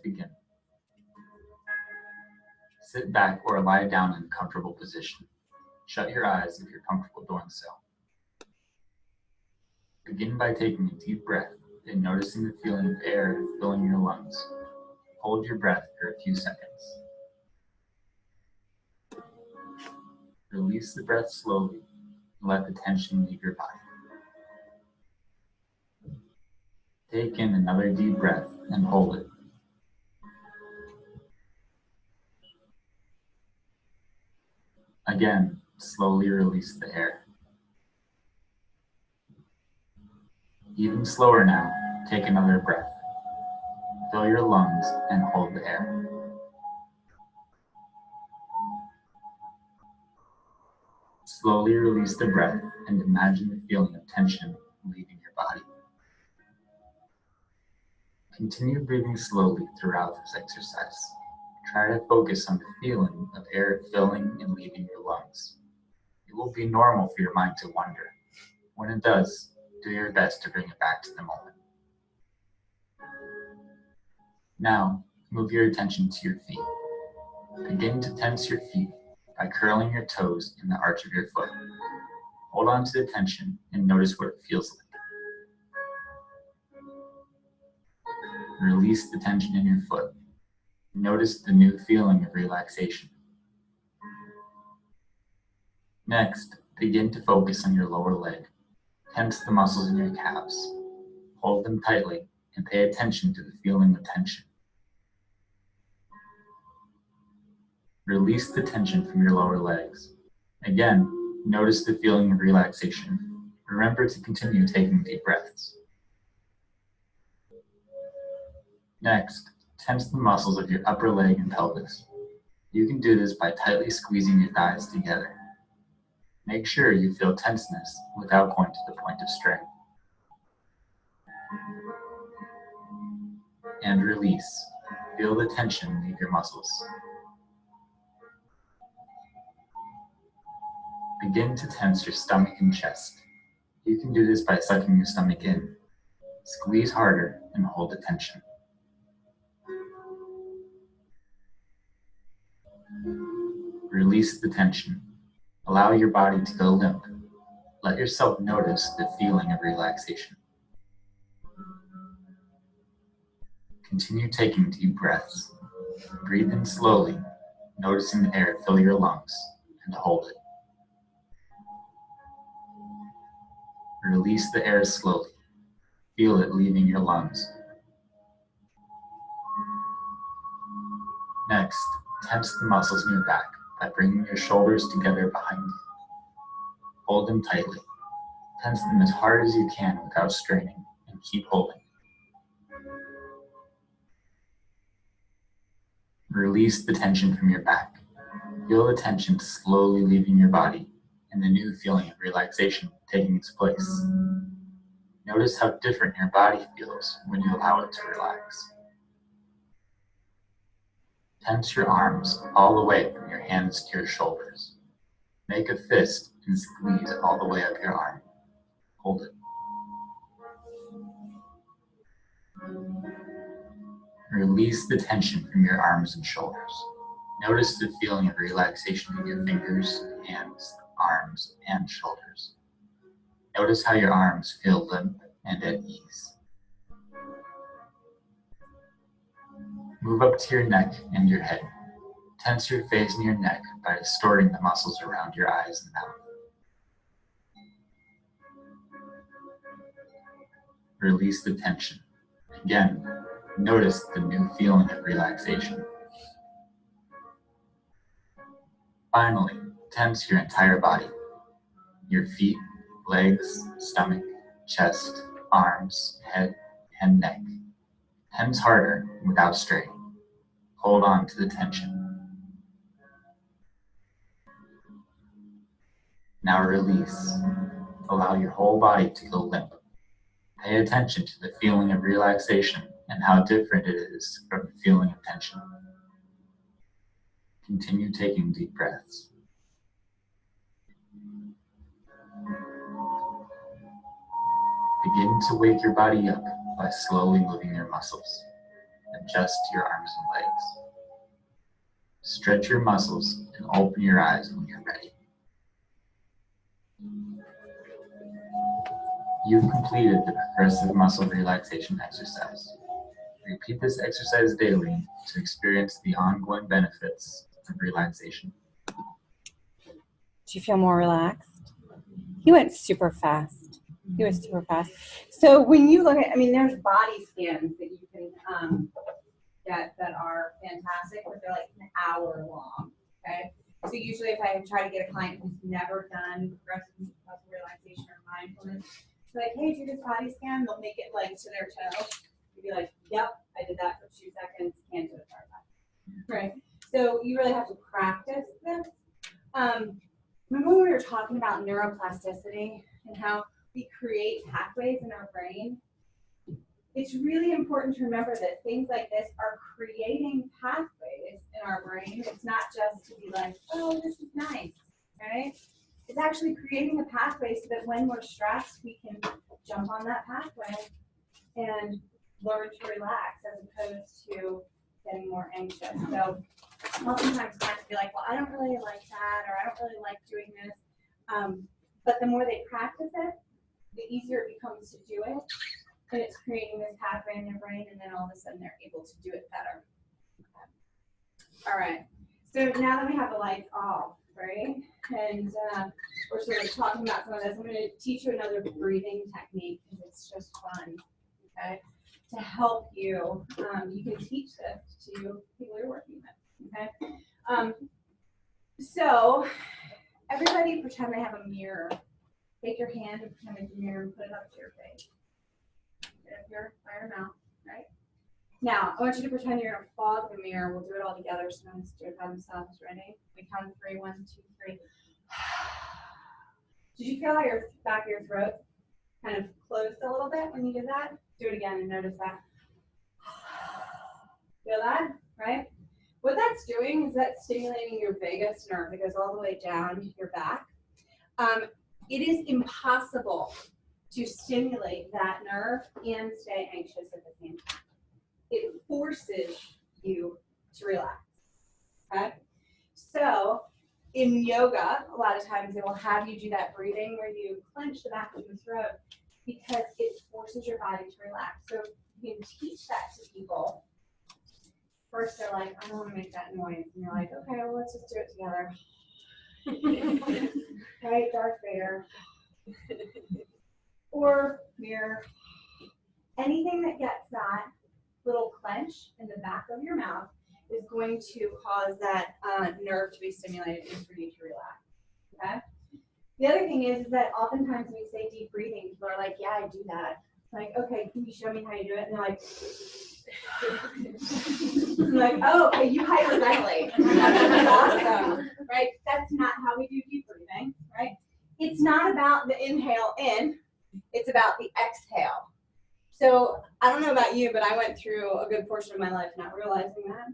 Begin. Sit back or lie down in a comfortable position. Shut your eyes if you're comfortable doing so. Begin by taking a deep breath and noticing the feeling of air filling your lungs. Hold your breath for a few seconds. Release the breath slowly and let the tension leave your body. Take in another deep breath and hold it. Again, slowly release the air. Even slower now, take another breath. Fill your lungs and hold the air. Slowly release the breath and imagine the feeling of tension leaving your body. Continue breathing slowly throughout this exercise. Try to focus on the feeling of air filling and leaving your lungs. It will be normal for your mind to wander. When it does, do your best to bring it back to the moment. Now, move your attention to your feet. Begin to tense your feet by curling your toes in the arch of your foot. Hold on to the tension and notice what it feels like. Release the tension in your foot. Notice the new feeling of relaxation. Next, begin to focus on your lower leg. Tense the muscles in your calves. Hold them tightly and pay attention to the feeling of tension. Release the tension from your lower legs. Again, notice the feeling of relaxation. Remember to continue taking deep breaths. Next, tense the muscles of your upper leg and pelvis. You can do this by tightly squeezing your thighs together. Make sure you feel tenseness without going to the point of strain. And release. Feel the tension leave your muscles. Begin to tense your stomach and chest. You can do this by sucking your stomach in. Squeeze harder and hold the tension. Release the tension. Allow your body to go limp. Let yourself notice the feeling of relaxation. Continue taking deep breaths. Breathe in slowly, noticing the air fill your lungs, and hold it. Release the air slowly. Feel it leaving your lungs. Next, tense the muscles in your back by bringing your shoulders together behind you. Hold them tightly. Tense them as hard as you can without straining, and keep holding. Release the tension from your back. Feel the tension slowly leaving your body and the new feeling of relaxation taking its place. Notice how different your body feels when you allow it to relax. Tense your arms all the way from your hands to your shoulders. Make a fist and squeeze all the way up your arm. Hold it. Release the tension from your arms and shoulders. Notice the feeling of relaxation in your fingers, hands, arms, and shoulders. Notice how your arms feel limp and at ease. Move up to your neck and your head. Tense your face and your neck by distorting the muscles around your eyes and mouth. Release the tension. Again, notice the new feeling of relaxation. Finally, tense your entire body. Your feet, legs, stomach, chest, arms, head, and neck. Tense harder without straining. Hold on to the tension. Now release. Allow your whole body to go limp. Pay attention to the feeling of relaxation and how different it is from the feeling of tension. Continue taking deep breaths. Begin to wake your body up by slowly moving your muscles. Adjust your arms and legs. Stretch your muscles and open your eyes when you're ready. You've completed the progressive muscle relaxation exercise. Repeat this exercise daily to experience the ongoing benefits of relaxation. Do you feel more relaxed? He went super fast. He was super fast. So when you look at, I mean, there's body scans that you can get that are fantastic, but they're like an hour long, okay? So usually if I try to get a client who's never done progressive muscle relaxation or mindfulness, so like, hey, do this body scan, they'll make it like to their toe. You'd be like, yep, I did that for 2 seconds, can't do it for that. Right? So you really have to practice this. Remember when we were talking about neuroplasticity and how we create pathways in our brain? It's really important to remember that things like this are creating pathways in our brain. It's not just to be like, oh, this is nice, right? It's actually creating a pathway so that when we're stressed, we can jump on that pathway and learn to relax as opposed to getting more anxious. So oftentimes clients be like, well, I don't really like that, or I don't really like doing this. But the more they practice it, the easier it becomes to do it. And it's creating this pathway in their brain, and then all of a sudden they're able to do it better. All right. So now that we have the lights off, right? And we're sort of talking about some of this, I'm going to teach you another breathing technique because it's just fun, okay? To help you, you can teach this to people you're working with, okay? So everybody pretend they have a mirror. Take your hand and pretend it's a mirror and put it up to your face. Get up here by your mouth, right? Now, I want you to pretend you're going to fog the mirror. We'll do it all together so no one's do it by themselves. Ready? We count 3, 1, 2, 3. Did you feel how your back of your throat kind of closed a little bit when you did that? Do it again and notice that. Feel that, right? What that's doing is that's stimulating your vagus nerve. It goes all the way down your back. It is impossible to stimulate that nerve and stay anxious at the same time. It forces you to relax, okay? So in yoga, a lot of times they will have you do that breathing where you clench the back of your throat because it forces your body to relax. So you can teach that to people. First they're like, I don't want to make that noise. And you're like, okay, well, let's just do it together. Right, Darth Vader. Or mirror. Anything that gets that little clench in the back of your mouth is going to cause that nerve to be stimulated and for you to relax, okay? The other thing is that oftentimes when we say deep breathing, people are like, yeah, I do that. Like, okay, can you show me how you do it? And they're like, I'm like, oh, okay, you hyperventilate. That's awesome, right? That's not how we do deep breathing, right? It's not about the inhale in, it's about the exhale. So I don't know about you, but I went through a good portion of my life not realizing that.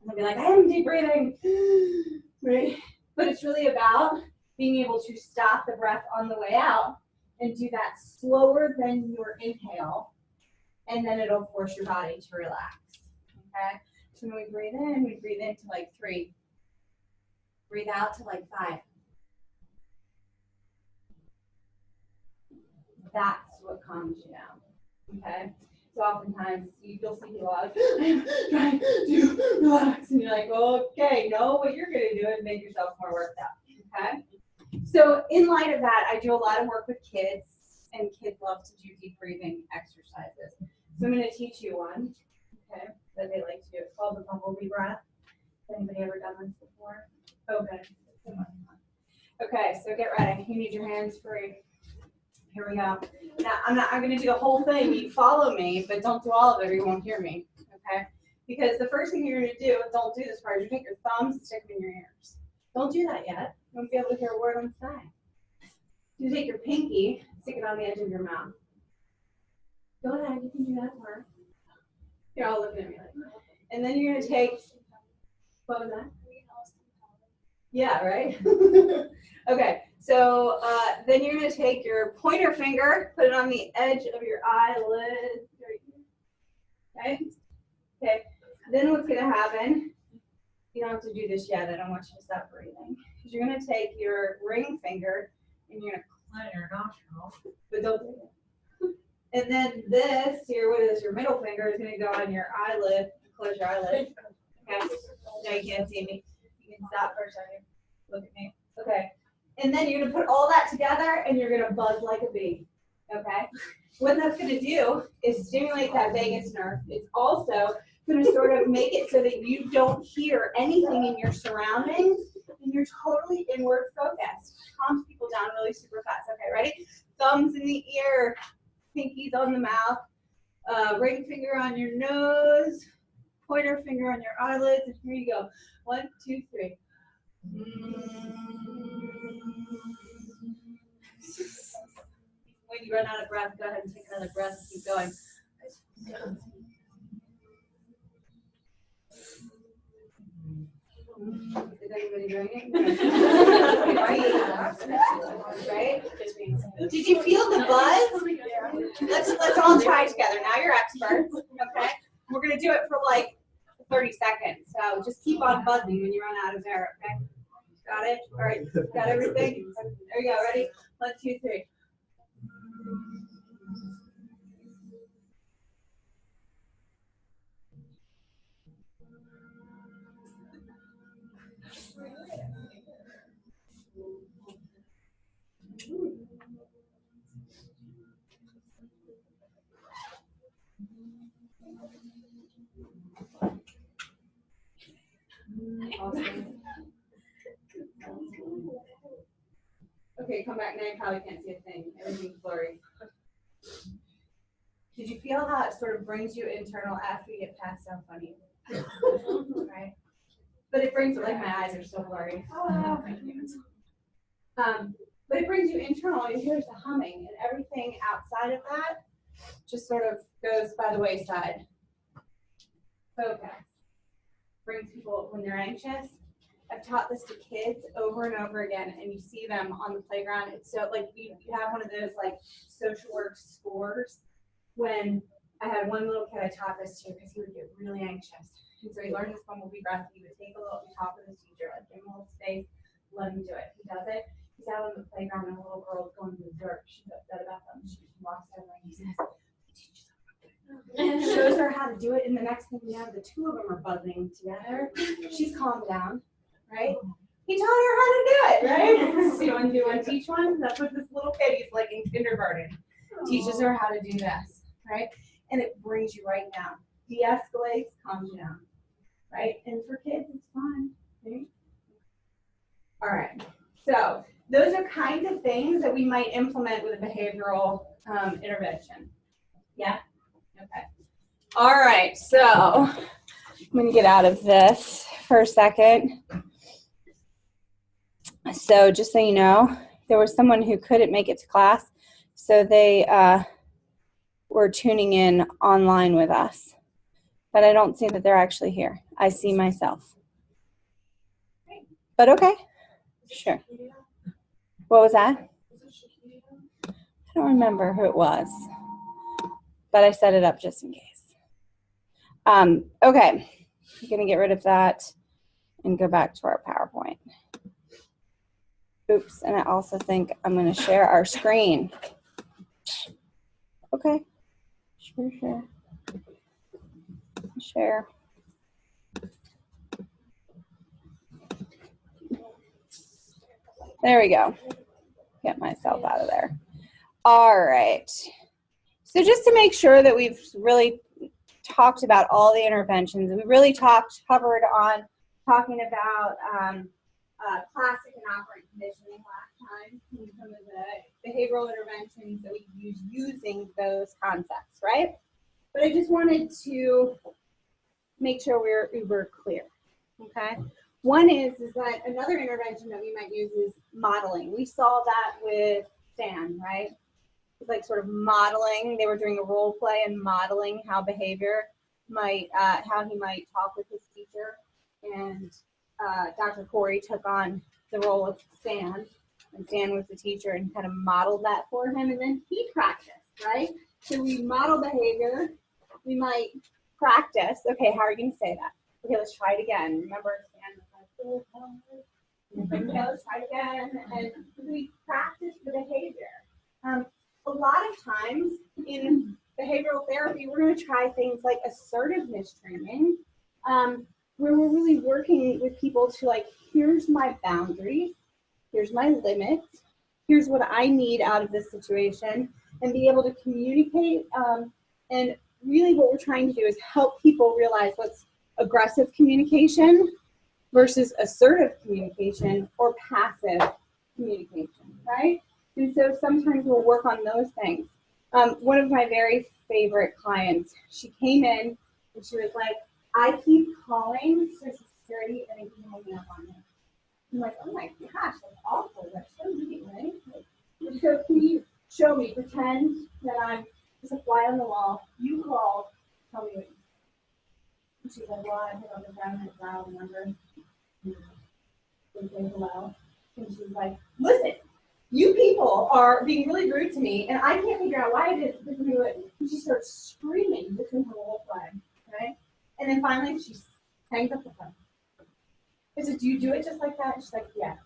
And I'd be like, I am deep breathing, right? But it's really about being able to stop the breath on the way out and do that slower than your inhale, and then it'll force your body to relax, okay? So when we breathe in to like 3. Breathe out to like 5. That's what calms you down, okay? So oftentimes you'll see people like, I'm trying to relax, and you're like, okay, no, what you're gonna do is make yourself more worked up, okay? So in light of that, I do a lot of work with kids, and kids love to do deep breathing exercises. So I'm gonna teach you one, okay, that they like to do. It's called the bumblebee breath. Has anybody ever done this before? Okay. Okay, so get ready. You need your hands free. Here we go. Now, I'm going to do the whole thing. You follow me, but don't do all of it or you won't hear me, okay? Because the first thing you're going to do, don't do this part, is you take your thumbs and stick them in your ears. Don't do that yet. You won't be able to hear a word I'm saying. You take your pinky, stick it on the edge of your mouth. Go ahead, you can do that part. You're all looking at me like, and then you're going to take, what was that? Yeah, right? Okay, so then you're going to take your pointer finger, put it on the edge of your eyelid, right here, okay? Okay, then what's gonna happen, you don't have to do this yet, I don't want you to stop breathing. Because you're gonna take your ring finger and you're gonna clean your nostril, but don't do it. And then this, your middle finger is gonna go on your eyelid, close your eyelid. Okay, no, you can't see me. You can stop for a second, look at me. Okay, and then you're gonna put all that together and you're gonna buzz like a bee, okay? What that's gonna do is stimulate that vagus nerve. It's also gonna sort of make it so that you don't hear anything in your surroundings and you're totally inward focused. Calms people down really super fast. Okay, ready? Thumbs in the ear, pinkies on the mouth, ring finger on your nose, pointer finger on your eyelids, and here you go. 1, 2, 3. When you run out of breath, go ahead and take another breath and keep going. Is anybody doing it? Right? Did you feel the buzz? Let's all try together. Now you're experts, okay? We're gonna do it for like 30 seconds. So just keep on buzzing when you run out of air, okay? Got it? All right, got everything? There you go, ready? 1, 2, 3. Awesome. Okay, come back now. You probably can't see a thing. Everything's blurry. Did you feel how it sort of brings you internal after you get past how funny it is? Right? But it brings, like my eyes are so blurry. Oh, thank you. But it brings you internal, and here's the humming, and everything outside of that just sort of goes by the wayside. Okay. Brings people when they're anxious. I've taught this to kids over and over again, and you see them on the playground. It's so like you have one of those like social work scores. When I had one little kid I taught this to because he would get really anxious. And so he learned this bumblebee breath. He would take a little, talk with his teacher, like give him a little space, let him do it. He does it. He's out on the playground and a little girl's going to the dirt. She's upset about them. She walks over and he says, shows her how to do it, and the next thing you know, the two of them are buzzing together. She's calmed down, right? He taught her how to do it, right? So you want to do one, teach one? That's what this little kid, he's like in kindergarten, teaches her how to do this, right? And it brings you right down. De-escalates, calms you down, right? And for kids, it's fun, right? All right, so those are kinds of things that we might implement with a behavioral intervention. Yeah? Okay. All right, so I'm going to get out of this for a second. So just so you know, there was someone who couldn't make it to class, so they were tuning in online with us. But I don't see that they're actually here. I see myself. But okay, sure. What was that? I don't remember who it was, but I set it up just in case. Okay, I'm going to get rid of that and go back to our PowerPoint. Oops, and I also think I'm going to share our screen. Okay, sure. Share. There we go. Get myself out of there. All right. So just to make sure that we've really talked about all the interventions, we really covered on talking about classic and operant conditioning last time, and some of the behavioral interventions that we use using those concepts, right? But I just wanted to make sure we're uber clear, okay? One is that another intervention that we might use is modeling. We saw that with Stan, right? It's like sort of modeling. They were doing a role play and modeling how behavior might, how he might talk with his teacher. And Dr. Corey took on the role of Stan, and Stan was the teacher and kind of modeled that for him. And then he practiced, right? So we model behavior. We might practice. Okay, how are you going to say that? Okay, let's try it again. Remember, stand okay, let's try it again. And we practice the behavior. A lot of times in behavioral therapy, we're going to try things like assertiveness training, where we're really working with people to like, here's my boundaries, here's my limits, here's what I need out of this situation, and be able to communicate. And really what we're trying to do is help people realize what's aggressive communication versus assertive communication or passive communication, right? And so sometimes we'll work on those things. One of my very favorite clients, she came in and she was like, I keep calling Social Security and I keep hanging up on it. I'm like, oh my gosh, that's awful. That's so mean, right? Like, so can you show me, pretend that I'm just a fly on the wall. You call, tell me what you think. And she's like, well, I put on the ground and dial the number. They say hello. And she's like, listen, you people are being really rude to me, and I can't figure out why it is. And she starts screaming between her whole flag, right? And then finally she hangs up the phone. I said, do you do it just like that? And she's like, yeah.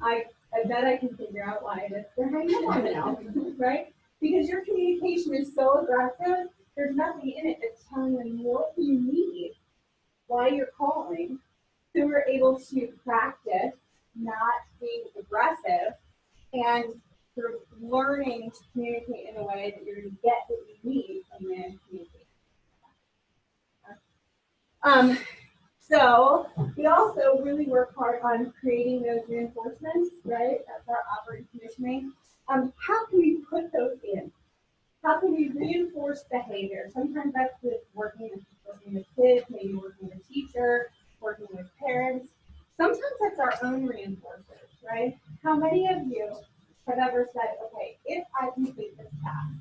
I bet I can figure out why it is. They're hanging up on me now, right? Because your communication is so aggressive, there's nothing in it that's telling them what you need, why you're calling. So we're able to practice not being aggressive and sort of learning to communicate in a way that you're going to get what you need from the communication. So we also really work hard on creating those reinforcements, right? That's our operating conditioning. How can we put those in? How can we reinforce behavior? Sometimes that's with working with kids, maybe working with a teacher, working with parents. Sometimes that's our own reinforcers, right? How many of you have ever said, okay, if I complete this task,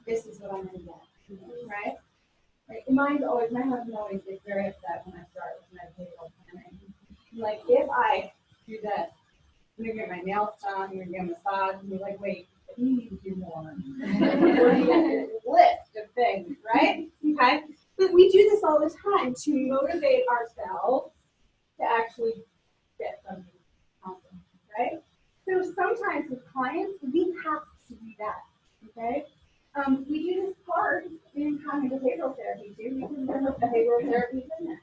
this is what I'm going to get, right? Right. My husband always gets very upset when I start with meditation planning. Like, if I do this, I'm going to get my nails done, I'm going to get a massage, and be like, wait, you need to do more. List of things, right? Okay? But we do this all the time to motivate ourselves to actually get something awesome, right? So sometimes with clients, we have to do that, okay? We do this part in cognitive behavioral therapy too, because remember behavioral therapy is in there.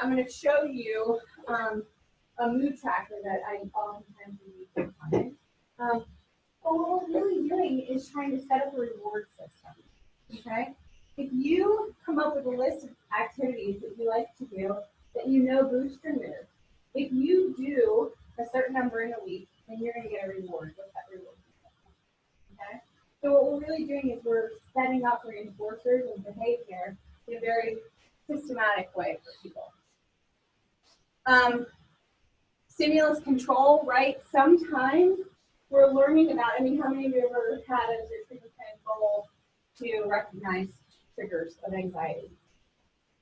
I'm going to show you a mood tracker that I oftentimes use with clients. But what we're really doing is trying to set up a reward system, okay? If you come up with a list of activities that you like to do that you know boost your mood, if you do a certain number in a week, then you're going to get a reward with that reward system, okay? So what we're really doing is we're setting up reinforcers of behavior in a very systematic way for people. Stimulus control, right? Sometimes we're learning about, how many of you ever had as your trigger goal to recognize triggers of anxiety?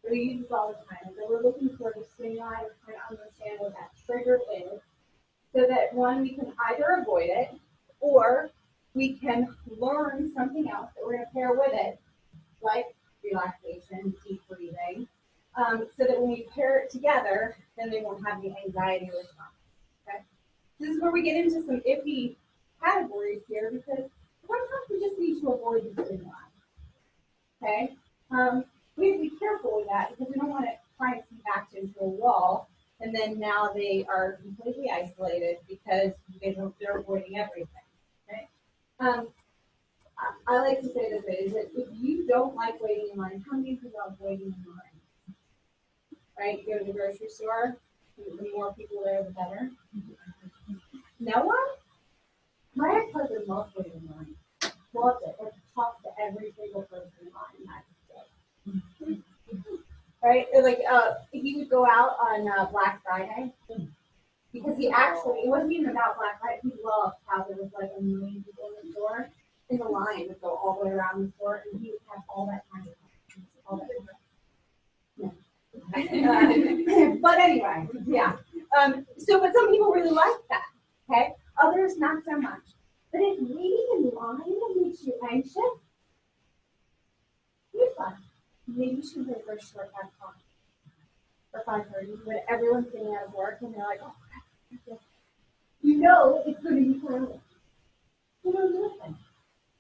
We use this all the time. So we're looking for the stimuli, we're trying to understand what that trigger is, so that one, we can either avoid it, or we can learn something else that we're going to pair with it, like relaxation, deep breathing, so that when we pair it together, then they won't have the anxiety response. Okay? This is where we get into some iffy categories here, because sometimes we just need to avoid the stimuli. Okay? We have to be careful with that, because we don't want to try and see back into a wall, and then now they are completely isolated because they're avoiding everything. Okay? I like to say this way, is that if you don't like waiting in line, how many people love waiting in line? Right? You go to the grocery store, the more people there, the better. No one? My ex-husband loves waiting in line. Loves it. Like, talks to every single person in line. That's it. Right? Like, he would go out on Black Friday, because it wasn't even about Black Friday. He loved how there was like a million people in the store. And the line would go all the way around the store, and he would have all that kind of time. But anyway, yeah. But some people really like that. Okay, others not so much. But if waiting in line makes you anxious, maybe you should play for a short 5 o'clock or 5:30 when everyone's getting out of work and they're like, oh, crap, you know it's going to be early. You don't do it then,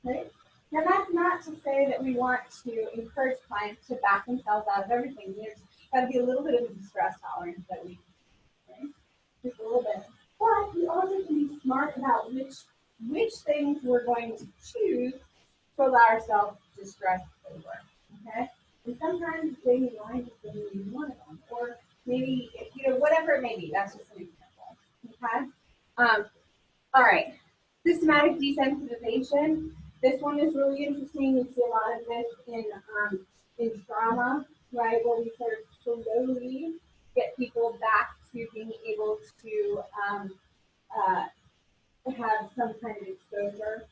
right? Now that's not to say that we want to encourage clients to back themselves out of everything. There's got to be a little bit of a distress tolerance that we, right? Just a little bit. But we also can be smart about which things we're going to choose to allow ourselves distress over. Okay? And sometimes waiting in line is going to be one of them. Or maybe, whatever it may be. That's just an example. Okay? All right. Systematic desensitization. This one is really interesting. We see a lot of this in trauma, right? Where we sort of slowly get people back to being able to have some kind of exposure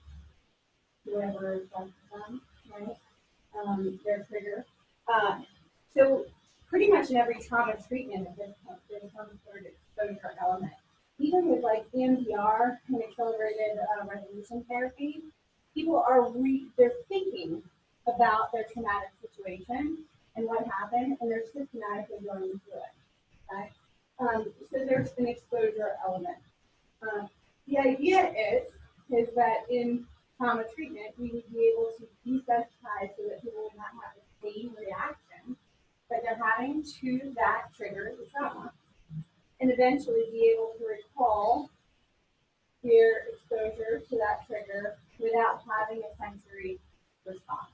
to whatever is done to them, right? Their trigger. So pretty much in every trauma treatment at this point, there's some sort of exposure element. Even with like EMDR and accelerated resolution therapy, people are they're thinking about their traumatic situation and what happened, and they're systematically going through it. Right? So there's an exposure element. The idea is that in trauma treatment, we would be able to desensitize so that people would not have the same reaction that they're having to that trigger, the trauma, and eventually be able to recall their exposure to that trigger without having a sensory response.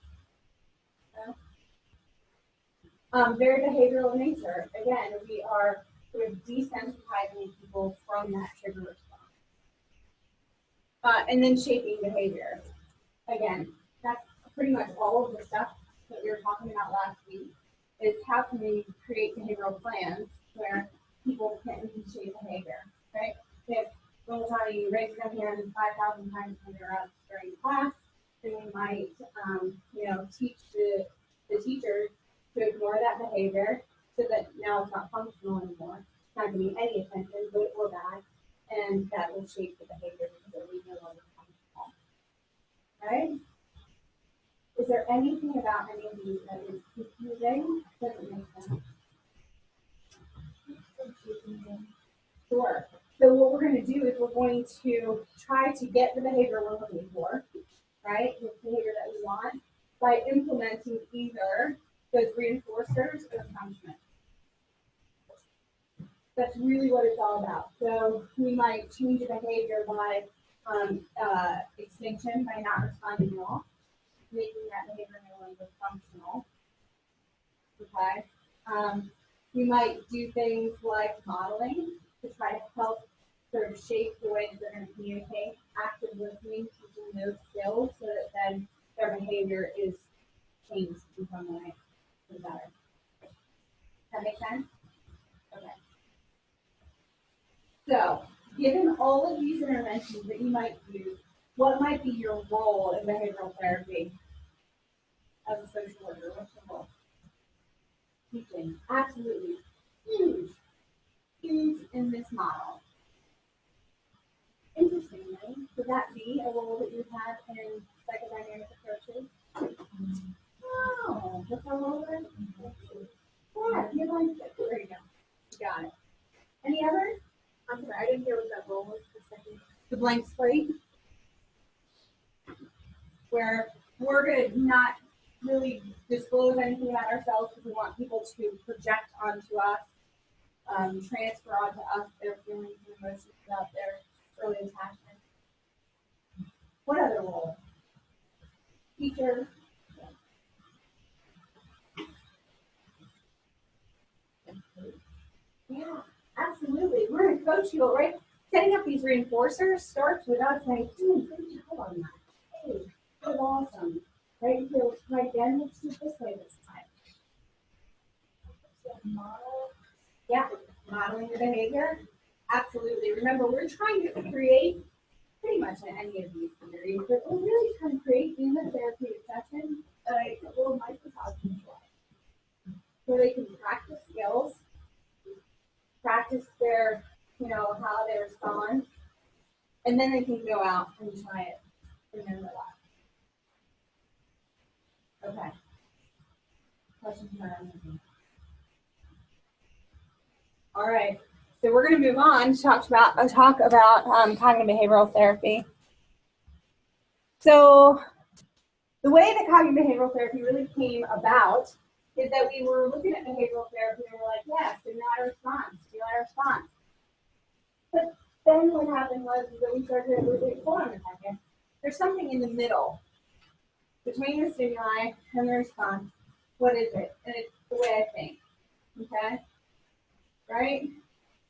Very behavioral in nature. Again, we are sort of desensitizing people from that trigger response. And then shaping behavior. Again, that's pretty much all of the stuff that we were talking about last week, is how can we create behavioral plans where people can shape behavior, right? If we're telling you raise your hand 5,000 times when you're up during class, then we might, teach the teachers to ignore that behavior so that now it's not functional anymore. It's not going to be any attention, good or bad, and that will shape the behavior because it will be no longer functional. Right? Is there anything about any of these that is confusing? Doesn't make sense. Sure. So what we're going to do is we're going to try to get the behavior we're looking for, right? The behavior that we want by implementing either those reinforcers or punishment. That's really what it's all about. So we might change a behavior by extinction, by not responding at all, making that behavior no longer functional. Okay. We might do things like modeling to try to help sort of shape the way that they're going to communicate, active listening, teaching those skills so that then their behavior is changed in some way for the better. That make sense? Okay. So, given all of these interventions that you might use, what might be your role in behavioral therapy as a social worker? What's your role? Teaching. Absolutely. Huge. Huge in this model. Interestingly, would that be a role that you have in psychodynamic approaches? Oh, what's our role then? Yeah, you're going to there you go. You got it. Any others? I'm sorry, I didn't hear what that role was for a second. The blank slate, where we're going to not really disclose anything about ourselves because we want people to project onto us, transfer onto us their feelings and emotions about their early attachment. What other role? Teacher. Yeah, absolutely. We're going to coach you, right? Setting up these reinforcers starts with us saying, good job on that. Hey, that was awesome. Right? So, right then, let's do it this way this time. Model. Yeah, modeling the behavior. Absolutely. Remember, we're trying to create pretty much in any of these theories, but we're really trying to create in the therapeutic session a little microcosm where they can practice skills, practice their, how they respond, and then they can go out and try it in their life. Okay. questions about it? All right. So we're going to move on to talk about cognitive behavioral therapy. So the way that cognitive behavioral therapy really came about is that we were looking at behavioral therapy and we're like, yes, stimuli response. But then what happened was that we started to wait, hold on a second. There's something in the middle between the stimuli and the response. What is it? And it's the way I think. Okay? Right?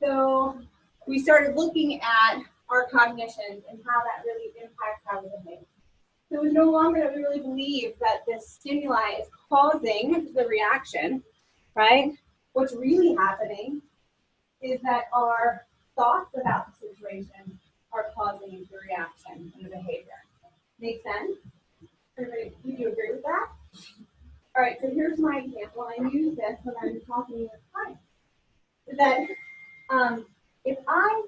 So we started looking at our cognitions and how that really impacts how we behave. So it was no longer that we really believe that this stimuli is causing the reaction, right? What's really happening is that our thoughts about the situation are causing the reaction and the behavior. Make sense? Everybody, do you agree with that? All right, so here's my example. I use this when I'm talking with clients. That if I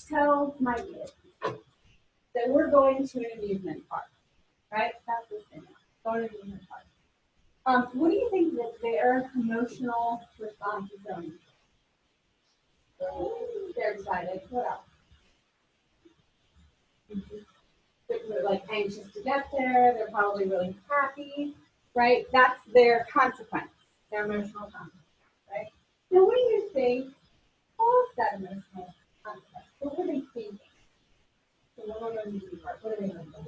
tell my kids that we're going to an amusement park, right? That's the thing. Going to an amusement park. What do you think that their emotional response is going to be? They're excited. What else? They're like anxious to get there. They're probably really happy, right? That's their consequence, their emotional consequence, right? Now, what do you think caused that emotional consequence? What were they thinking? So when we're going to the park, what are they thinking?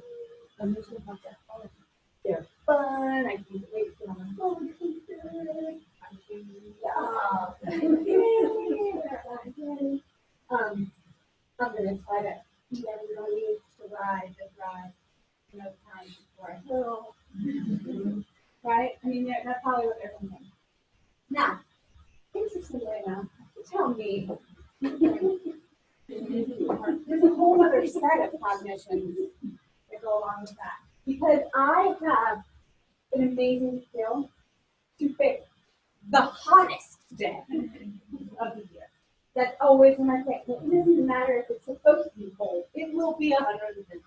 Emotional consequence. They're fun. I can't wait to get on the roller coaster. I'm going to try to beat everybody to ride this ride. No time before I go. Right? I mean, that's probably what they're thinking. Now, interestingly enough, tell me, there's a whole other set of cognitions that go along with that. Because I have an amazing skill to pick the hottest day of the year. That's always when I pick. It doesn't even matter if it's supposed to be cold. It will be 150.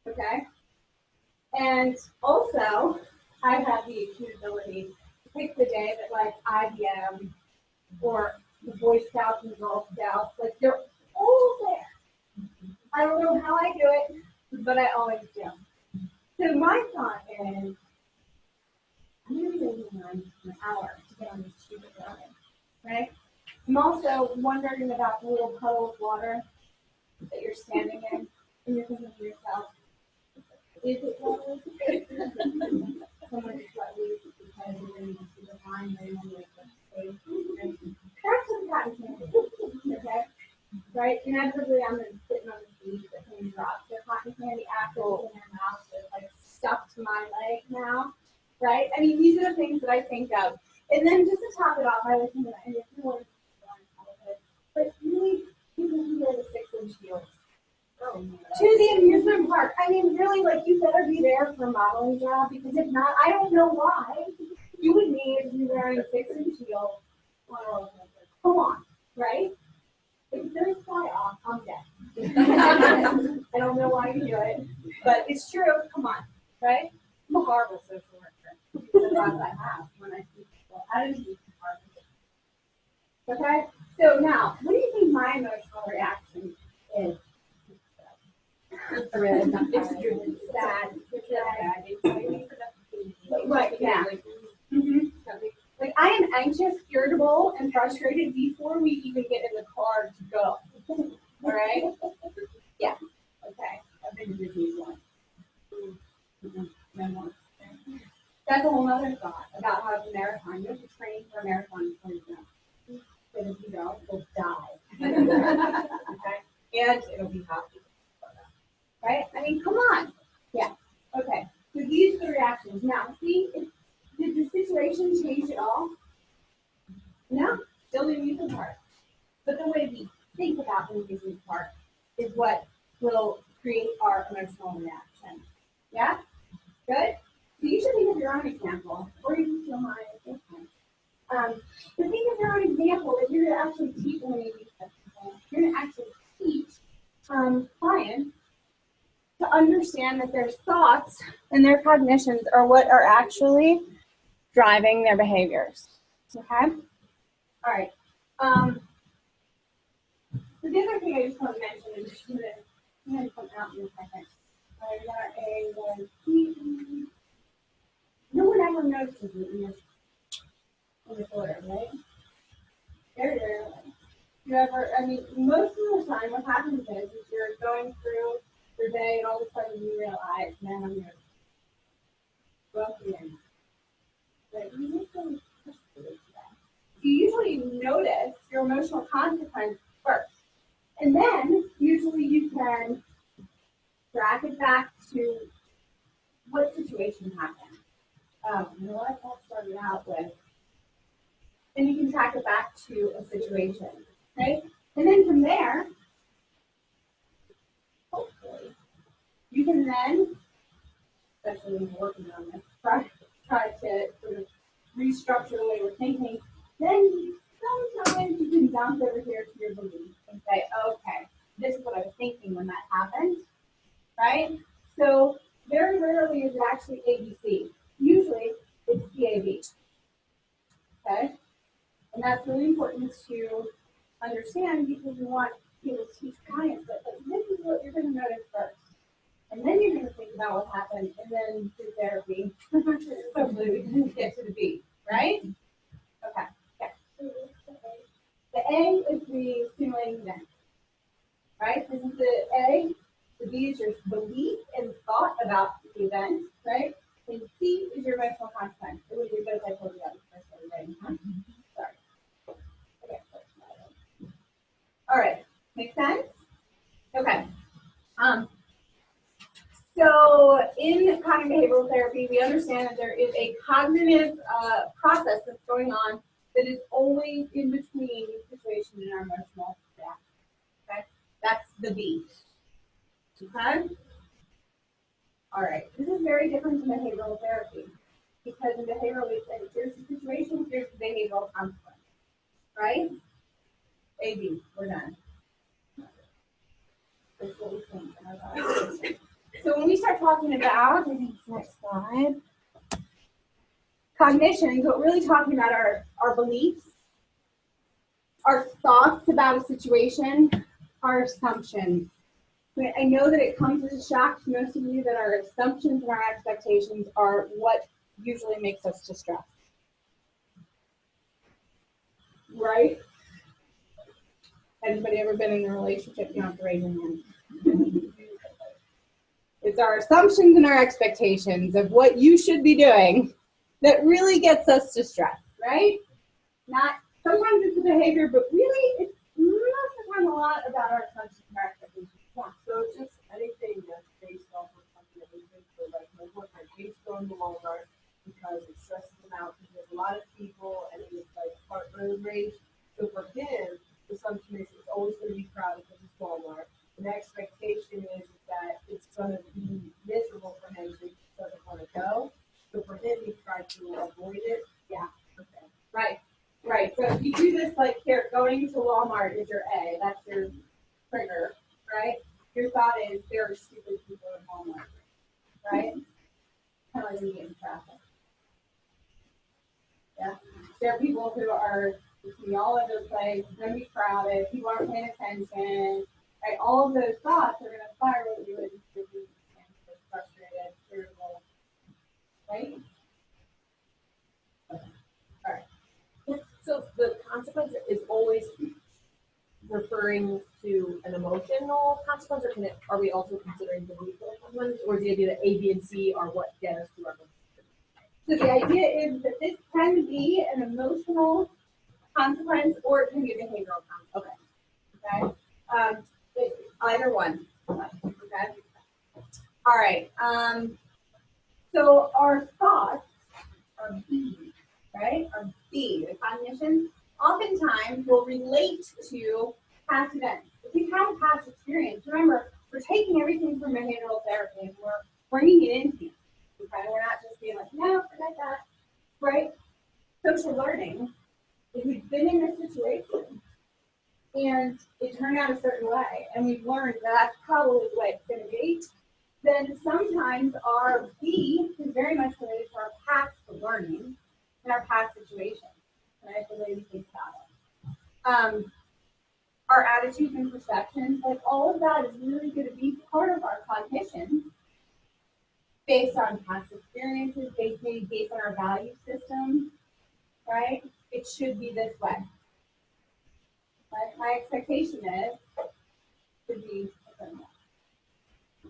Okay? And also, I have the acute ability to pick the day that, like, IBM or the Boy Scouts and Girl Scouts, like, they're all there. I don't know how I do it, but I always do. So my thought is, I'm going to be waiting an hour to get on this stupid ride, right? I'm also wondering about the little puddle of water that you're standing in, and you're thinking to yourself, is it water? Someone just let loose because you're going to see the line where you want to space. That's what cotton candy is, okay? Right? Inevitably, I'm going to sit on the beach, but can drop the cotton candy after in their mouth, so it's like stuck to my leg now, right? I mean, these are the things that I think of. And then just to top it off, I was thinking, and if you want to but really, people who wear the 6-inch heels to the amusement park. I mean, really, like, you better be there for a modeling job, because if not, I don't know why you would need to be wearing 6-inch heels. Well, come on, right? If they're fly off, I'm dead. I don't know why you do it, but it's true. Come on, right? I'm a horrible social worker. The thoughts I have when I see people out of the park. Okay? So now, what do you think my emotional reaction is? It's sad. Right, yeah. Mm-hmm. Like, I am anxious, irritable, and frustrated before we even get in the car to go. All right? Yeah. Okay. I've been to Disney once. That's a whole other thought about how it's a marathon. You have to train for a marathon before you go. Because if you don't, you'll die. Okay? And it'll be hot. Right? I mean, come on. Yeah. Okay. So these are the reactions. Now, see, did the situation change at all? No. Still the amusement park. But the way we think about the amusement park is what will create our emotional reaction. Yeah? Good? So you should think of your own example, or you can feel mine at this point. But think of your own example that you're going to actually teach when you teach people. You're going to actually teach clients to understand that their thoughts and their cognitions are what are actually driving their behaviors. Okay? All right. So the other thing I just want to mention is I'm going to come out in a second. We got our A, one, P. No one ever notices it in this order, right? Very rarely. You ever, I mean, most of the time what happens is you're going through your day and all of a sudden you realize, man, I'm going to go up again. But you usually notice your emotional consequence first. And then usually you can track it back to what situation happened. You know what? That started out with. And you can track it back to a situation, right? And then from there, hopefully, you can then, especially when you're working on this, try to sort of restructure the way we're thinking. Then sometimes you can jump over here to your belief and say, okay, this is what I was thinking when that happened, right? So very rarely is it actually ABC. Usually it's CAB, okay? And that's really important to understand because we want people to teach clients that this is what you're going to notice first. And then you're going to think about what happened and then do therapy. Hopefully we can get to the B, right? Okay. Yeah. The A is the stimulating event, right? This is the A. The B is your belief and thought about the event, right? And C is your emotional consequence. It would be good if I told you that first already, huh? Sorry. Okay. All right. Make sense? Okay. So in cognitive behavioral therapy, we understand that there is a cognitive process that's going on that is always in between the situation and our emotional reaction. Okay? That's the B. Okay? All right. This is very different from behavioral therapy because in behavioral we say here's the situation, here's the behavioral consequence. Right? A, B. We're done. That's what we think in our bodies. So when we start talking about, I think it's next slide, cognitions, what we're really talking about are our beliefs, our thoughts about a situation, our assumptions. I know that it comes as a shock to most of you that our assumptions and our expectations are what usually makes us distressed. Right? Anybody ever been in a relationship? You don't have to raise your hand. It's our assumptions and our expectations of what you should be doing that really gets us distressed, right? Not sometimes it's a behavior, but really it's most of the time a lot about our assumptions and our expectations. Yeah. So it's just anything that's based off of something that we think. So like my boyfriend hates going to Walmart because it stresses him out because there's a lot of people and it's like heart rage. So for him, the assumption is it's always going to be crowded because it's Walmart. And the expectation is that it's going to be miserable for him, so he doesn't want to go. So for him, he tried to avoid it. Yeah. Okay. Right. Right. So if you do this, like here, going to Walmart is your A. That's your trigger, right? Your thought is there are stupid people in Walmart, right? Kind of like when you get in traffic. Yeah. There are people who are all over the place. It's going to be crowded. People aren't paying attention. Right? All of those thoughts are going to spiral you into being frustrated, irritable. Right? Okay. All right. So the consequence is always referring to an emotional consequence, or are we also considering the legal consequence, or is the idea that A, B, and C are what get us to our consequence? So the idea is that this can be an emotional consequence or it can be a behavioral consequence. Okay? Either one. Okay? All right. So our thoughts are B, right? Are B, the cognition, oftentimes will relate to past events. If we've had a past experience, remember, we're taking everything from behavioral therapy and we're bringing it in here. Okay? We're not just being like, no, forget that. Right? Social learning, if we've been in this situation and it turned out a certain way and we've learned that that's probably the way it's going to be, then sometimes our B is very much related to our past learning in our past situations, right? The way we think about it. Our attitudes and perceptions, like all of that is really going to be part of our cognition based on past experiences, based on our value system, right? It should be this way. Right? My expectation is should be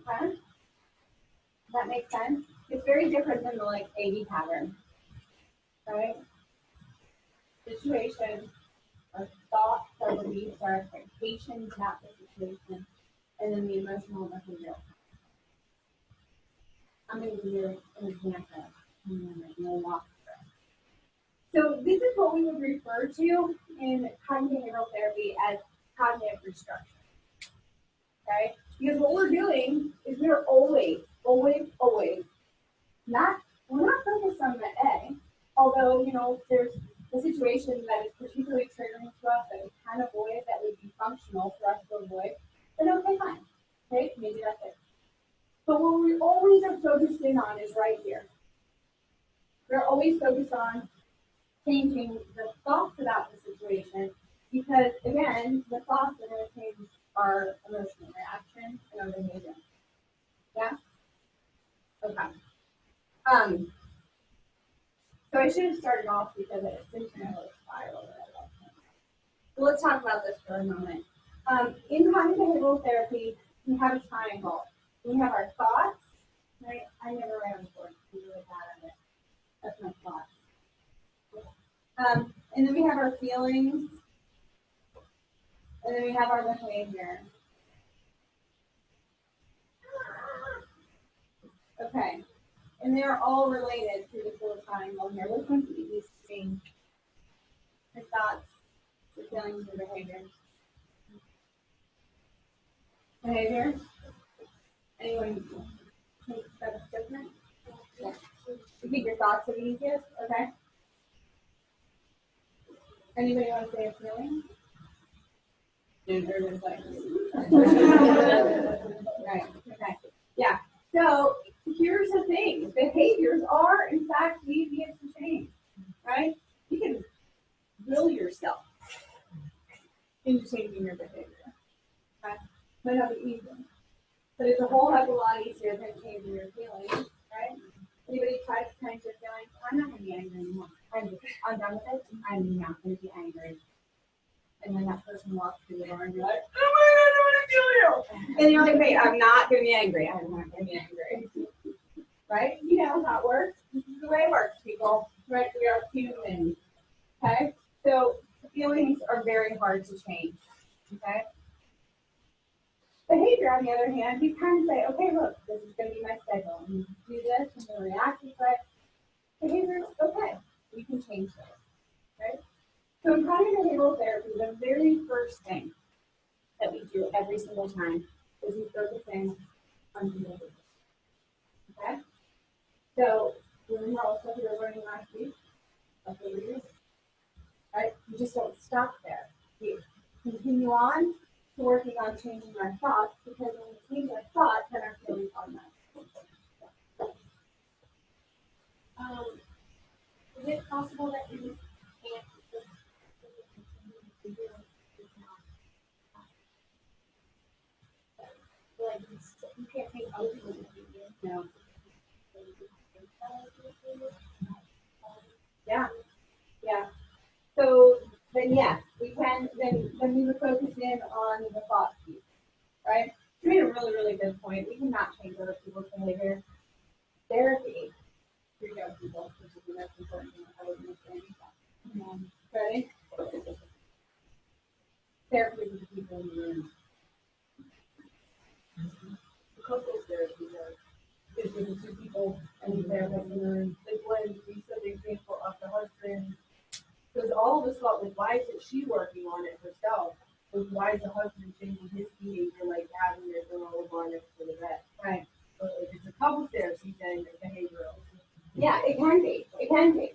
okay? Does that make sense? It's very different than the like AD pattern, right? Situation, our thoughts, our beliefs, our expectations about the situation, and then the emotional behavior. I'm going to give you an example. So this is what we would refer to in cognitive behavioral therapy as cognitive restructuring. Okay? Because what we're doing is we're always we're not focused on the A, although, you know, there's a situation that is particularly triggering to us that we can avoid, that would be functional for us to avoid, then okay, fine. Okay, maybe that's it. But what we always are focused in on is right here. We're always focused on changing the thoughts about the situation because, again, the thoughts are going to change our emotional reaction and our behavior. Yeah? Okay. So I should have started off because it's been kind of a spiral. So let's talk about this for a moment. In cognitive behavioral therapy, we have a triangle. We have our thoughts, right? I never write on the board. I'm really bad at it. That's my thoughts. And then we have our feelings. And then we have our behavior. Okay. And they're all related through this little triangle here. Which one's the easiest to change? Your thoughts, your feelings, your behavior. Behavior? Anyone think that's different? Yeah. You think your thoughts are the easiest? Okay. Anybody want to say a feeling? Everyone's like, right. Okay. Yeah. So here's the thing: behaviors are, in fact, the easiest to change. Right? You can will yourself into changing your behavior. Okay? Might not be easy, but it's a whole heck of a lot easier than changing your feelings. Right? Anybody try to change their feelings? I'm not going to be angry anymore. I'm done with it. I'm not going to be angry. And then that person walks through the door and you're like, oh my God, I want to kill you. And you're like, wait, I'm not going to be angry. I'm not going to be angry. Right? You know how it works. This is the way it works, people. Right? We are human. Okay? So feelings are very hard to change. Okay? Behavior, on the other hand, you kind of say, okay, look, this is going to be my schedule. I'm going to do this. I'm going to react to it. Behavior, okay. We can change this. Right? So in cognitive behavioral therapy, the very first thing that we do every single time is we focus in on behavior. Okay? So remember all the stuff we were learning last week? Behaviors. Right? You just don't stop there. You continue on to working on changing our thoughts, because when we change our thoughts, then our feelings automatically. Is it possible that you can't like you can't take other people's behavior? No. Yeah. Yeah. So then yes, we can then we would focus in on the thought piece. Right? You made a really, really good point. We cannot change other people's behavior. Therapy. Here you go, people. This is the most important thing I would miss anything. Ready? Therapy with the people in the room. The couples therapy is with the two people and the therapist in the room. Like when we said the example of the husband, because all of us thought, like, why isn't she working on it herself? Like, why is the husband changing his behavior, like having their girl bar next to the vet? Right. So if it's a couple therapy, then it's behavioral. Yeah, it can be. It can be.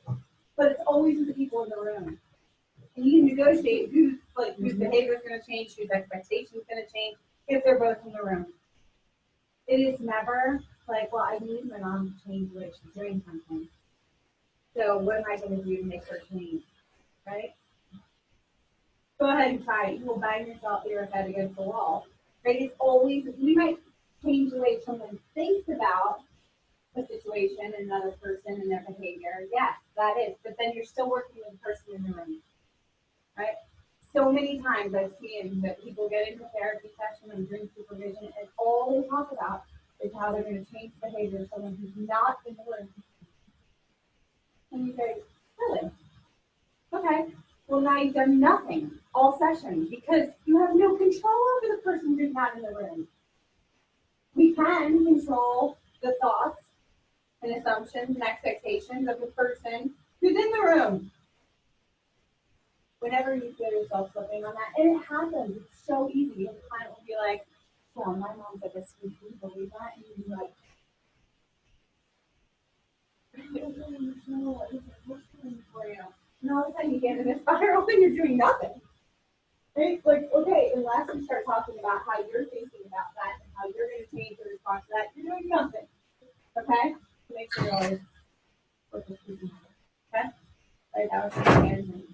But it's always with the people in the room. And you can negotiate whose behavior is going to change, whose expectation is going to change, if they're both in the room. It is never like, well, I need my mom to change the way she's doing something. So what am I going to do to make her change? Right? Go ahead and try it. You will bang your head against the wall. Right? It's always, we might change the way someone thinks about a situation, another person, and their behavior. Yes, that is. But then you're still working with the person in the room. Right? So many times I've seen that people get into therapy session and doing supervision, and all they talk about is how they're going to change behavior of someone who's not in the room. And you say, really? Okay. Well, now you've done nothing all session because you have no control over the person who's not in the room. We can control the thoughts and assumptions and expectations of the person who's in the room. Whenever you feel yourself slipping on that, and it happens, it's so easy. The client will be like, "Well, my mom said this. Can you believe that?" And you're like, "I don't really know what is emotional for you." And all of a sudden, you get in a spiral and you're doing nothing. Right? Like, okay, unless you start talking about how you're thinking about that and how you're going to change the response to that, you're doing nothing. Okay? So make sure you're always working with people. Okay? Right? That was my management.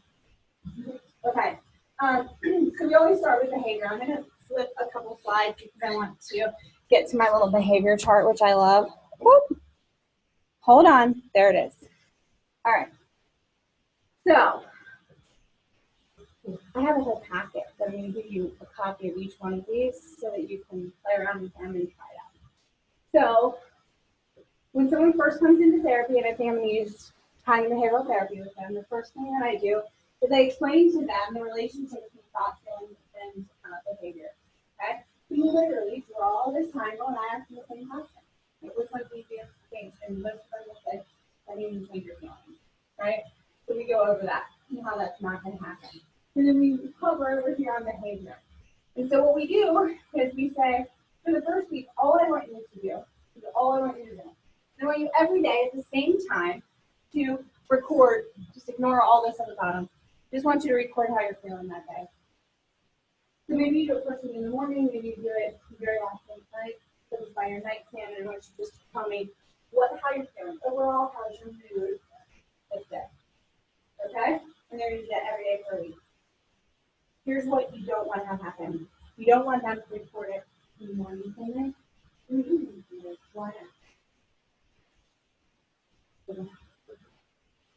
Okay. So we always start with behavior. I'm going to flip a couple slides because I want to get to my little behavior chart, which I love. Whoop. Hold on. There it is. All right. So I have a whole packet that I'm going to give you a copy of each one of these so that you can play around with them and try it out. So when someone first comes into therapy, and I think I'm going to use cognitive behavioral therapy with them, the first thing that I do is I explain to them the relationship between thought, feelings, and behavior. Okay? We literally draw all this triangle and I ask them the same question. Like, which one's easiest to change? And most of them will say, I need to change your feelings. Right? So we go over that and how that's not going to happen. And then we hover over here on behavior. And so what we do is we say, for the first week, all I want you to do is all I want you to do. And I want you every day at the same time to record, just ignore all this on the bottom. Just want you to record how you're feeling that day. So maybe you do it first thing in the morning, maybe you do it very last thing at night, so it's by your nightstand, and I want you just to tell me how you're feeling. Overall, how's your mood this day? Okay? And they're going to do that every day for a week. Here's what you don't want to have happen. You don't want them to record it in the morning time. Why not?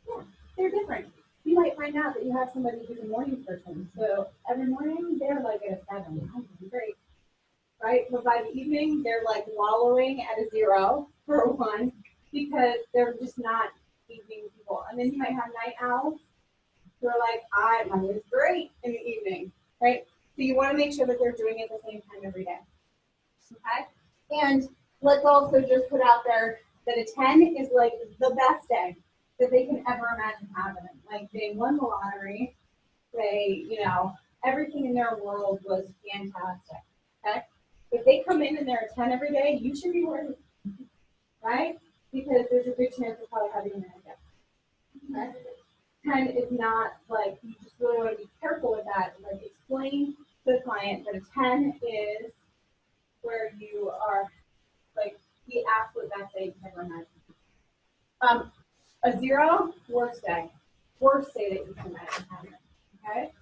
Yeah, they're different. You might find out that you have somebody who's a morning person. So every morning they're like at a 7. Oh, great. Right? But by the evening they're like wallowing at a 0 for a 1 because they're just not evening people. And then you might have night owls who are like, my mood is great in the evening. Right? So you want to make sure that they're doing it at the same time every day. Okay? And let's also just put out there that a 10 is like the best day that they can ever imagine having. Like they won the lottery, everything in their world was fantastic. Okay? If they come in and they're a 10 every day, you should be worried. Right? Because there's a good chance of probably having an okay? 10 is not like, you just really want to be careful with that. Like explain to the client that a 10 is where you are like the absolute best day you can ever imagine. A 0, worst day. Worst day that you can imagine having. Okay?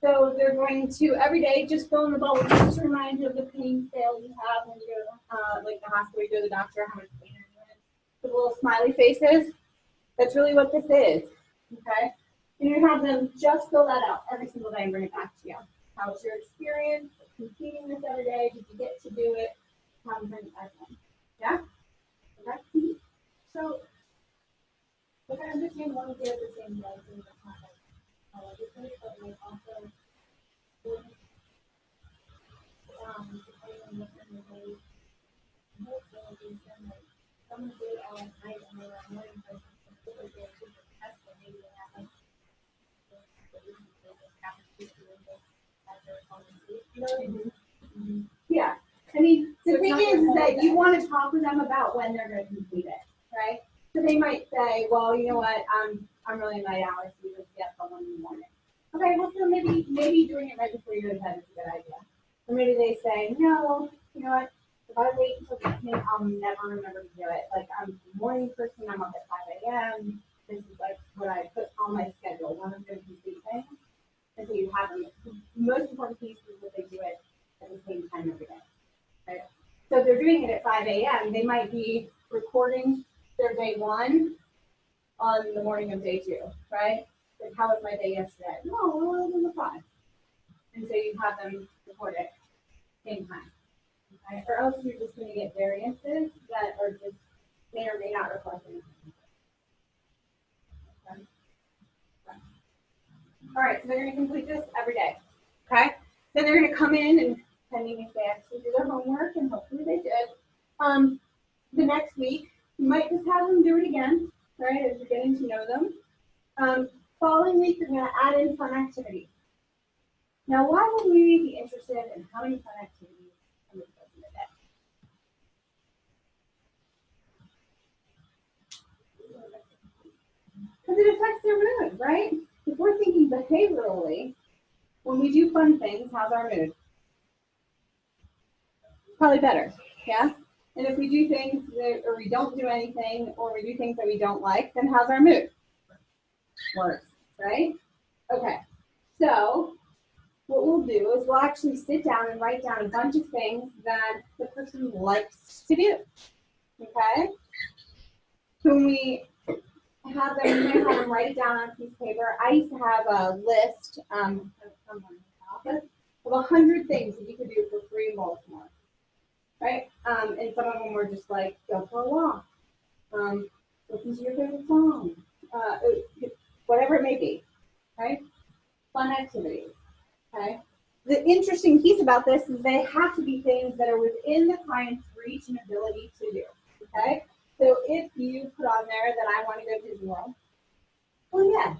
So they're going to every day just fill in the bubble, just to remind you of the pain scale you have when you go like the hospital, you go to the doctor, how much pain are you in. The little smiley faces. That's really what this is. Okay? And you have them just fill that out every single day and bring it back to you. How was your experience completing this every day? Did you get to do it? Have them bring it back in. Yeah? Okay? So, but I understand one of the other things that I think that's not like this, but like also, depending on what kind of day, some do it all night and they're a morning person, so they're super tested, maybe they have like, yeah. I mean, the thing is that you want to talk with them about when they're going to complete it, right? So they might say, well, you know what, I'm really a night owl, so you just get the 1 in the morning. Okay, well, so maybe doing it right before you go to bed is a good idea. Or maybe they say, no, you know what, if I wait until the evening, I'll never remember to do it. Like, I'm a morning person, I'm up at 5 a.m., this is like what I put on my schedule, one of the complete things. And so you have them, the most important piece is that they do it at the same time every day. Right? So if they're doing it at 5 a.m., they might be recording their day one on the morning of day two, right? Like, how was my day yesterday? No, well, it was a 5. And so you have them record it same time. Okay? Or else you're just going to get variances that are just may or may not reflect anything. Okay? All right, so they're going to complete this every day. Okay? Then they're going to come in and depending if they actually do their homework, and hopefully they did. The next week, you might just have them do it again, right, as you're getting to know them. Following week, you're going to add in fun activities. Now, why would we be interested in how many fun activities somebody does in a day? Because it affects their mood, right? If we're thinking behaviorally, when we do fun things, how's our mood? Probably better, yeah? And if we do things that, or we don't do anything, or we do things that we don't like, then how's our mood? Worse, right? Okay, so what we'll do is we'll actually sit down and write down a bunch of things that the person likes to do, okay? So when we have them, we might have them write it down on a piece of paper. I used to have a list of 100 things that you could do for free in Baltimore, right? And some of them were just like, go for a walk, listen to your favorite song, whatever it may be, right? Fun activities, okay? The interesting piece about this is they have to be things that are within the client's reach and ability to do, okay? So if you put on there that I want to go to Disney World, well, yes,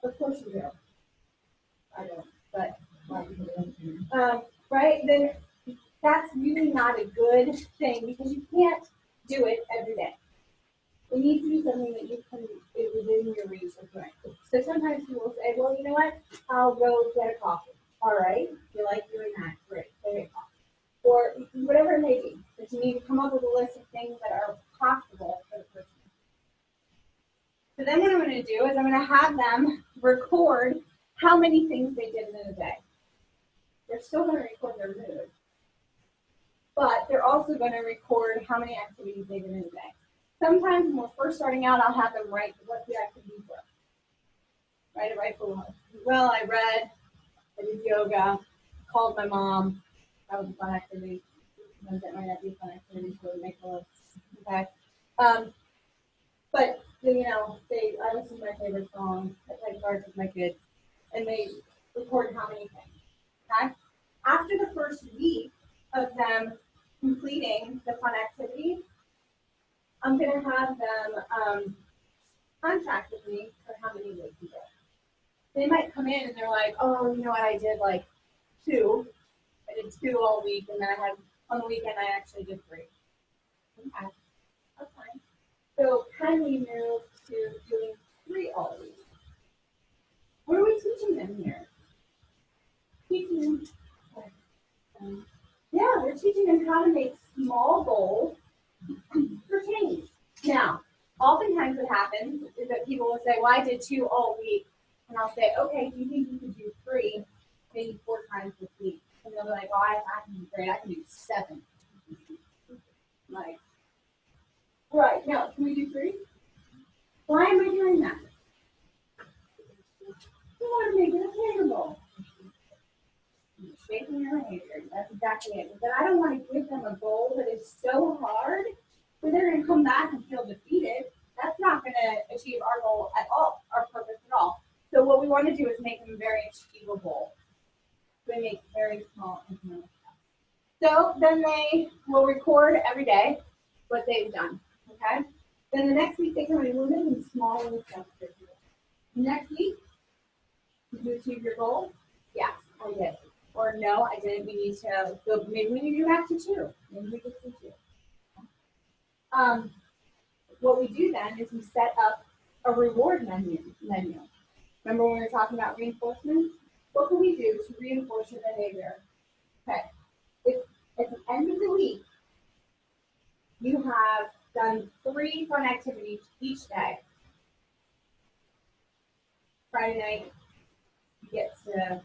of course you do. I don't, but a lot of people do. Right? Then that's really not a good thing because you can't do it every day. It needs to be something that you can, is within your reach of doing. So sometimes people will say, well, you know what? I'll go get a coffee. All right. You like doing that? Great. Go get coffee. Or whatever it may be. But you need to come up with a list of things that are possible for the person. So then what I'm going to do is I'm going to have them record how many things they did in a day. They're still going to record their mood. But they're also going to record how many activities they did in a day. Sometimes when we're first starting out, I'll have them write what the activities were. Write it right below. Well, I read, I did yoga, called my mom. That was a fun activity. Sometimes that might not be a fun activity, so we make a list. Okay. But you know, I listen to my favorite song. I play cards with my kids, and they record how many things. Okay. After the first week of them completing the fun activities, I'm going to have them contract with me for how many they can do. They might come in and they're like, oh, you know what, I did like 2. I did 2 all week, and then on the weekend, I actually did 3. Okay, that's fine. So can we move to doing 3 all week? What are we teaching them here? Teaching, yeah, we're teaching them how to make small goals for change. Now, oftentimes what happens is that people will say, well, I did 2 all week. And I'll say, okay, do you think you could do 3, maybe 4 times this week? And they'll be like, oh, I can do great. I can do 7. Like, right, no, can we do 3? Why am I doing that? You want to make it attainable. Shaping your behavior. That's exactly it. But I don't want to give them a goal that is so hard that they're going to come back and feel defeated. That's not going to achieve our goal at all, our purpose at all. So what we want to do is make them very achievable. We make very small incremental steps. So then they will record every day what they've done. Okay. Then the next week they can remove it in small little steps. Next week, did you achieve your goal? Yes, I did. Or no, I didn't. We need to go. Maybe we need to go back to 2. Maybe we just do 2. What we do then is we set up a reward menu. Remember when we were talking about reinforcement? What can we do to reinforce your behavior? Okay. If at the end of the week you have done 3 fun activities each day, Friday night, you get to,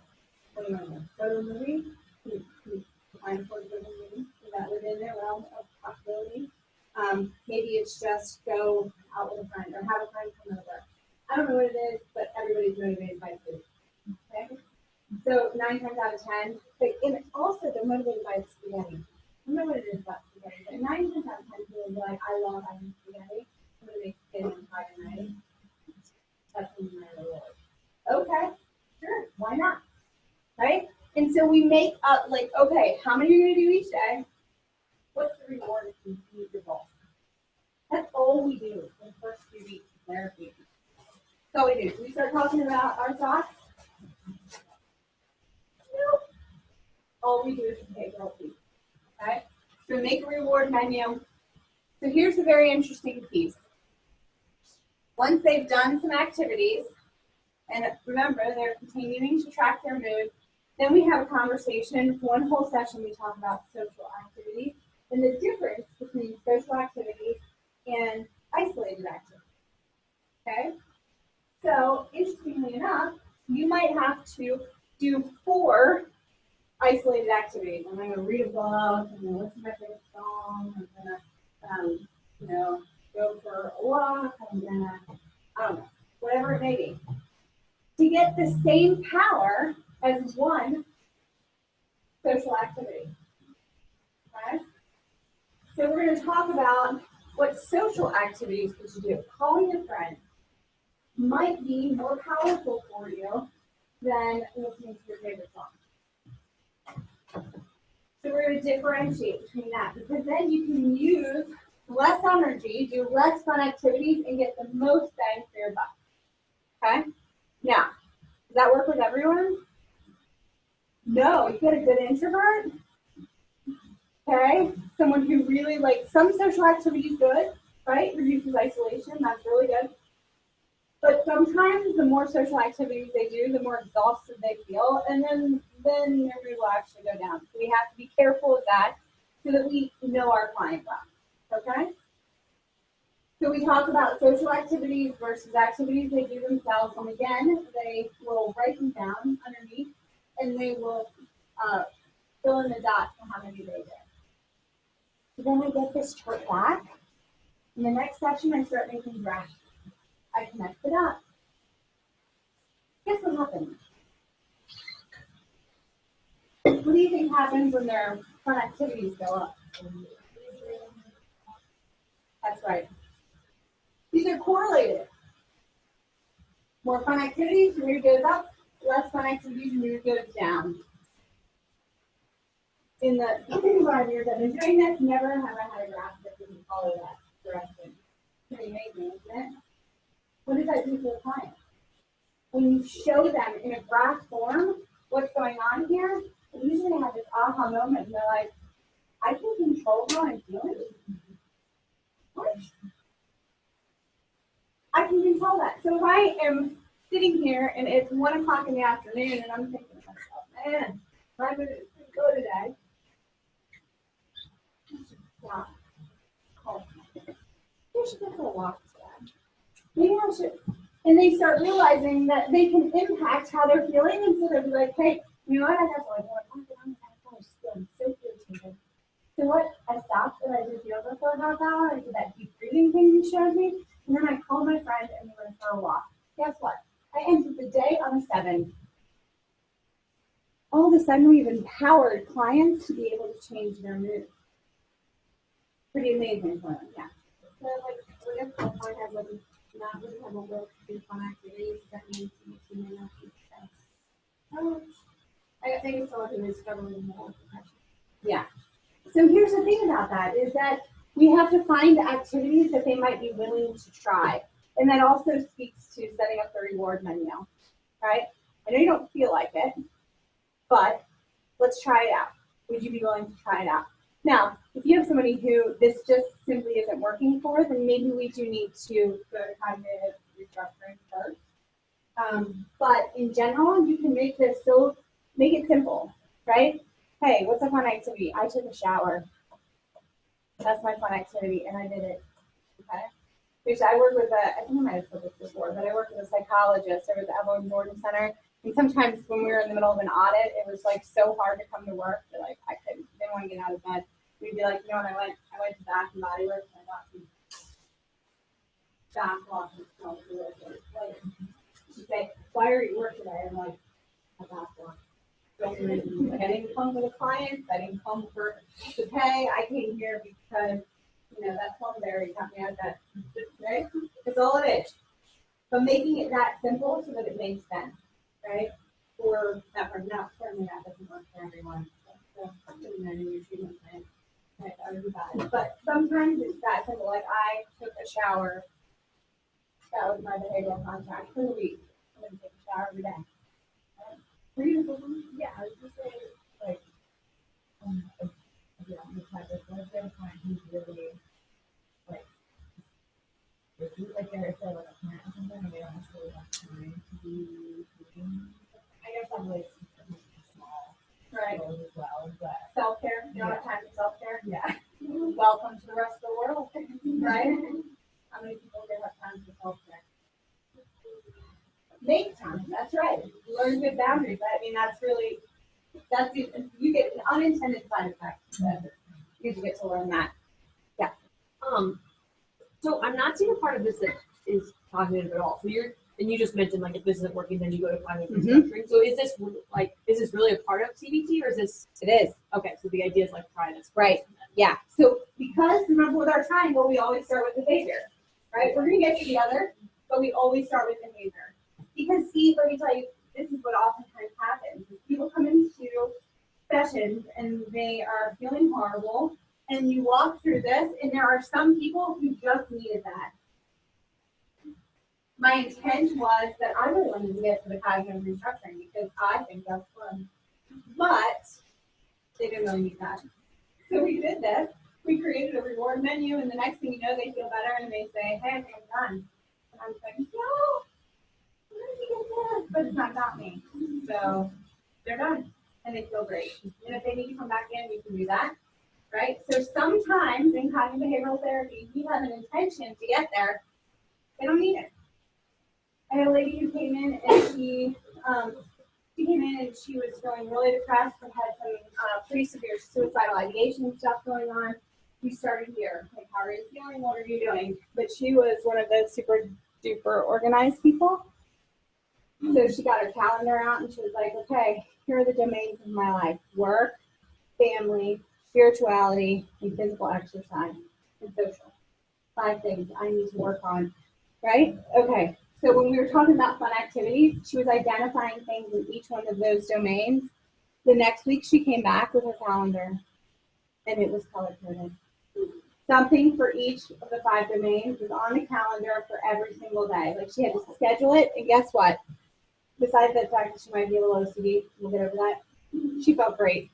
what do you want to do? Go to a movie? Can you find a go to a movie? Is that within their realm of possibility? Maybe it's just go out with a friend or have a friend come over. I don't know what it is, but everybody's motivated by food. Okay? So 9 times out of 10, and also they're motivated by spaghetti. I don't know what it is about spaghetti, but 9 times out of 10 people will be like, I love having spaghetti. I'm going to make spaghetti on Friday night. That's when my reward. Okay, sure, why not? Right? And so we make up like, okay, how many are you going to do each day? What's the reward if you meet your goal? That's all we do for the first few weeks of therapy. So we do. We start talking about our thoughts. Nope. All we do is behavioral piece. Okay? So make a reward menu. So here's the very interesting piece. Once they've done some activities, and remember, they're continuing to track their mood, then we have a conversation. One whole session we talk about social activities and the difference between social activities and isolated activities. Okay? So, interestingly enough, you might have to do 4 isolated activities. I'm going to read a book, I'm going to listen to my favorite song, I'm going to, go for a walk, I'm going to, I don't know, whatever it may be. To get the same power as one social activity. Okay? So we're going to talk about what social activities could you do. Calling a friend might be more powerful for you than listening to your favorite song. So we're going to differentiate between that because then you can use less energy, do less fun activities, and get the most bang for your buck. Okay? Now, does that work with everyone? No. You get a good introvert? Okay? Someone who really likes some social activities good, right? Reduces isolation. That's really good. But sometimes the more social activities they do, the more exhausted they feel, and then their mood will actually go down. So we have to be careful of that so that we know our client well. Okay? So we talk about social activities versus activities they do themselves, and again, they will write them down underneath, and they will fill in the dots for how many they did. So then I get this chart back. In the next session, I start making drafts. I connect it up. Guess what happens? What do you think happens when their fun activities go up? That's right. These are correlated. More fun activities, your mood goes up. Less fun activities, your mood goes down. In the 5 years I've been doing this, never have I had a graph that didn't follow that direction. Pretty amazing, isn't it? What does that do for the client? When you show them in a graph form what's going on here, they usually have this aha moment and they're like, I can control how I'm feeling? What? I can control that. So if I am sitting here and it's 1 o'clock in the afternoon and I'm thinking to myself, man, my mood is pretty good today. Stop. You should go for a walk today. Maybe I should. And they start realizing that they can impact how they're feeling, and so they'll be like, hey, you know what? I got to like, I'm so irritated. So what? I stopped and I did yoga for a half hour. I did that deep breathing thing you showed me, and then I called my friend and we went for a walk. Guess what? I ended the day on a 7. All of a sudden, we've empowered clients to be able to change their mood. Pretty amazing for them, yeah. So, like, what if the client has like not really have a work do fun activities? That means you may not be stressed. I think it's someone who is struggling more with depression. Yeah. So here's the thing about that is that we have to find activities that they might be willing to try, and that also speaks to setting up the reward menu, right? I know you don't feel like it, but let's try it out. Would you be willing to try it out? Now, if you have somebody who this just simply isn't working for, then maybe we do need to go to cognitive restructuring first. But in general, you can make this make it simple, right? Hey, what's a fun activity? I took a shower. That's my fun activity, and I did it. Okay. which I work with I think I might have said this before, but I work with a psychologist over at the Evelyn Gordon Center. And sometimes when we were in the middle of an audit, it was like so hard to come to work that like didn't want to get out of bed. We'd be like, you know what, I went to Bath and Body Works and I got some bath wash and smells really good. Like, she'd say, why are you working today? I'm like, a bath wash. Don't do anything. Like, I didn't come for the clients. I didn't come for the pay. I came here because, you know, that plumberry got me out of bed. Right? That's all it is. But making it that simple so that it makes sense. Right? For that person. Now, certainly that doesn't work for everyone. So, in your treatment plan. Right? That would be bad. But sometimes it's that simple. Like, I took a shower. That was my behavioral contract for the week. I'm going to take a shower every day. Yeah, I was just saying, like, yeah, the type of client who's really, like, like they're like a parent or something, and they don't necessarily have time to be doing. I guess that really small Right. roles as well, but Self-care. You don't have time for self-care? yeah. Welcome to the rest of the world. Right? How many people do have time for self-care? Make time. That's right. Learn good boundaries. I mean, you get an unintended side effect. You get to learn that. So I'm not seeing a part of this that is cognitive at all. So you just mentioned like if this isn't working, then you go to cognitive restructuring. So is this really a part of CBT or is this? It is. Okay, so the idea is like try this. Right. Yeah. So because remember with our triangle, we always start with behavior, right? We're going to get together, but we always start with behavior. Because see, let me tell you, this is what oftentimes happens. People come into sessions and they are feeling horrible, and you walk through this, and there are some people who just needed that. My intent was that I really wanted to get to the cognitive restructuring because I think that's fun. But they didn't really need that. So we did this. We created a reward menu, and the next thing you know, they feel better, and they say, hey, I think I'm done. And I'm like, no. But it's not about me. So they're done and they feel great. And if they need to come back in, we can do that. Right? So sometimes in cognitive behavioral therapy, you have an intention to get there. They don't need it. I had a lady who came in and she came in and she was feeling really depressed and had some pretty severe suicidal ideation stuff going on. We started here. Like, how are you feeling? What are you doing? But she was one of those super duper organized people. So she got her calendar out and she was like, okay, here are the domains of my life: work, family, spirituality, and physical exercise, and social. 5 things I need to work on, right? Okay, so when we were talking about fun activities, she was identifying things in each one of those domains. The next week she came back with her calendar and it was color-coded. Something for each of the 5 domains was on the calendar for every single day. Like, she had to schedule it, and guess what? Besides the fact that she might be a little OCD, we'll get over that, she felt great.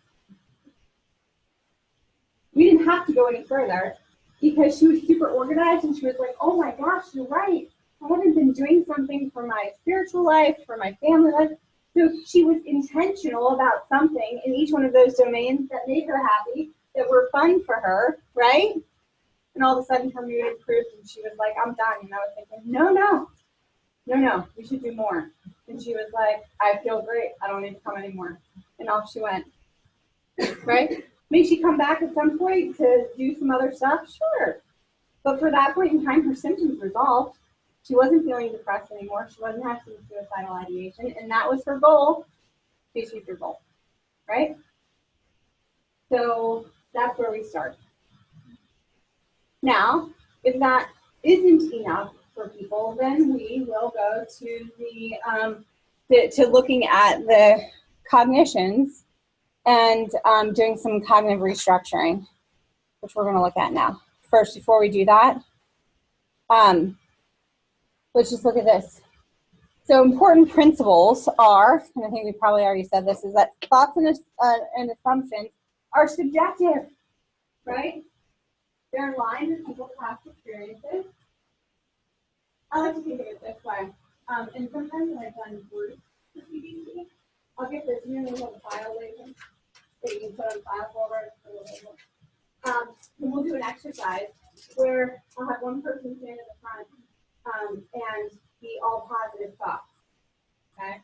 We didn't have to go any further because she was super organized and she was like, oh my gosh, you're right. I haven't been doing something for my spiritual life, for my family life. So she was intentional about something in each one of those domains that made her happy, that were fun for her, right? And all of a sudden her mood improved and she was like, I'm done. And I was thinking, no, we should do more. And she was like, I feel great. I don't need to come anymore. And off she went, right? May she come back at some point to do some other stuff? Sure. But for that point in time, her symptoms resolved. She wasn't feeling depressed anymore. She wasn't having suicidal ideation. And that was her goal. She achieved her goal, right? So that's where we start. Now, if that isn't enough for people, then we will go to to looking at the cognitions and doing some cognitive restructuring, which we're going to look at now. First, before we do that, let's just look at this. So important principles are, and I think we probably already said this, is that thoughts and assumptions are subjective, right? They're in line with people's past experiences. I like to think of it this way. And sometimes when I've done groups for CBT, I'll get this really little file label that you can put on file folder. And we'll do an exercise where I'll have one person stand at the front and be all positive thoughts. Okay?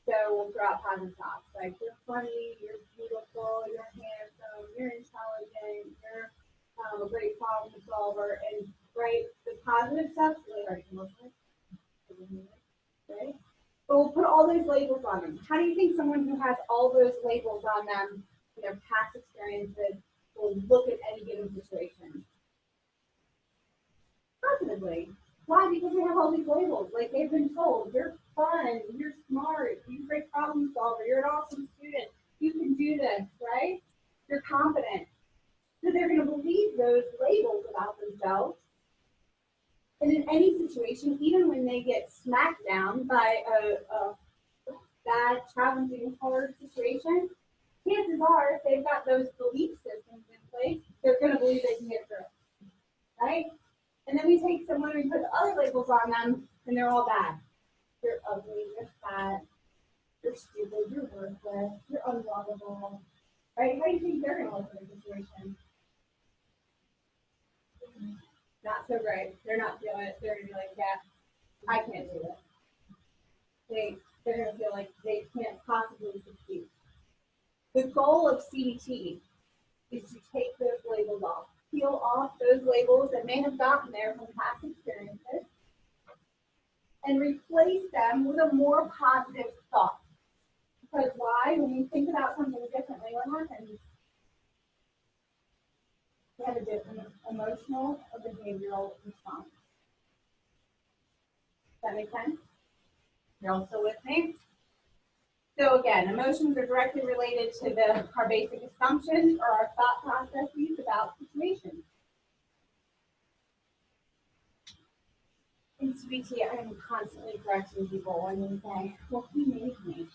So we'll throw out positive thoughts like you're funny, you're beautiful, you're handsome, you're intelligent, you're a great problem solver, and right, the positive stuff really hard to look at. Right? But we'll put all those labels on them. How do you think someone who has all those labels on them in their past experiences will look at any given situation? Positively. Why? Because they have all these labels. Like they've been told, you're fun, you're smart, you're a great problem solver, you're an awesome student, you can do this, right? You're confident. So they're going to believe those labels about themselves. And in any situation, even when they get smacked down by a bad, challenging, hard situation, chances are if they've got those belief systems in place, they're going to believe they can get through it, right? And then we take someone and put other labels on them, and they're all bad. You're ugly, you're fat, you're stupid, you're worthless, you're unlovable, right? How do you think they're going to look at the situation? Not so great. They're not feeling it. They're going to be like, yeah, I can't do it. They're going to feel like they can't possibly succeed. The goal of CBT is to take those labels off. Peel off those labels that may have gotten there from past experiences and replace them with a more positive thought. Because why? When you think about something differently, what happens? You have a different emotional or behavioral response. Does that make sense? You're all still with me? So again, emotions are directly related to our basic assumptions or our thought processes about situations. In CBT, I am constantly correcting people when they say, well, he made me.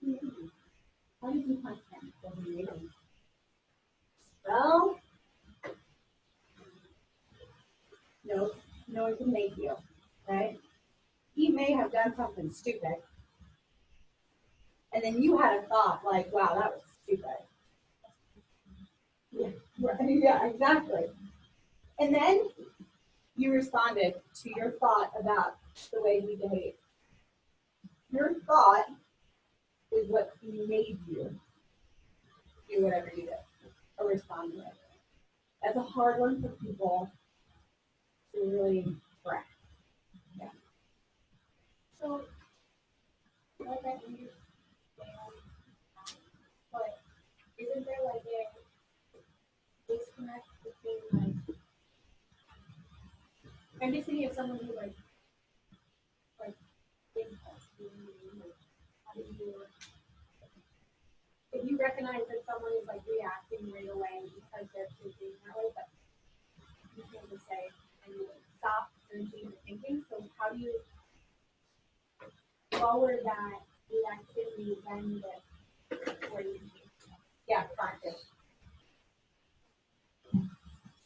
He made me. How did you punch him? Well, he made me. Well, no one can make you, right? He may have done something stupid. And then you had a thought like, wow, that was stupid. Yeah, right, yeah, exactly. And then you responded to your thought about the way he behaved. Your thought is what made you do whatever you did or respond to it. That's a hard one for people to really correct. Yeah. So, like I you, but isn't there like a disconnect between like, I'm just thinking of someone who like thinks that's like, how do you, if you recognize that someone is like reacting right away because they're thinking that way, but you can't just say, and you stop and change your thinking, so how do you lower that reactivity then where you yeah, practice.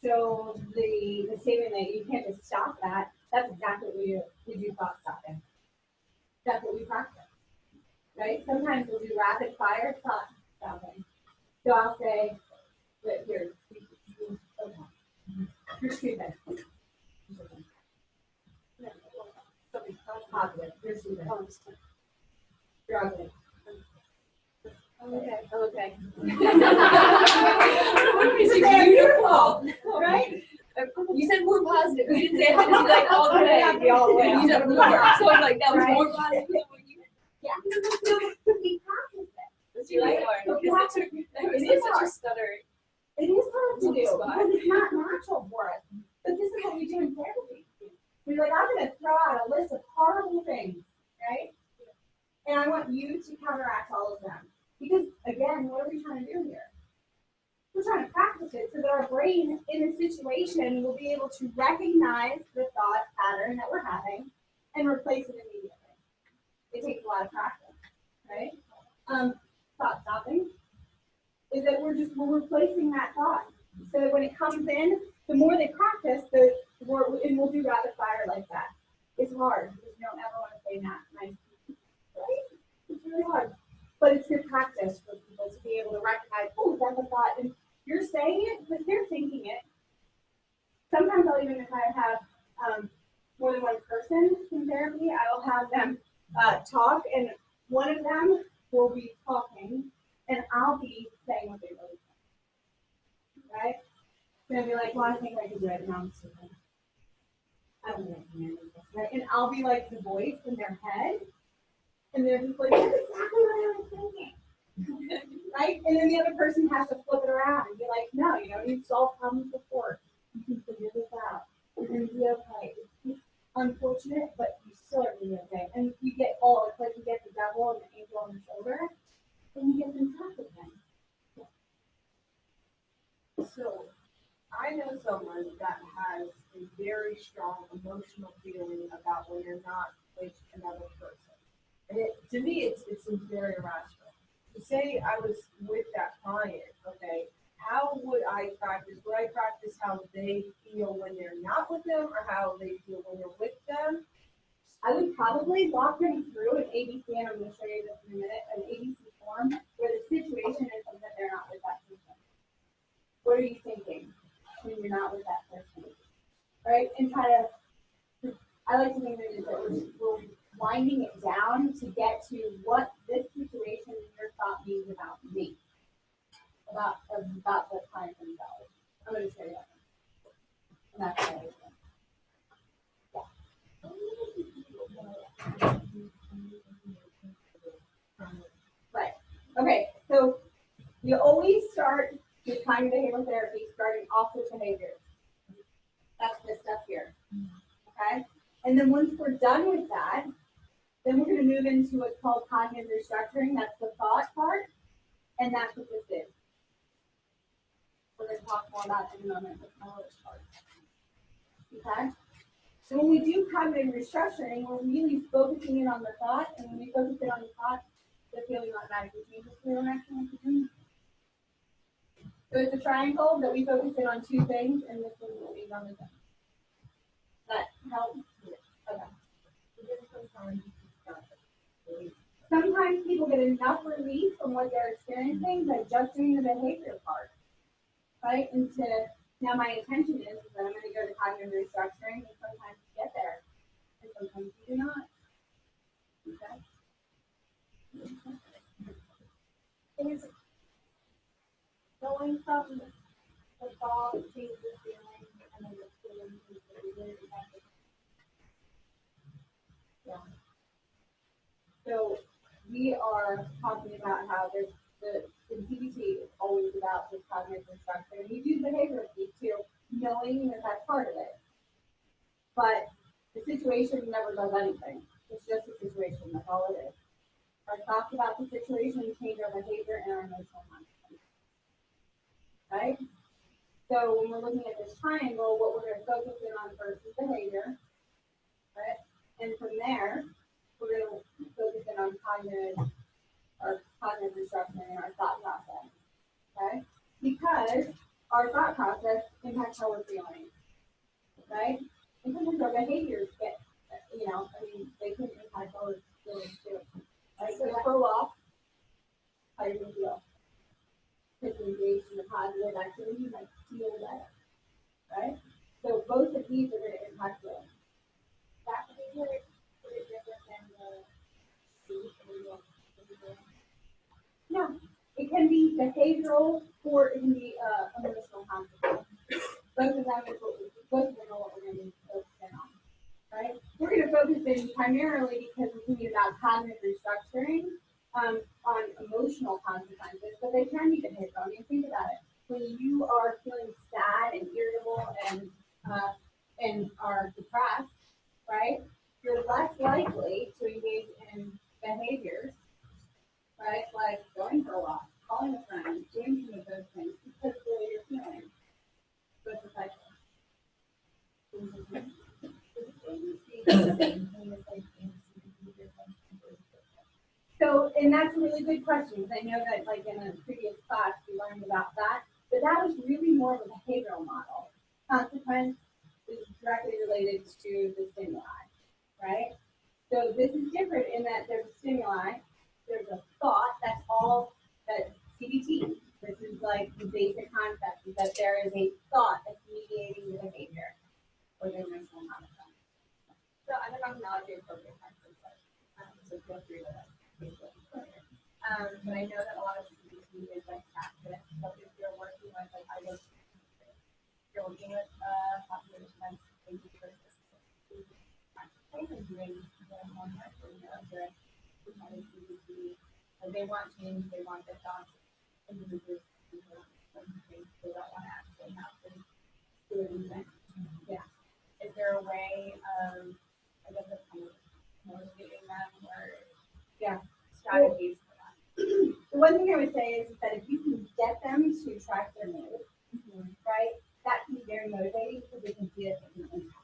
So the statement that you can't just stop that, that's exactly what we do thought stopping. That's what we practice. Right? Sometimes we'll do rapid fire thought stopping. So I'll say, here, okay. You're stupid. Something positive. You're stupid. You're ugly. Okay. Okay. It's beautiful, right? You said more positive. You didn't say it had to be like all the way. Be all the way. You said more. So I was like, that was Right. more positive than what you. Yeah. So we practice it. That's really hard. So we have to, it is hard. stutter. It is hard to do Spot. because it's not natural for us. But this is what we do in therapy. We're like, I'm going to throw out a list of horrible things, right? And I want you to counteract all of them. Because, again, what are we trying to do here? We're trying to practice it so that our brain in a situation will be able to recognize the thought pattern that we're having and replace it immediately. It takes a lot of practice, right? Thought stopping is that we're replacing that thought. So that when it comes in, the more they practice, the more, and we'll do rapid fire like that. It's hard because you don't ever want to say that. Nice. Right? It's really hard. But it's good practice for people to be able to recognize, oh, that's a thought. And you're saying it, but they're thinking it. one of them will be talking, and I'll be saying what they really think. Right? So they'll be like, well, I think I could do it, and I'm stupid. I don't think I can do this, right? And I'll be like the voice in their head, and they're just like, that's exactly what I was thinking. Right? And then the other person has to flip it around and be like, no, you've solved problems before. You can figure this out. You're going to be okay. It's unfortunate, but you still are going to be okay. And you get it's like you get the devil and the angel on the shoulder, and you get them tough again. So I know someone that has a very strong emotional feeling about when you're not with another person. And to me, it seems very irrational. To say I was with that client, okay, how would I practice? Would I practice how they feel when they're not with them or how they feel when you're with them? I would probably walk them through an ABC, and I'm going to show you this in a minute, an ABC form where the situation is that they're not with that person. What are you thinking when you're not with that person? Right? And I like to think that we're winding it down to get to what this situation in your thought means about me, about the client themselves. I'm going to show you that. And that's what I think. Right. Okay. So you always start with cognitive behavioral therapy starting off with behaviors. That's this stuff here. Okay. And then once we're done with that, then we're going to move into what's called cognitive restructuring. That's the thought part, and that's what this is. We're going to talk more about it in a moment, the knowledge part. Okay? So when we do cognitive restructuring, we're really focusing in on the thought, and when we focus in on the thought, the feeling automatically changes. We don't actually have to do. So it's a triangle that we focus in on two things, and this one will be on the thing. That helps? Okay. Sometimes people get enough relief from what they're experiencing by just doing the behavior part, right? Now my intention is that I'm going to go to cognitive restructuring, and sometimes you get there, and sometimes you do not. Okay. Is going from the thought to the feeling and then the feeling to the feeling. Yeah. So we are talking about how the CBT is always about this cognitive restructuring. We do behavioral piece too, knowing that that's part of it. But the situation never does anything. It's just a situation. That's all it is. Our thoughts about the situation change our behavior and our emotional consequences. Right? So when we're looking at this triangle, what we're going to focus in on first is behavior. Right? And from there, we're going to focus in on cognitive restructuring in our thought process. Okay? Because our thought process impacts how we're feeling. Right? And sometimes our behaviors get, they can impact how we're feeling too. Right? So throw off how you're going to feel. If you engage in a positive activity, you might feel better. Right? So both of these are going to impact feeling. That behavior is different than No, it can be behavioral or it can be emotional consequence. Both of them are what we're going to be focusing on, right? We're going to focus in primarily because we're thinking about cognitive restructuring on emotional consequences, but they can be behavioral. I mean, think about it. When you are feeling sad and irritable and are depressed, right? You're less likely to engage in behaviors, right? Like going for a walk, calling a friend, doing some of those things because of the way you're feeling. So it's a cycle. So, and that's a really good question because I know that like in a previous class we learned about that, but that was really more of a behavioral model. Consequence is directly related to the stimuli, right? So this is different in that there's a stimuli, there's a thought, that's all that CBT. This is like the basic concept is that there is a thought that's mediating the behavior or the emotional concept. So I don't know how to appropriate practice, but so feel free to But I know that a lot of CBT is like practice. So if you're working with, like, I was, you're working with population that's maybe versus and doing their homework, and they're doing CBT. Like, they want change, they want their thoughts, and they don't want to actually have to do anything. Yeah. Is there a way of, I guess, of kind of motivating them or strategies for that? The one thing I would say is that if you can get them to track their mood, right, that can be very motivating because they can see it in impact,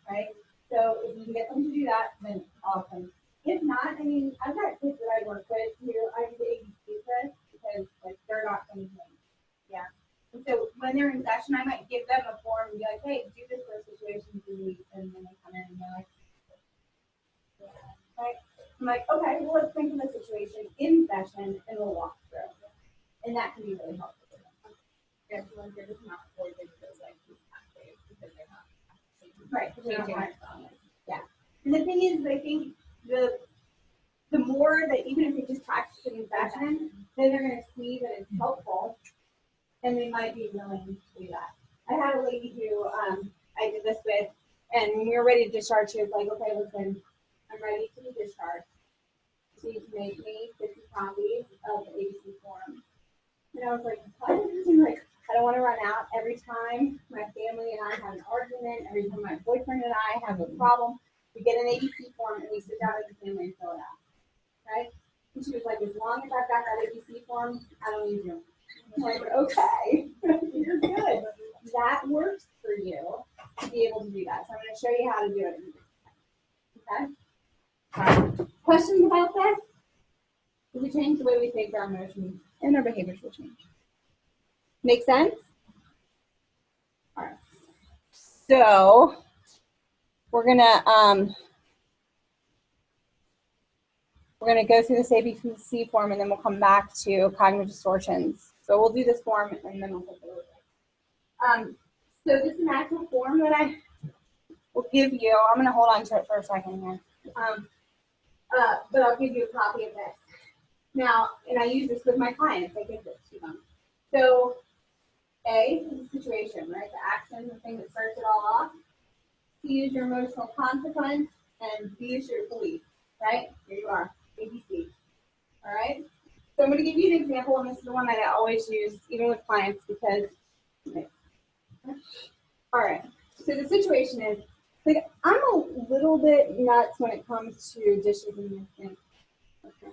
right? So if you can get them to do that, then awesome. If not, I mean, I've got kids that I work with who I do the ABC test because like they're not going to change. Yeah. And so when they're in session, I might give them a form and be like, hey, do this for situations you need, and then they come in and they're like, right? I'm like, okay, well, let's think of the situation in session and we'll walk through. And that can be really helpful for them. Yeah, so like they're just not forcing those like pathways because they're not Right. changing Right. it. Yeah. And the thing is, I think the more that even if they just practice it in session, then they're going to see that it's helpful and they might be willing to do that. I had a lady who I did this with, and when we were ready to discharge, she was like, okay, listen, I'm ready to be discharged. So you can make me 50 copies of the ABC form. And I was like, what? She's like, I don't want to run out every time my family and I have an argument, every time my boyfriend and I have a problem, we get an ABC form and we sit down as a family and fill it out. Right? And she was like, as long as I've got that ABC form, I don't need you. I'm like, okay, you're good. That works for you to be able to do that. So I'm going to show you how to do it. Okay? All right. Questions about this? If we change the way we think, our emotions and our behaviors will change. Make sense? All right. So we're gonna go through this ABC form, and then we'll come back to cognitive distortions. So we'll do this form, and then we'll take a look. So this is an actual form that I will give you. I'm gonna hold on to it for a second here. But I'll give you a copy of this. Now, and I use this with my clients. I give this to them. So, A is the situation, right? The action, the thing that starts it all off. C is your emotional consequence, and B is your belief, right? Here you are, ABC. All right? So I'm going to give you an example, and this is the one that I always use, even with clients, because, okay. All right. So the situation is, like, I'm a little bit nuts when it comes to dishes in the sink. Okay.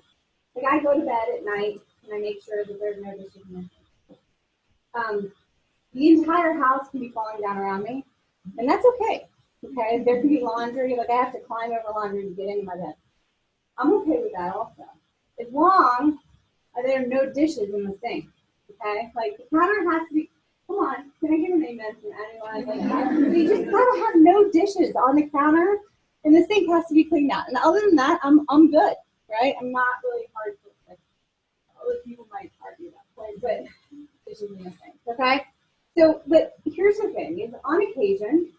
Like, I go to bed at night and I make sure that there's no dishes in the sink. The entire house can be falling down around me, and that's okay. Okay, there can be laundry, like I have to climb over laundry to get into my bed. I'm okay with that also, as long as there are no dishes in the sink. Okay, like the counter has to be. Come on, can I get an amen from anyone? You just gotta have no dishes on the counter, and the sink has to be cleaned out. And other than that, I'm good, right? I'm not really hard to fix. Other people might argue that point, but dishes in the sink. Okay, so but here's the thing: is on occasion,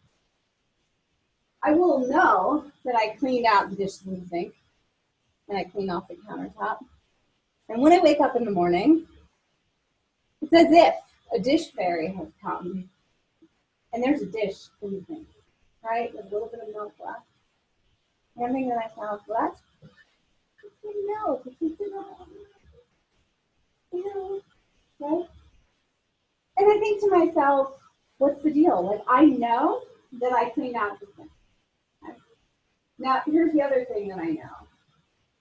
I will know that I cleaned out the dishes in the sink, and I cleaned off the countertop. And when I wake up in the morning, it's as if a dish fairy has come, and there's a dish in the sink, right? With a little bit of milk left. And I'm thinking to myself, what? No, because right? And I think to myself, what's the deal? Like, I know that I cleaned out the sink. Okay? Now, here's the other thing that I know,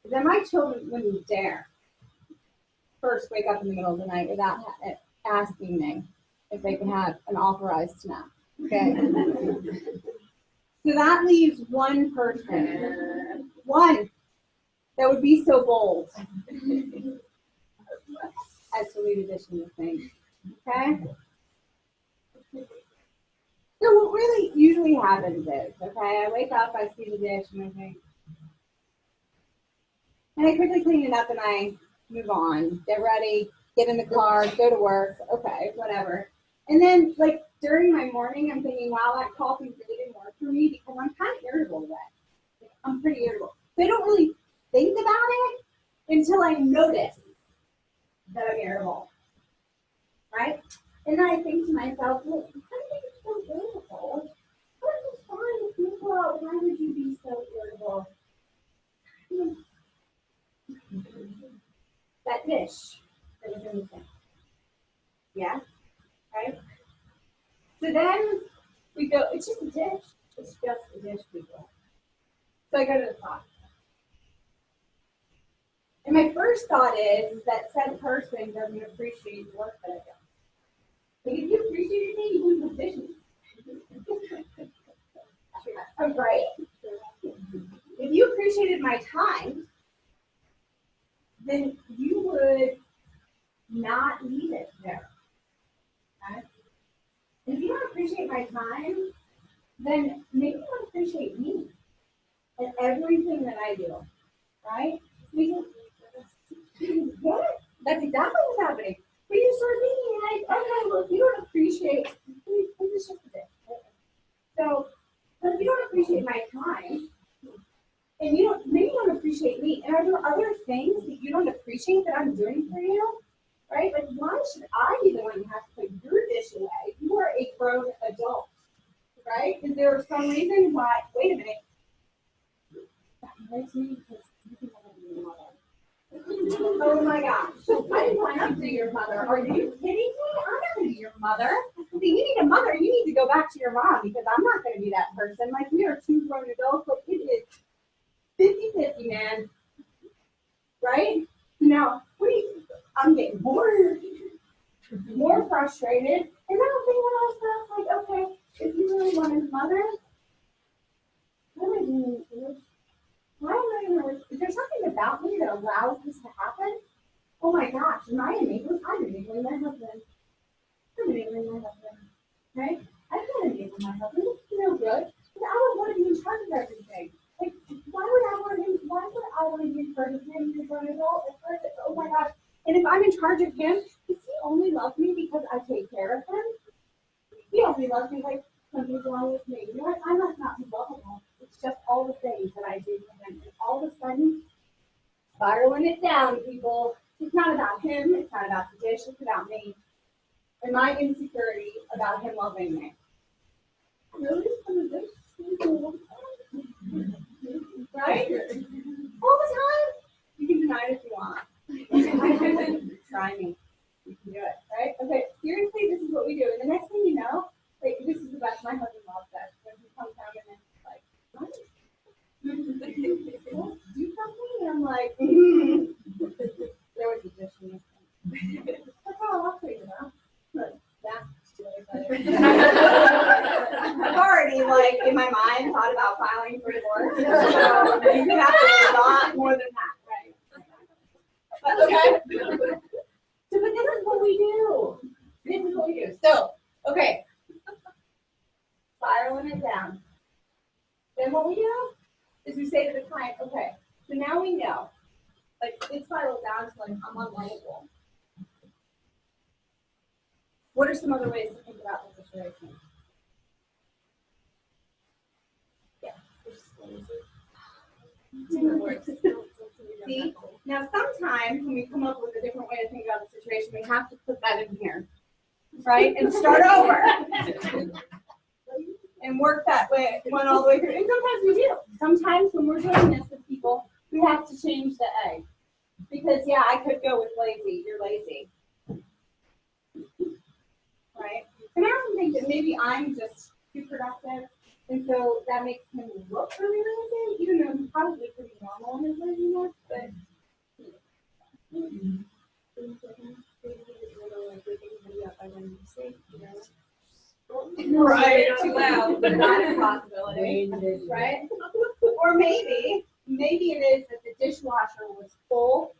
is that my children wouldn't dare first wake up in the middle of the night without asking me if they can have an authorized snack. Okay. So that leaves one person, one that would be so bold as to leave a dish in the sink. Okay. So what really usually happens is, okay, I wake up, I see the dish, and I think, and I quickly clean it up and I move on, get ready, get in the car, go to work, okay, whatever. And then, like, during my morning, I'm thinking, wow, that coffee really didn't work for me because I'm kind of irritable today. I'm pretty irritable. So I don't really think about it until I notice that I'm irritable, right? And then I think to myself, well, I think it's so irritable. What is fine if you go out? Why would you be so irritable? That dish that was in the sink. Yeah, right? So then we go, it's just a dish. It's just a dish, people. So I go to the pot. And my first thought is that said person doesn't appreciate the work that I do. Like, if you appreciated me, you wouldn't have dishes. I'm right. If you appreciated my time, then you would not leave it there. Okay? And if you don't appreciate my time, then maybe you don't appreciate me and everything that I do, right? Because, yes, that's exactly what's happening. But you start thinking like, okay, well, if you don't appreciate, this is just a bit. So, but if you don't appreciate my time, and you don't, maybe you don't appreciate me, and are there other things that you don't appreciate that I'm doing for you? Right? Like, why should I be the one who has to put your dish away? You are a grown adult, right? Is there some reason why? Wait a minute. That annoys me because you think I'm gonna be your mother. Oh my gosh! I didn't want to be your mother. Are you kidding me? I'm not gonna be your mother. See, you need a mother. You need to go back to your mom because I'm not gonna be that person. Like, we are two grown adults. Like, it is 50-50, man. Right? Now, I'm getting more frustrated, and then I'm thinking to myself, like, okay, if you really want his mother, what am I doing? Why am I gonna? Is there something about me that allows this to happen? Oh my gosh, am I enabling? I'm enabling my husband. I'm enabling my husband. Right? I can't enable my husband. It's no good. But I don't want to be in charge of everything. Like, why would I want him? Why would I want to be in charge of him? He's an adult. Oh my gosh. And if I'm in charge of him, does he only love me because I take care of him? He only loves me like something's wrong with me. You know what? I must not be lovable. It's just all the things that I do for him. And all of a sudden, spiraling it down, people. It's not about him. It's not about the dish. It's about me. And my insecurity about him loving me. Really? Right? All the time. You can deny it if you want. Try me. You can do it, right? Okay, seriously, this is what we do. And the next thing you know, like, this is the best. My husband loves that. When he comes home and it's like, what? Do something? And I'm like, there was a dish in this thing. Like, oh, I'll clean it up. But I've already, like, in my mind, thought about filing for divorce. So you have to do a lot more than that, right? But, okay. So, but this is what we do. This is what we do. So, okay. Spiraling it down. Then what we do is we say to the client, okay, so now we know. Like, it spirals down to, like, I'm unlovable. What are some other ways to think about the situation? Yeah. See? Now, sometimes when we come up with a different way to think about the situation, we have to put that in here, right? And start over. And work that way, one all the way through. And sometimes we do. Sometimes when we're doing this with people, we have to change the A. Because, yeah, I could go with lazy. You're lazy. Right? And I also think that maybe I'm just too productive, and so that makes him look really lazy, even though he's probably pretty normal in his laziness, but right, too loud. That's a possibility, right? Or maybe it is that the dishwasher was full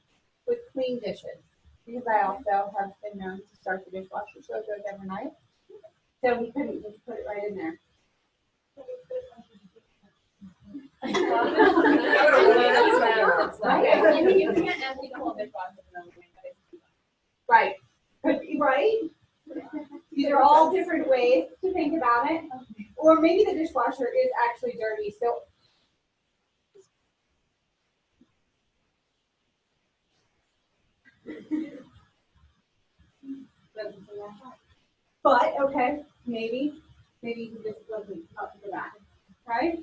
with clean dishes. Because I also have been known to start the dishwasher so it goes every night. So we couldn't just put it right in there. Right. Right? These are all different ways to think about it. Or maybe the dishwasher is actually dirty. So Doesn't say that. But, okay, maybe he just wasn't up for that, right?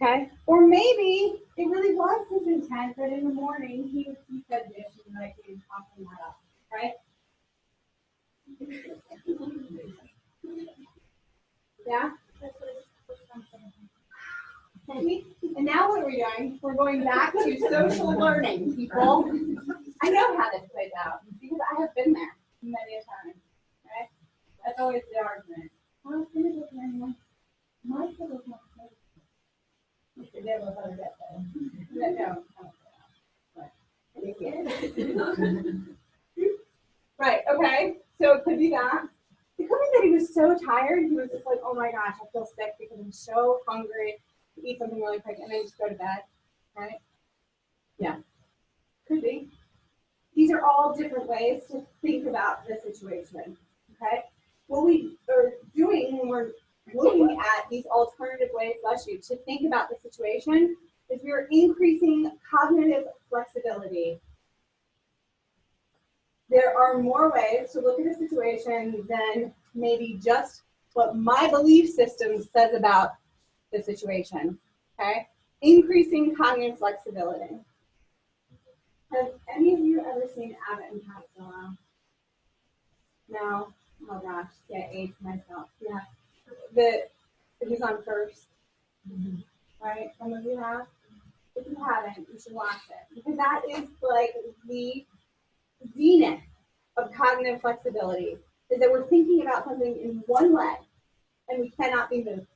Okay, or maybe it really was his intent that in the morning he said this and like he was talking that up, right? Yeah? Okay. And now what are we doing? We're going back to social learning, people. I know how this plays out because I have been there many a time, right? That's always the argument. Well, it's gonna look anyway. My kid was not safe. Mr. Dale was other death No, right, okay. So it could be that. It could be that he was so tired, he was just like, oh my gosh, I feel sick because I'm so hungry to eat something really quick and then just go to bed, right? Yeah, could be. These are all different ways to think about the situation, okay? What we are doing when we're looking at these alternative ways, bless you, to think about the situation is we're increasing cognitive flexibility. There are more ways to look at a situation than maybe just what my belief system says about the situation, okay? Increasing cognitive flexibility. Have any of you ever seen Abbott and Costello? No? Oh gosh, yeah, age myself. Yeah. Who's on first? Right? Some of you have. If you haven't, you should watch it. Because that is like the zenith of cognitive flexibility, is that we're thinking about something in one way and we cannot be moved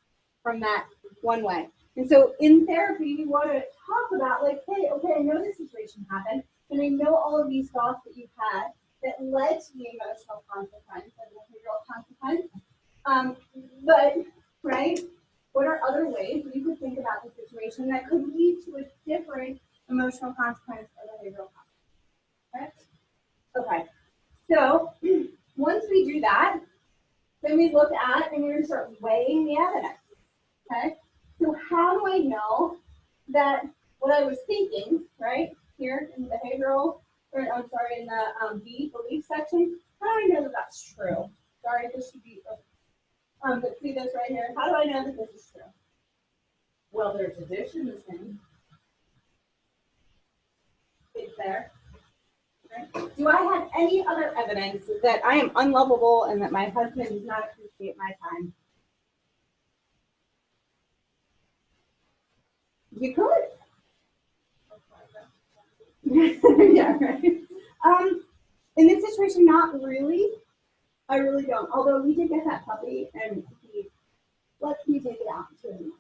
from that one way. And so in therapy, we want to talk about like, hey, okay, I know this situation happened, and I know all of these thoughts that you've had that led to the emotional consequence and the behavioral consequence. But, right, what are other ways we could think about the situation that could lead to a different emotional consequence or behavioral consequence? Okay, so once we do that, then we look at and we're going to start weighing the evidence. Okay, so how do I know that what I was thinking, right, here in the behavioral, or I'm sorry, in the B, belief section, how do I know that that's true? Sorry, this should be, but see this right here. How do I know that this is true? Well, there's addition missing. It's there. Right? Do I have any other evidence that I am unlovable and that my husband does not appreciate my time? You could. Yeah, right. In this situation, not really. I really don't. Although we did get that puppy, and he lets me take it out to him.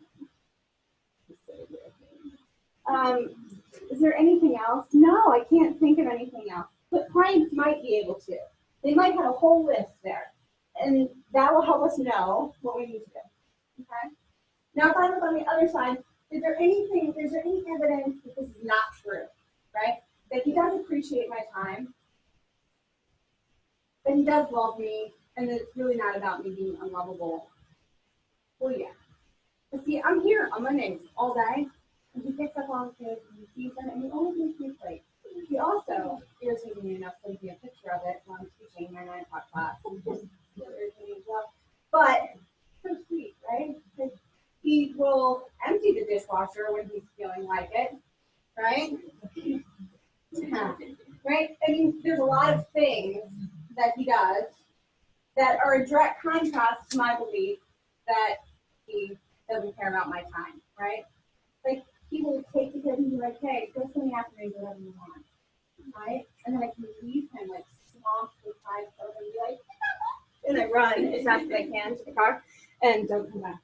Is there anything else? No, I can't think of anything else. But clients might be able to. They might have a whole list there, and that will help us know what we need to do. Okay. Now, if I look on the other side, is there any evidence that this is not true? Right? That he does appreciate my time, that he does love me, and that it's really not about me being unlovable. Well, yeah. But see, I'm here on Mondays all day, and he picks up all the kids, and he sees them, and he always makes me play. He also irritated me enough to send me a picture of it when I'm teaching my 9 o'clock class. Just irritating as well. But so sweet, right? He will empty the dishwasher when he's feeling like it, right? Right? I mean, there's a lot of things that he does that are a direct contrast to my belief that he doesn't care about my time, right? Like, he will take the kids and be like, hey, go spend the afternoon, do whatever you want, right? And then I can leave him, like, swamped with time, so and be like, and I run as fast as I can to the car and don't come back.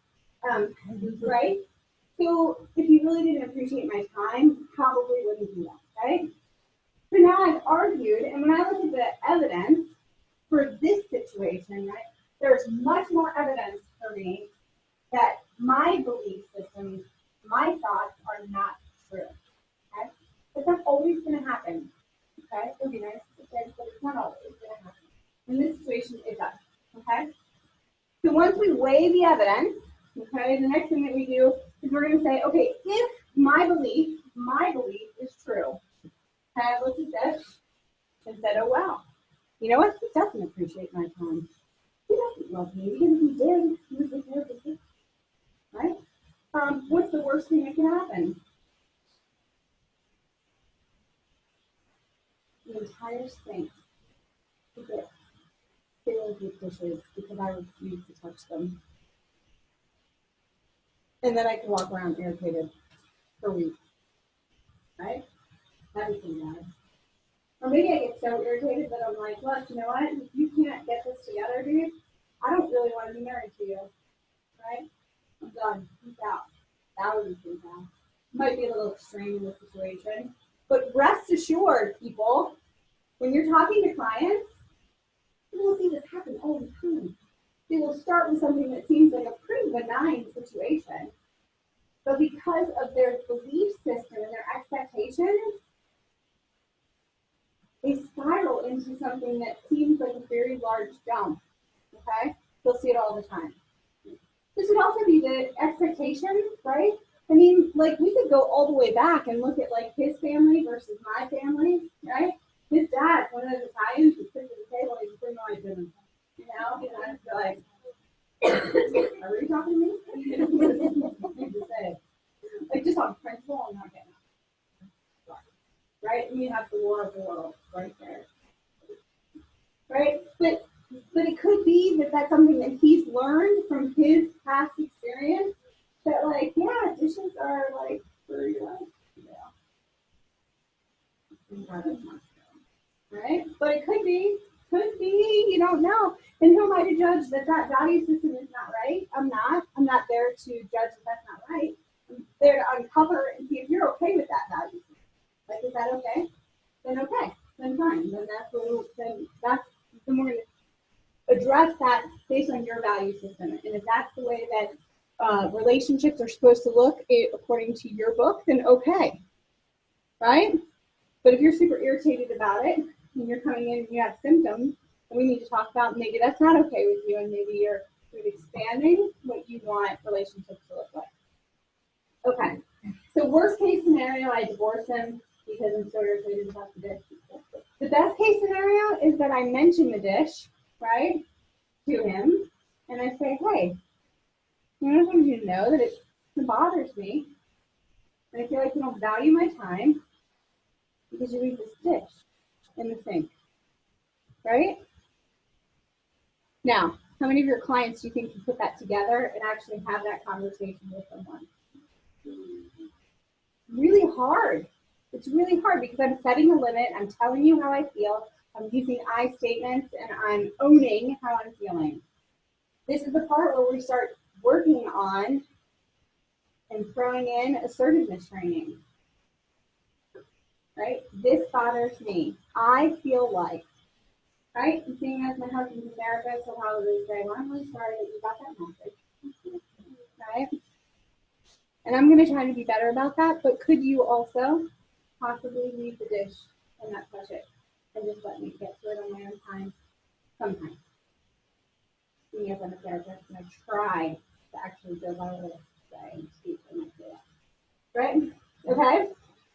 Right? So if he really didn't appreciate my time, probably wouldn't do that, right? So now I've argued, and when I look at the evidence for this situation, right, there's much more evidence for me that my belief systems, my thoughts are not true. Okay? It's not always going to happen. Okay? It would be nice to say, but it's not always going to happen. In this situation, it does. Okay? So once we weigh the evidence, okay, the next thing that we do is we're going to say, okay, if my belief is true, okay, look at this. and said, oh, wow, you know what? He doesn't appreciate my time. He doesn't love me. Even if he did, he was a therapist, right? What's the worst thing that can happen? The entire sink to get filled with dishes because I refuse to touch them. And then I can walk around irritated for weeks, right? That'd be bad. Or maybe I get so irritated that I'm like, look, you know what? If you can't get this together, dude, I don't really want to be married to you, right? I'm done. Peace out. That would be pretty bad. Might be a little extreme in this situation, but rest assured, people, when you're talking to clients, you will see this happen all the time. They will start with something that seems like a pretty benign situation, but because of their belief system and their expectations, they spiral into something that seems like a very large jump, okay? You'll see it all the time. This would also be the expectations, right? I mean, like, we could go all the way back and look at, like, his family versus my family, right? His dad, one of those Italians, would sit at the table and he'd bring my dinner, you know? And I'd be like, are you talking to me? Just say, like, just on principle, I'm not getting it. Right? And you have the War of the Worlds right there. Right? But it could be that that's something that he's learned from his past experience. That, like, yeah, dishes are like for right? But it could be, you don't know. And who am I to judge that value system is not right? I'm not there to judge that that's not right. I'm there to uncover and see if you're okay with that value system. Like, is that okay? Then okay. Then fine. Then we're going to address that based on your value system. And if that's the way that relationships are supposed to look according to your book, then okay. Right? But if you're super irritated about it, and you're coming in and you have symptoms, then we need to talk about maybe that's not okay with you, and maybe you're expanding what you want relationships to look like. Okay. So worst case scenario, I divorce him because I'm so irritated about the dish. The best case scenario is that I mention the dish, right, to him, and I say, hey, I want you to know that it bothers me, and I feel like you don't value my time because you leave this dish in the sink, right? Now, how many of your clients do you think can put that together and actually have that conversation with someone? Really hard. It's really hard because I'm setting a limit. I'm telling you how I feel. I'm using I statements, and I'm owning how I'm feeling. This is the part where we start working on and throwing in assertiveness training. Right? This bothers me. I feel like, right? And seeing as my husband's a therapist, he'll probably say, well, I'm really sorry that you got that message. Right? And I'm going to try to be better about that, but could you also possibly leave the dish and not touch it and just let me get to it on my own time sometimes? Seeing as I'm a therapist, and I try to actually go by what I say and speak when I say that. Right? Okay?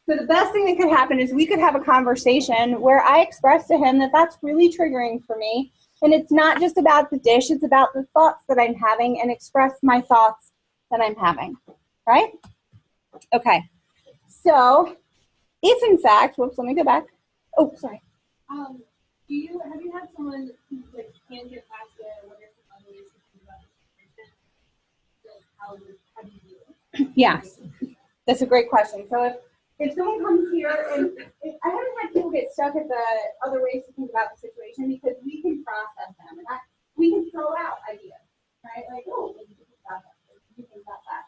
So the best thing that could happen is we could have a conversation where I express to him that that's really triggering for me. And it's not just about the dish, it's about the thoughts that I'm having, and express my thoughts that I'm having. Right? Okay. So if in fact, whoops, let me go back. Oh, sorry. Have you had someone who like can't get past it, or what are some other ways to think about the situation? How do you do it? Yes, that's a great question. So if someone comes here, and I haven't had people get stuck at the other ways to think about the situation because we can process them, and we can throw out ideas, right? Like, oh, what do you think about that? What do you think about that?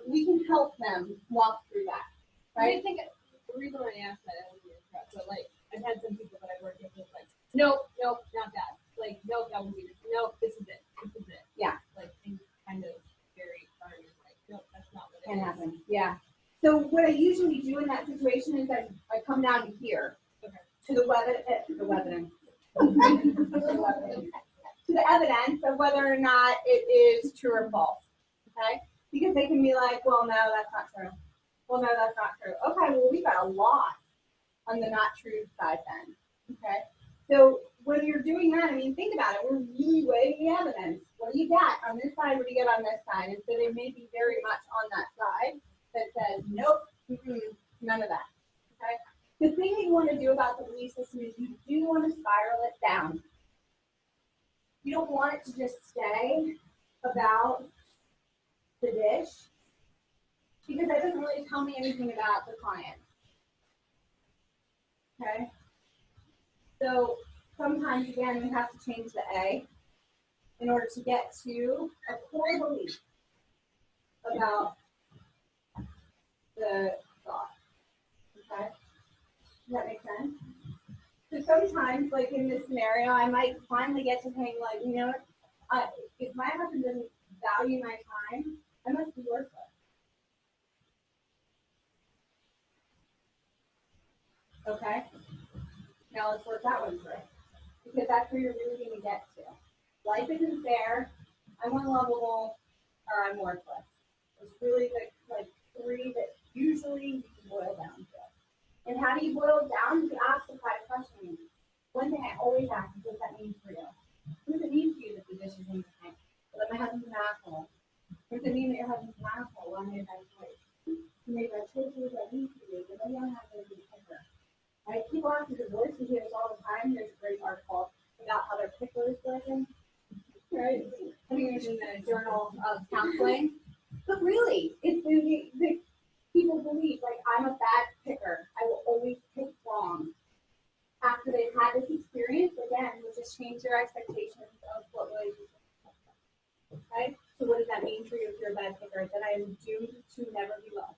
We can help them walk through that, right? I think the reason why I asked that, I don't mean to interrupt, but like I've had some people that I work with like, nope, not that. Like, nope, that won't be it. Nope, this is it. Yeah. Like, and kind of very hard. Like, nope, that's not what it Can is. happen. Yeah. So what I usually do in that situation is I come down to here, to the evidence. To the evidence of whether or not it is true or false. Okay? Because they can be like, well, no, that's not true. Well, no, that's not true. Okay, well, we got a lot on the not true side then. Okay? So when you're doing that, I mean, think about it. We're really weighing the evidence. What do you got on this side? What do you get on this side? And so there may be very much on that side that says, nope, none of that. Okay? The thing that you want to do about the belief system is you do want to spiral it down. You don't want it to just stay about the dish, because that doesn't really tell me anything about the client. Okay? So sometimes, again, we have to change the A in order to get to a core belief about the thought. Okay? Does that make sense? So sometimes, like in this scenario, I might finally get to saying, like, you know what, if my husband doesn't value my time, I must be worthless. Okay? Now let's work that one through. Because that's where you're really going to get to. Life isn't fair, I'm unlovable, or I'm worthless. It's really the like three that usually you can boil down to. And how do you boil it down? You ask the 5 questions. One thing I always ask is, what does that mean for you? What does it mean for you that the dishes in the sink? Or that my husband's an asshole? What does it mean that your husband's an asshole? Well, I made a bad choice. You made a bad choice, what does that mean for you? But maybe I don't have to be picker. Right? People ask me divorce, we hear this all the time. There's a great article about how their picker is broken. Right? I think it was in the Journal of Counseling. But really, it's the people believe, like, I'm a bad picker. I will always pick wrong. After they've had this experience, again, we'll just change their expectations of what relationships are. Okay? So what does that mean for you if you're a bad picker? That I am doomed to never be loved.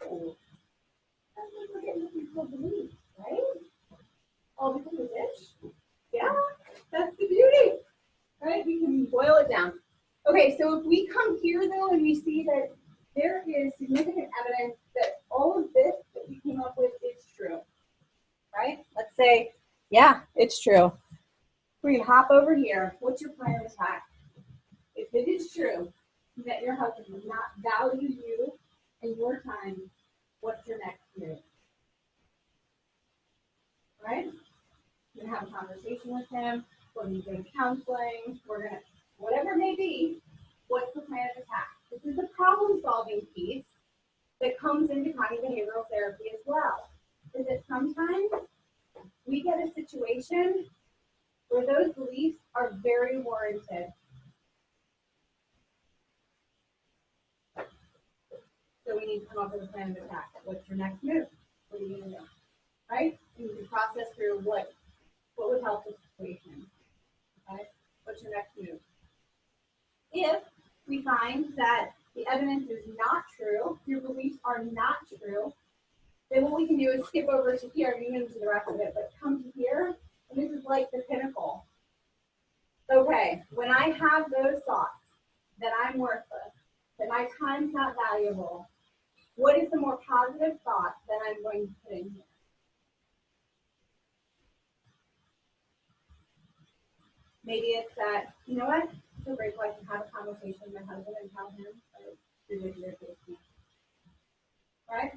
Oh. That's what we're getting people to believe, right? All because of this? Yeah, that's the beauty. Right? We can boil it down. Okay, so if we come here, though, and we see that there is significant evidence that all of this that we came up with is true, right? Let's say, yeah, it's true. We're going to hop over here. What's your plan of attack? If it is true that your husband does not value you and your time, what's your next move? Right? You're going to have a conversation with him. We're going to go to counseling. We're going to, whatever it may be, what's the plan of attack? This is the problem-solving piece that comes into cognitive behavioral therapy as well. Is that sometimes we get a situation where those beliefs are very warranted. So we need to come up with a plan of attack. What's your next move? What are you going to do? Right? You need to process through what would help the situation. Okay? What's your next move? If we find that the evidence is not true, your beliefs are not true, then what we can do is skip over to here and move into the rest of it, but come to here, and this is like the pinnacle. Okay, when I have those thoughts that I'm worthless, that my time's not valuable, what is the more positive thought that I'm going to put in here? Maybe it's that, you know what, I'm so grateful I can have a conversation with my husband and tell him that you're irritating. Right?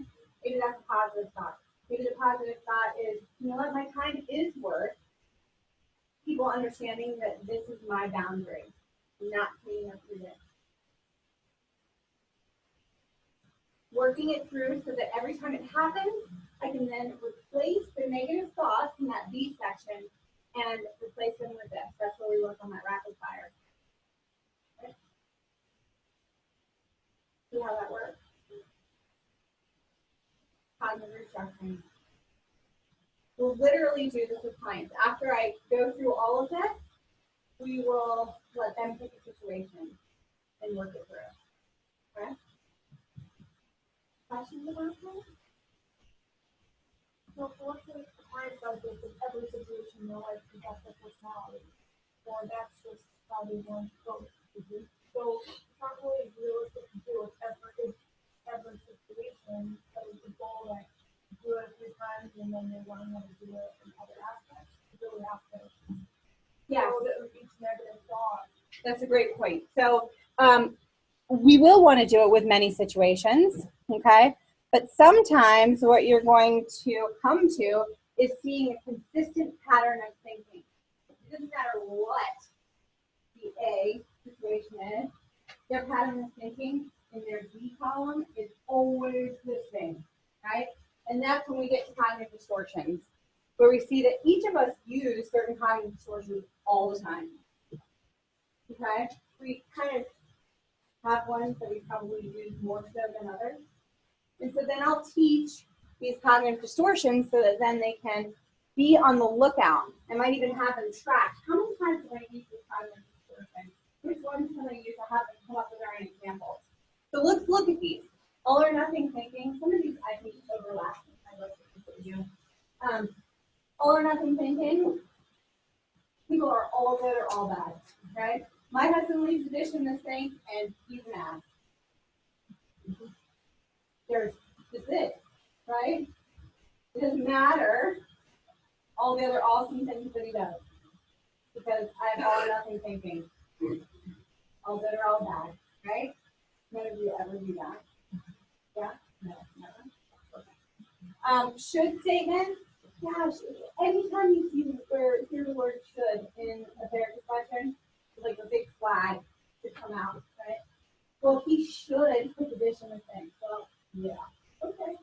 Maybe that's a positive thought. Maybe the positive thought is, you know what, my time is worth people understanding that this is my boundary, not cleaning up your dish. Working it through so that every time it happens, I can then replace the negative thoughts in that B section and replace them with this. That's where we work on that rapid fire. Okay. See how that works? Cognitive restructuring. We'll literally do this with clients. After I go through all of this, we will let them pick a situation and work it through. Okay? Questions about that? So for let's say a client does this in every situation in their life because that's their personality, or that's just how they want to go. So it's not really realistic to do it every situation, but it's a goal that do it 3 times and then they learn how to do it in other aspects. You really have to Yeah. know each negative thought. That's a great point. So we will want to do it with many situations, okay? But sometimes what you're going to come to is seeing a consistent pattern of thinking. It doesn't matter what the A situation is, their pattern of thinking in their D column is always the same, right? And that's when we get to cognitive distortions, where we see that each of us use certain cognitive distortions all the time. Okay? We kind of have ones that we probably use more so than others. And so then I'll teach these cognitive distortions so that then they can be on the lookout. I might even have them tracked. How many times have I used this cognitive distortion? Which ones can I use to have them come up with their own examples? So let's look at these. All or nothing thinking. Some of these I think overlap. I like to you. All or nothing thinking. People are all good or all bad, right? My husband leaves the dish in the sink and he's an ass. There's just it, right? It doesn't matter all the other awesome things that he does, because I have all or nothing thinking. All good or all bad, right? None of you ever do that. Yeah? No, never. Should statements. Gosh, anytime you see or hear the word should in a therapy question, like a big flag to come out, right? Well, he should put the dish in the sink. Well, yeah. Okay.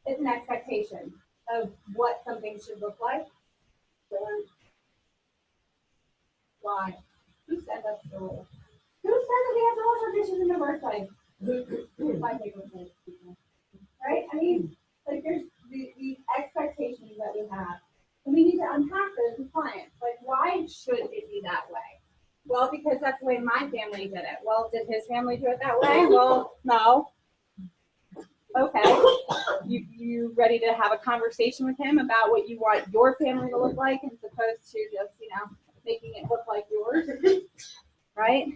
It's an expectation of what something should look like. Sure. Why? Who said that's the rule? Who said that we have to wash our dishes in the first place? My favorite thing. Right? I mean, like there's these expectations that we have. And we need to unpack those with clients. Like, why should it be that way? Well, because that's the way my family did it. Well, did his family do it that way? Well, no. Okay. You ready to have a conversation with him about what you want your family to look like, as opposed to just, making it look like yours, right?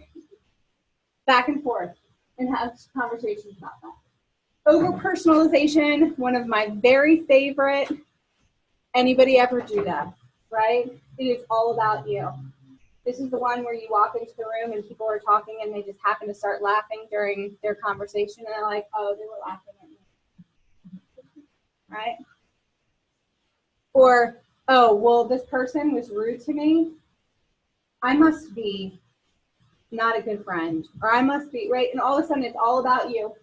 Back and forth, and have conversations about that. Over-personalization, one of my very favorite. Anybody ever do that, right? It is all about you. This is the one where you walk into the room and people are talking and they just happen to start laughing during their conversation, and they're like, oh, they were laughing at me, right? Or, oh, well, this person was rude to me. I must be not a good friend, or I must be, right? And all of a sudden it's all about you.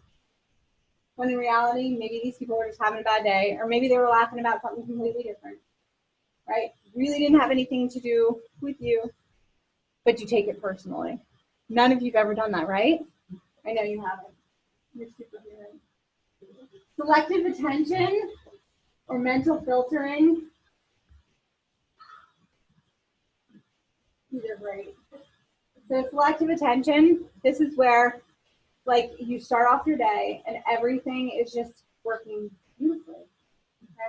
When in reality, maybe these people were just having a bad day, or maybe they were laughing about something completely different, right? Really didn't have anything to do with you, but you take it personally. None of you've ever done that, right? I know you haven't. You're superhuman. Selective attention or mental filtering. These are great. So selective attention, this is where like you start off your day and everything is just working beautifully,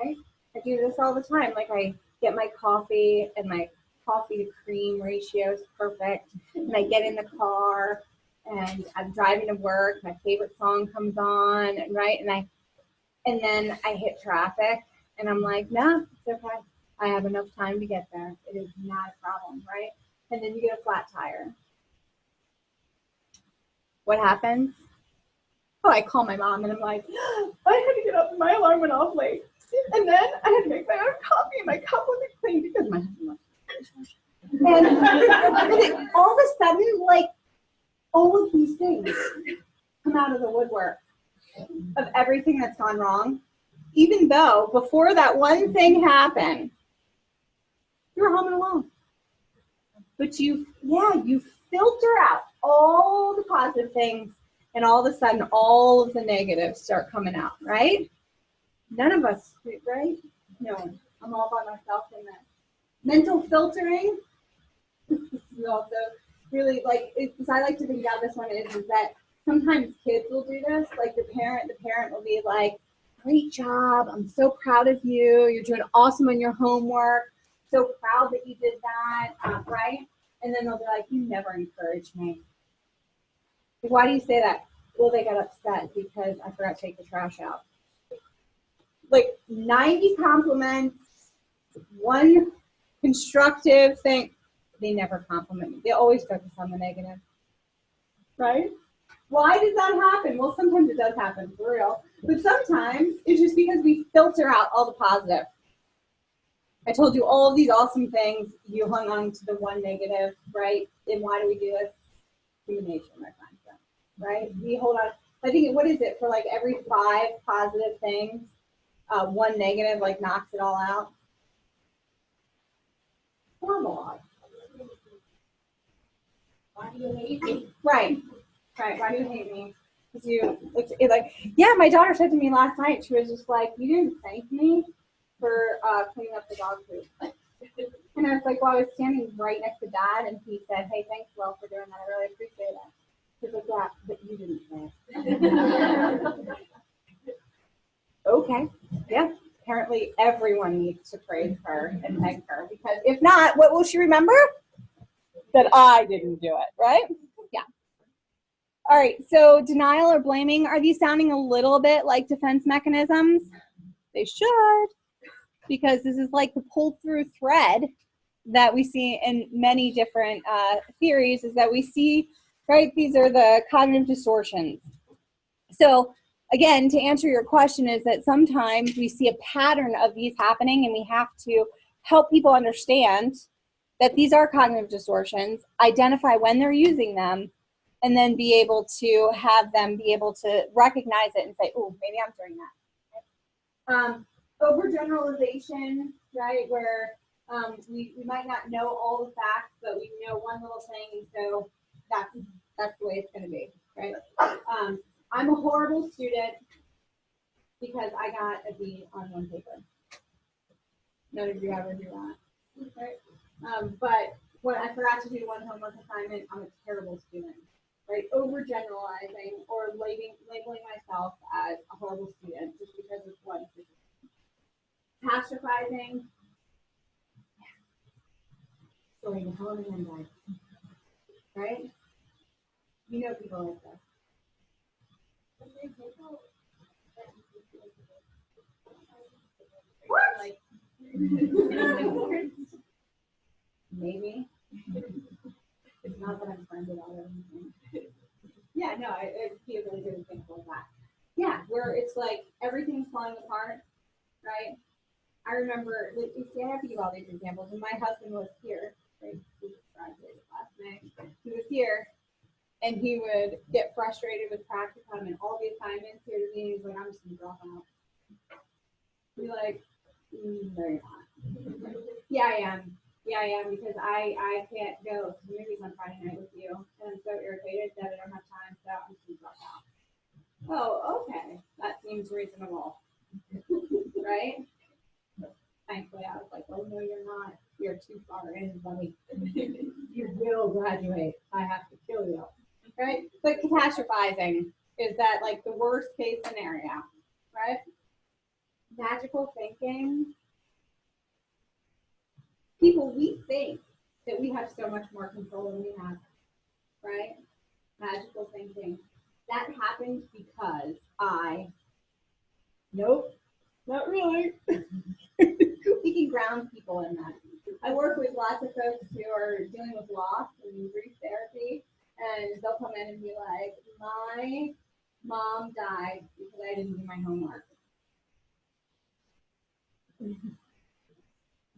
okay? I do this all the time. Like I get my coffee and my coffee to cream ratio is perfect. And I get in the car and I'm driving to work. My favorite song comes on, right? And then I hit traffic and I'm like, no, it's okay. I have enough time to get there. It is not a problem, right? And then you get a flat tire. What happens? Oh, I call my mom and I'm like, I had to get up and my alarm went off late. And then I had to make my own coffee and my cup wasn't clean because my husband left. And all of a sudden, like, all of these things come out of the woodwork of everything that's gone wrong. Even though before that one thing happened, you were home and alone. But you filter out all the positive things, and all of a sudden, all of the negatives start coming out, right? None of us, right? No, I'm all by myself in that. Mental filtering is also really because I like to think about this one is that sometimes kids will do this. Like the parent will be like, great job, I'm so proud of you, you're doing awesome on your homework, so proud that you did that, right? And then they'll be like, you never encouraged me. Why do you say that? Well, they got upset because I forgot to take the trash out. Like 90 compliments, one constructive thing, they never compliment me. They always focus on the negative, right? Why does that happen? Well, sometimes it does happen, for real. But sometimes it's just because we filter out all the positive. I told you all of these awesome things. You hung on to the one negative, right? And why do we do this? Human nature, my friend. Right? We hold on. I think, what is it? For like every 5 positive things, one negative like knocks it all out. Horrible. Why do you hate me? Right. Why do you hate me? Because it's like, yeah, my daughter said to me last night, she was just like, you didn't thank me for cleaning up the dog food. And I was like, well, I was standing right next to Dad, and he said, hey, thanks, Will, for doing that. I really appreciate it. She was like, yeah, but you didn't say it. Okay. Yeah. Apparently everyone needs to praise her and thank her, because if not, what will she remember? That I didn't do it, right? Yeah. All right, so denial or blaming, are these sounding a little bit like defense mechanisms? They should, because this is like the pull-through thread that we see in many different theories, is that we see, right, these are the cognitive distortions. So again, to answer your question, is that sometimes we see a pattern of these happening, and we have to help people understand that these are cognitive distortions, identify when they're using them, and then be able to have them be able to recognize it and say, oh, maybe I'm doing that. Overgeneralization, right, where we might not know all the facts, but we know one little thing, so that's the way it's going to be, right? I'm a horrible student because I got a B on one paper. None of you ever do that, right? But when I forgot to do one homework assignment, I'm a terrible student, right? Overgeneralizing or labeling myself as a horrible student just because of one decision. Catastrophizing. Story of how many men died, right? You know people like this. What? Like, maybe. It's not that I'm friends about it. Yeah, no, it'd be a really good example of that. Yeah, where it's like everything's falling apart, right? I remember, I have to give all these examples. When my husband was here, right? He graduated last May. He was here, and he would get frustrated with practicum and all the assignments here to me. He's like, I'm just gonna drop out. Be like, no, you're not. Yeah, I am. Yeah, I am, because I can't go to the movies on Friday night with you, and I'm so irritated that I don't have time, so I'm just gonna drop out. Oh, okay, that seems reasonable, right? Thankfully, I was like, oh no, you're not. You're too far in, buddy. You will graduate. I have to kill you, right? But catastrophizing is that like the worst case scenario, right? Magical thinking. People, we think that we have so much more control than we have, right? Magical thinking. That happens because nope, not really. We can ground people in that. I work with lots of folks who are dealing with loss and grief therapy, and they'll come in and be like, my mom died because I didn't do my homework.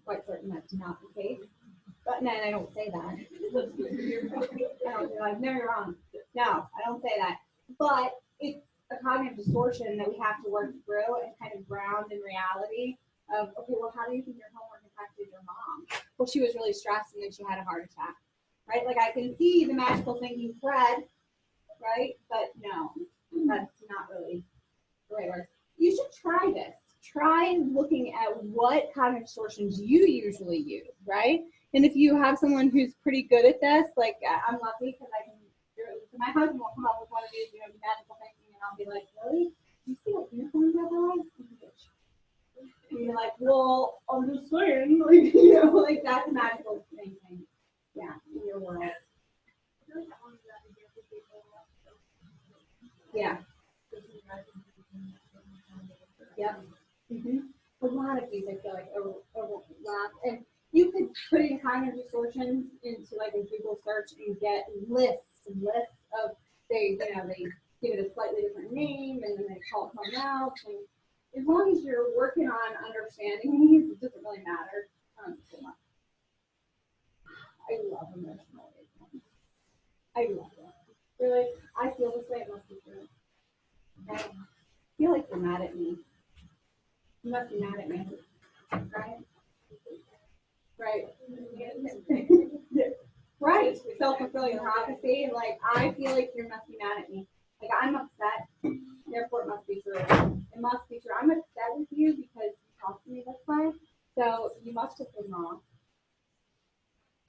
Quite certain that's not the case. But no, I don't say that. I don't be like, no, you're wrong. No, I don't say that. But it's a cognitive distortion that we have to work through and kind of ground in reality of, okay, well, how do you think your homework affected your mom? Well, she was really stressed and then she had a heart attack, right? Like I can see the magical thinking thread, right? But no, that's not really the way it works. You should try this. Try looking at what cognitive distortions you usually use, right? And if you have someone who's pretty good at this, like I'm lucky because I can do it. So my husband will come up with one of these, magical thinking, and I'll be like, really? Do you see what unicorns are like? And you're like, well, I'm just saying, like, like that's magical thinking. Yeah, in your world. Yeah. Yep. Mm-hmm. A lot of these I feel like overlap, and you could put in cognitive distortions into like a Google search and get lists and lists of they give it a slightly different name and then they call it something else. And as long as you're working on understanding these, it doesn't really matter. you're mad at me. You must be mad at me, right? Right. Right. Self-fulfilling prophecy. And like, I feel like you must be mad at me. Like, I'm upset. Therefore, it must be true. It must be true. I'm upset with you because you talked to me this way. So you must have been wrong.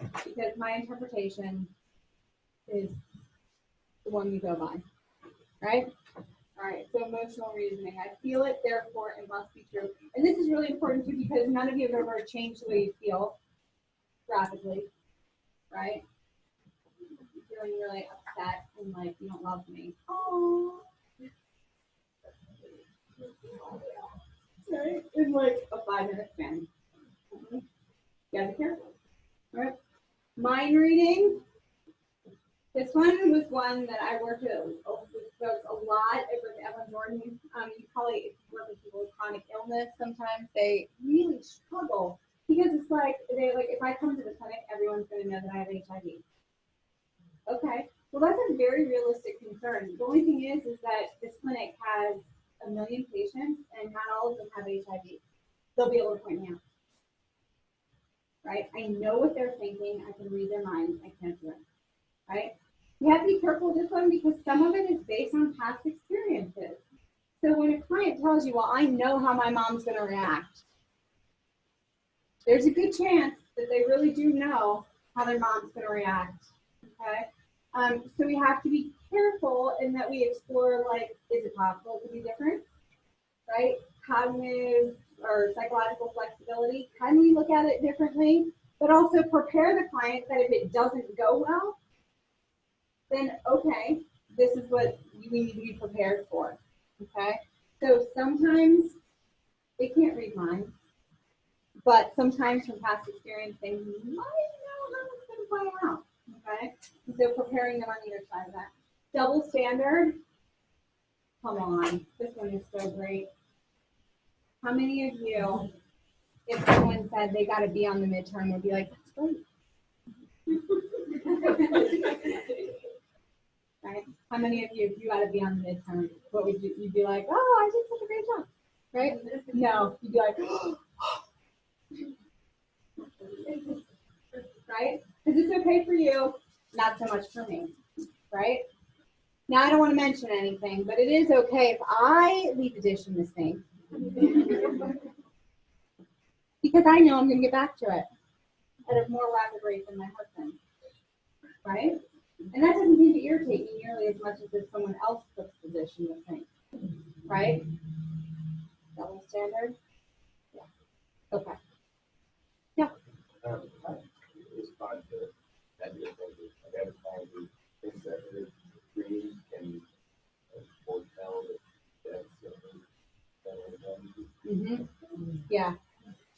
Because my interpretation is the one you go by. Right? All right. So emotional reasoning. I feel it, therefore it must be true. And this is really important too because none of you have ever changed the way you feel rapidly. Right? You're feeling really upset and like you don't love me. Oh. Right? In like a 5-minute span. You gotta be careful. All right. Mind reading. This one was one that I worked with folks a lot with Evan Jordan. You probably, if you work with people with chronic illness, sometimes they really struggle because it's like if I come to the clinic, everyone's going to know that I have HIV. Okay, well that's a very realistic concern. The only thing is that this clinic has 1 million patients and not all of them have HIV. They'll be able to point me out. Right? I know what they're thinking. I can read their minds. I can't do it. Right? You have to be careful with this one because some of it is based on past experiences. So when a client tells you, well, I know how my mom's going to react, there's a good chance that they really do know how their mom's going to react. Okay? So we have to be careful in that we explore, like, is it possible to be different? Right? Cognitive or psychological flexibility. Can we look at it differently? But also prepare the client that if it doesn't go well, then okay, this is what we need to be prepared for. Okay? So sometimes they can't read minds, but sometimes from past experience, they might know how it's going to play out. Okay? And so preparing them on either side of that. Double standard. Come on, this one is so great. How many of you, if someone said they got to be on the midterm, would be like, that's great. Right? How many of you, if you got to be on the midterm, what would you'd be like, oh, I did such a great job, right? No, you'd be like, right? Because it's okay for you, not so much for me, right? Now, I don't want to mention anything, but it is okay if I leave the dish in the sink. Because I know I'm going to get back to it at a more rapid rate than my husband, right? And that doesn't seem to irritate me nearly as much as if someone else puts the dish in the sink, right? Double standard? Yeah. Okay. Yeah. It's fun to identify the things that are dreams and foretell that Yeah.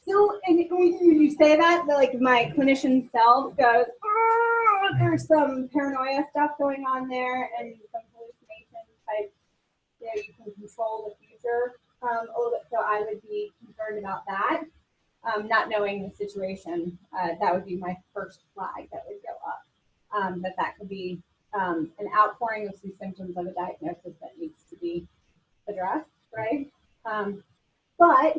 So, and when you say that, like my clinician self goes, oh, there's some paranoia stuff going on there and some hallucination type, you can control the future a little bit. So I would be concerned about that. Not knowing the situation, that would be my first flag that would go up. That could be an outpouring of some symptoms of a diagnosis that needs to be addressed, right? But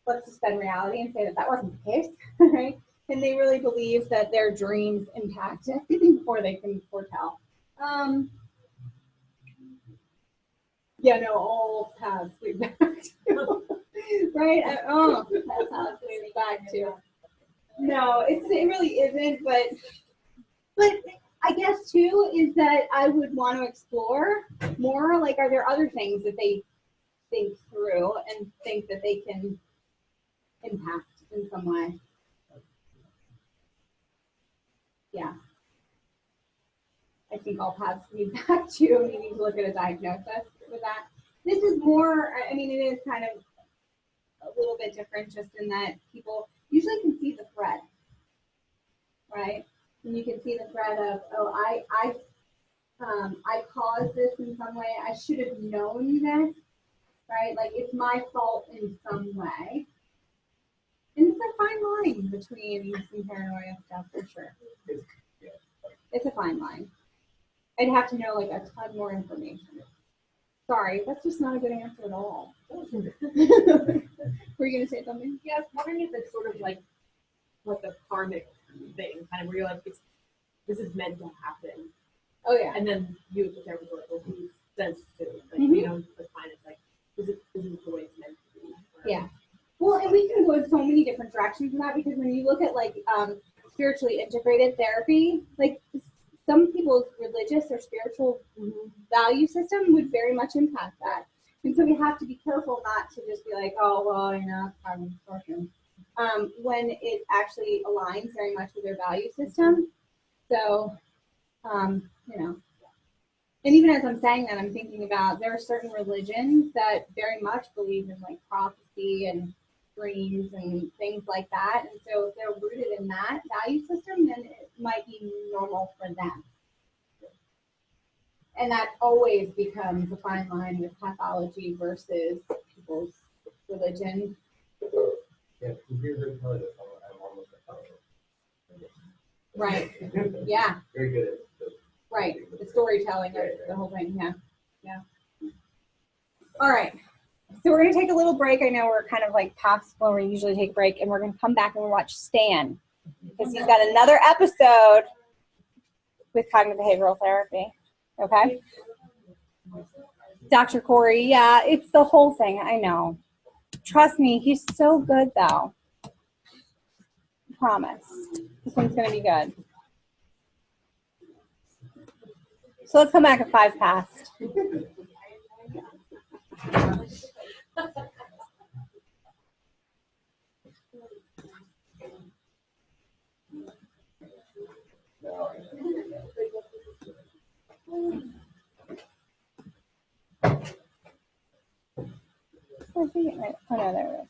let's suspend reality and say that that wasn't the case, right? And they really believe that their dreams impact it before they can foretell. Yeah, no, all paths lead back to, right? That's how it leads back to. No, it really isn't, but I guess too is that I would want to explore more, like, are there other things that they think through and think that they can impact in some way? Yeah. I think all paths lead back to needing to look at a diagnosis with that. This is more, I mean, it is kind of a little bit different just in that people usually can see the thread, right? And you can see the thread of, oh, I caused this in some way. I should have known this, right? Like, it's my fault in some way. And it's a fine line between some paranoia stuff for sure. It's a fine line. I'd have to know like a ton more information. Sorry, that's just not a good answer at all. Were you gonna say something? Yeah, I was wondering if it's sort of like a karmic thing, kind of where you're like, this is meant to happen. Oh yeah. And then you, the therapist, are like, well, who says to? Like, Mhm. you know, define it like, this is the way it's meant to be. Or- Yeah. Well, and we can go in so many different directions in that, because when you look at like spiritually integrated therapy, like some people's religious or spiritual value system would very much impact that. And so we have to be careful not to just be like, oh, well, you know, I'm working. When it actually aligns very much with their value system. So, you know, and even as I'm saying that, I'm thinking about there are certain religions that very much believe in like prophecy and dreams and things like that. And so if they're rooted in that value system, then it might be normal for them. And that always becomes a fine line with pathology versus people's religion. Yeah, you hear her tell you, I'm almost a Right. Yeah. Very good at the Right. The storytelling of the whole thing. Yeah. Yeah. All right. So we're going to take a little break. I know we're kind of like past when we usually take a break, and we're going to come back and we'll watch Stan, because he's got another episode with cognitive behavioral therapy. Okay. Dr. Corey. Yeah, it's the whole thing. I know. Trust me. He's so good though. Promise. This one's going to be good. So let's come back at 5 past. Oh, no, there it is.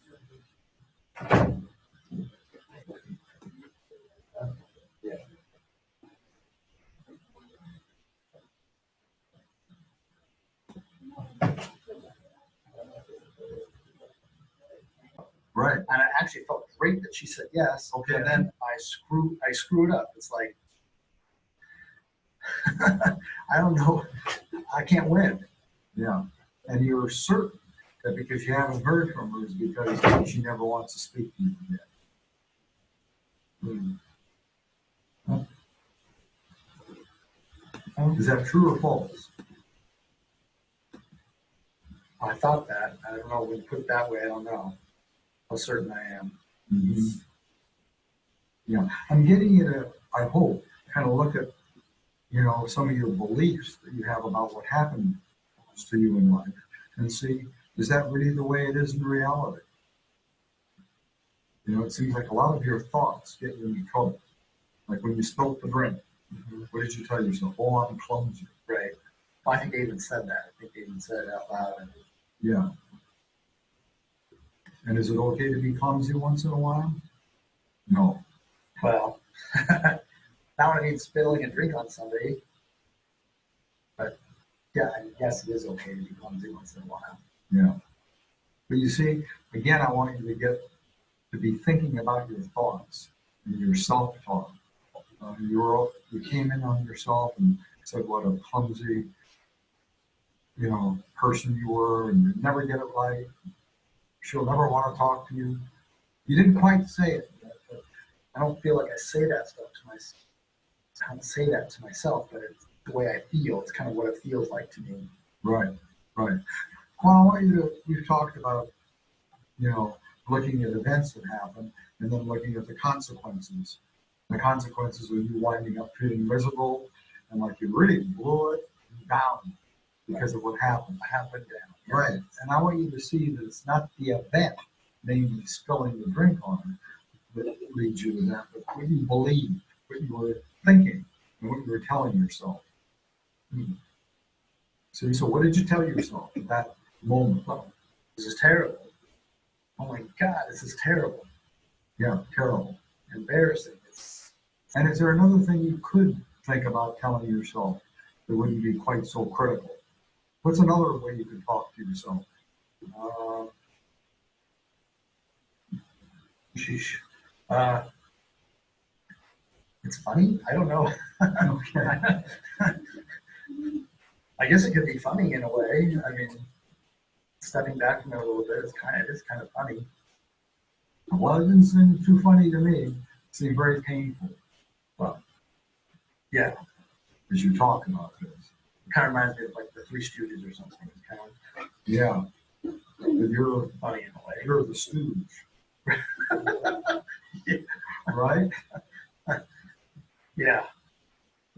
Right. And I actually felt great that she said yes. Okay. And then I screwed up. It's like, I don't know. I can't win. Yeah. And you're certain that because you haven't heard from her is because she never wants to speak to you again. Is that true or false? I thought that. I don't know. When you put it that way, I don't know how certain I am. Mm-hmm. Yeah. I'm getting you to, I hope, kind of look at, you know, some of your beliefs that you have about what happened to you in life and see, is that really the way it is in reality? You know, it seems like a lot of your thoughts get you into trouble. Like when you spilled the drink, what did you tell yourself? Oh, I'm clumsy. Right. Well, I think they even said that. I think they even said it out loud. Yeah. And is it okay to be clumsy once in a while? No. Well, not when I mean spilling a drink on somebody. But yeah, I guess it is okay to be clumsy once in a while. Yeah. But you see, again, I want you to get to be thinking about your thoughts and your self-talk. You came in on yourself and said what a clumsy, you know, person you were, and you never get it right. She'll never want to talk to you. You didn't quite say it. But I don't feel like I say that stuff to myself. I don't say that to myself, but it's the way I feel. It's kind of what it feels like to me. Right, right. Well, I want you to, we've talked about, you know, looking at events that happen and then looking at the consequences. The consequences of you winding up feeling miserable and like you really blew it down because of what happened. Down. Right. And I want you to see that it's not the event, namely spilling the drink on it, that leads you to that, but what you believed, what you were thinking, and what you were telling yourself. So what did you tell yourself at that moment? Oh, this is terrible. Oh my God, this is terrible. Yeah, terrible. Embarrassing. And is there another thing you could think about telling yourself that wouldn't be quite so critical? What's another way you could talk to yourself? It's funny. I don't know. Okay. I guess it could be funny in a way. I mean, stepping back from it a little bit, it is kind of funny. Well, it didn't seem too funny to me. It seemed very painful. Well, yeah, as you talk about this. It kind of reminds me of like the Three Stooges or something. It's kind of, yeah. But you're funny in a way. You're the stooge. Yeah. Right? Yeah.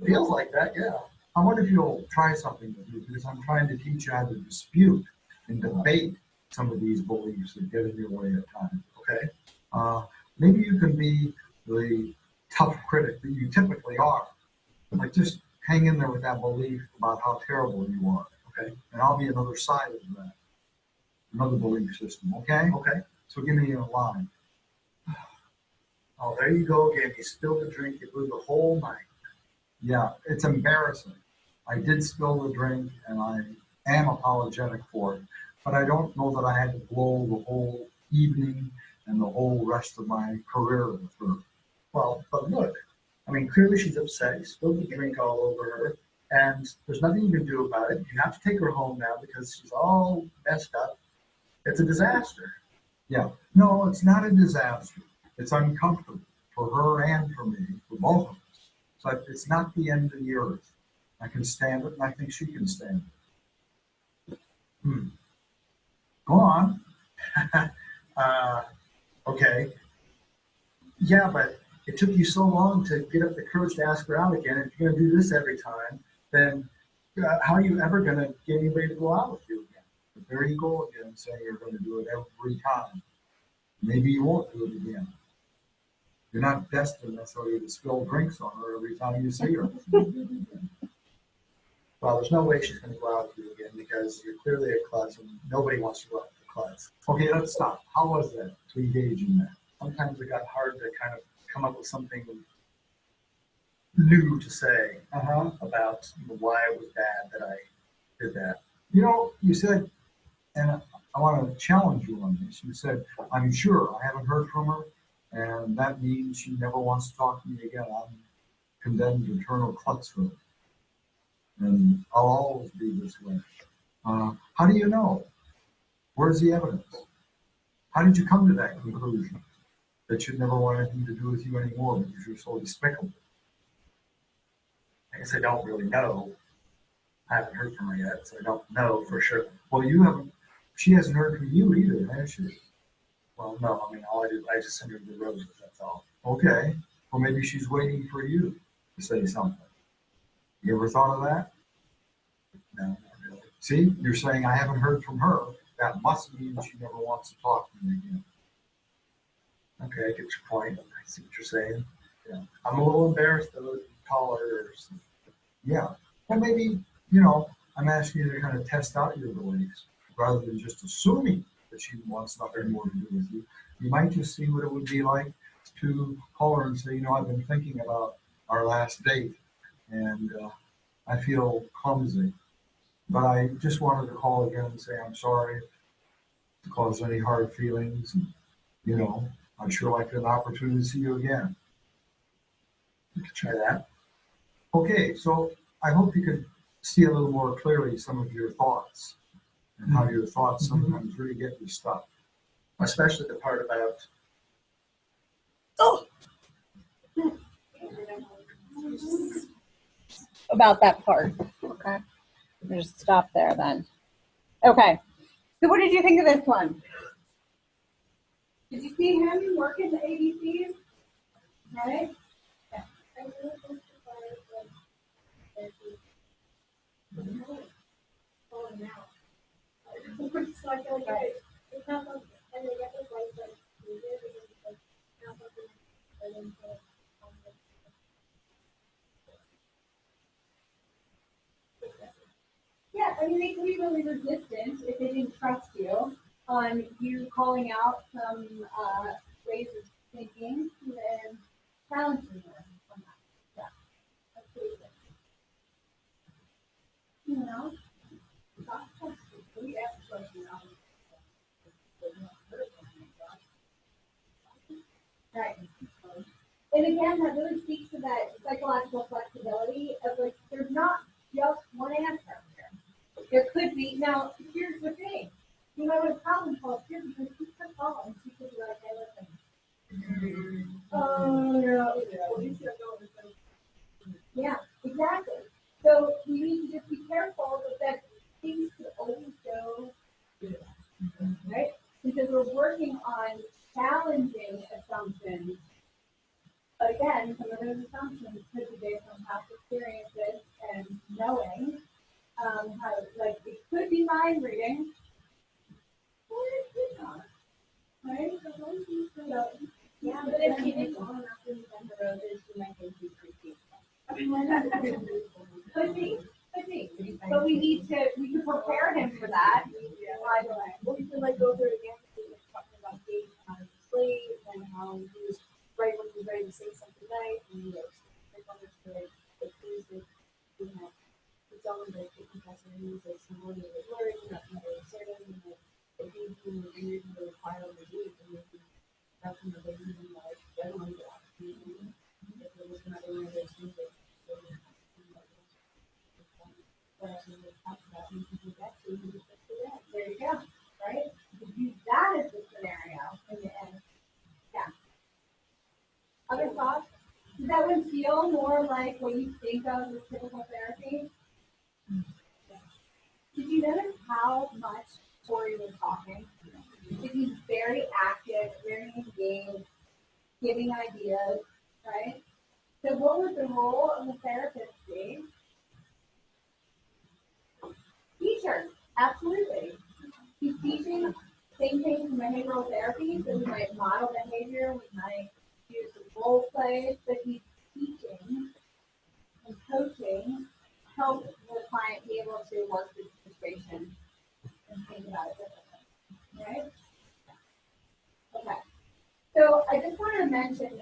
Feels like that, yeah. I wonder if you'll try something with me, because I'm trying to teach you how to dispute and debate some of these beliefs that get in your way at times, okay? Maybe you can be the tough critic that you typically are. Like, just hang in there with that belief about how terrible you are, okay? And I'll be another side of that, another belief system, okay? Okay. So give me a line. Oh, there you go again. You spilled the drink, you blew the whole night. Yeah, it's embarrassing. I did spill the drink and I am apologetic for it, but I don't know that I had to blow the whole evening and the whole rest of my career with her. Well, but look, I mean, clearly she's upset. You spilled the drink all over her, and there's nothing you can do about it. You have to take her home now because she's all messed up. It's a disaster. Yeah, no, it's not a disaster. It's uncomfortable for her and for me, for both of us. But it's not the end of the earth. I can stand it, and I think she can stand it. Go on. Okay. Yeah, but it took you so long to get up the courage to ask her out again. If you're going to do this every time, then how are you ever going to get anybody to go out with you again? But there you go again, saying you're going to do it every time. Maybe you won't do it again. You're not destined necessarily to spill drinks on her every time you see her. Well, there's no way she's going to go out with you again because you're clearly a klutz and nobody wants to go out with a klutz. Okay, let's stop. How was that to engage in that? Sometimes it got hard to kind of come up with something new to say about why it was bad that I did that. You know, you said, and I want to challenge you on this. You said, I'm sure I haven't heard from her, and that means she never wants to talk to me again. I'm condemned to eternal klutz for it. And I'll always be this way. How do you know? Where's the evidence? How did you come to that conclusion that she'd never want anything to do with you anymore because you're so despicable? I guess I don't really know. I haven't heard from her yet, so I don't know for sure. Well, you haven't. She hasn't heard from you either, has she? Well, no. I mean, all I did, I just sent her the roses. That's all. Okay. Well, maybe she's waiting for you to say something. You ever thought of that? No, not really. See, you're saying I haven't heard from her. That must mean she never wants to talk to me again. Okay, I get your point. I see what you're saying. Yeah. I'm a little embarrassed to call her. Yeah. Well, maybe, I'm asking you to kind of test out your beliefs rather than just assuming that she wants nothing more to do with you. You might just see what it would be like to call her and say, I've been thinking about our last date and I feel clumsy. But I just wanted to call again and say I'm sorry to cause any hard feelings. And, I'd sure like an opportunity to see you again. You could try that. Okay, so I hope you could see a little more clearly some of your thoughts and how your thoughts sometimes really get you stuck. Especially the part about that part. Okay. We'll just stop there then. Okay. So what did you think of this one? Did you see him working the ABCs? Right? Yeah. I really think pulling out. So I feel like it's not something, and they get this like we did, it's like not something that I didn't put on the. Yeah, I mean, they could be really resistant if they didn't trust you on you calling out some ways of thinking and challenging them on that. Yeah, that's pretty good. We ask questions now. Right. And again, that really speaks to that psychological flexibility of like, there's not just one answer here. There could be, now, here's the thing. You might have a problem called here because she could call and she could be like, hey, listen. Oh, yeah, exactly. So we need to just be careful that things could always go, right? Because we're working on challenging assumptions. But again, some of those assumptions could be based on past experiences and knowing how, like, it could be mind reading, or it could not, right? So, Yeah, but if she didn't long enough to send the roses, she might think she's pretty. could be. But we can prepare him for that. Right away. Well, we can like go through it again, we were talking about Dave on his slave and how he was right when he was ready to say something nice and he was like on this like things that it's always like the professor needs like some more like words, not very certain, and like if he's being weird and really quiet on the week and maybe that's when the baby like I don't know that. If there was another one of those things that There you go, right? You could use that as the scenario in the end. Yeah. Other thoughts? Does that one feel more like what you think of as typical therapy? Did you notice how much Tori was talking? He's very active, very engaged, giving ideas, right? So what would the role of the therapist be? Teacher, absolutely. He's teaching same thing in behavioral therapy, so we might model behavior, we might use some role plays, but he's teaching and coaching help the client be able to work through the situation and think about it differently, right? Okay. So I just want to mention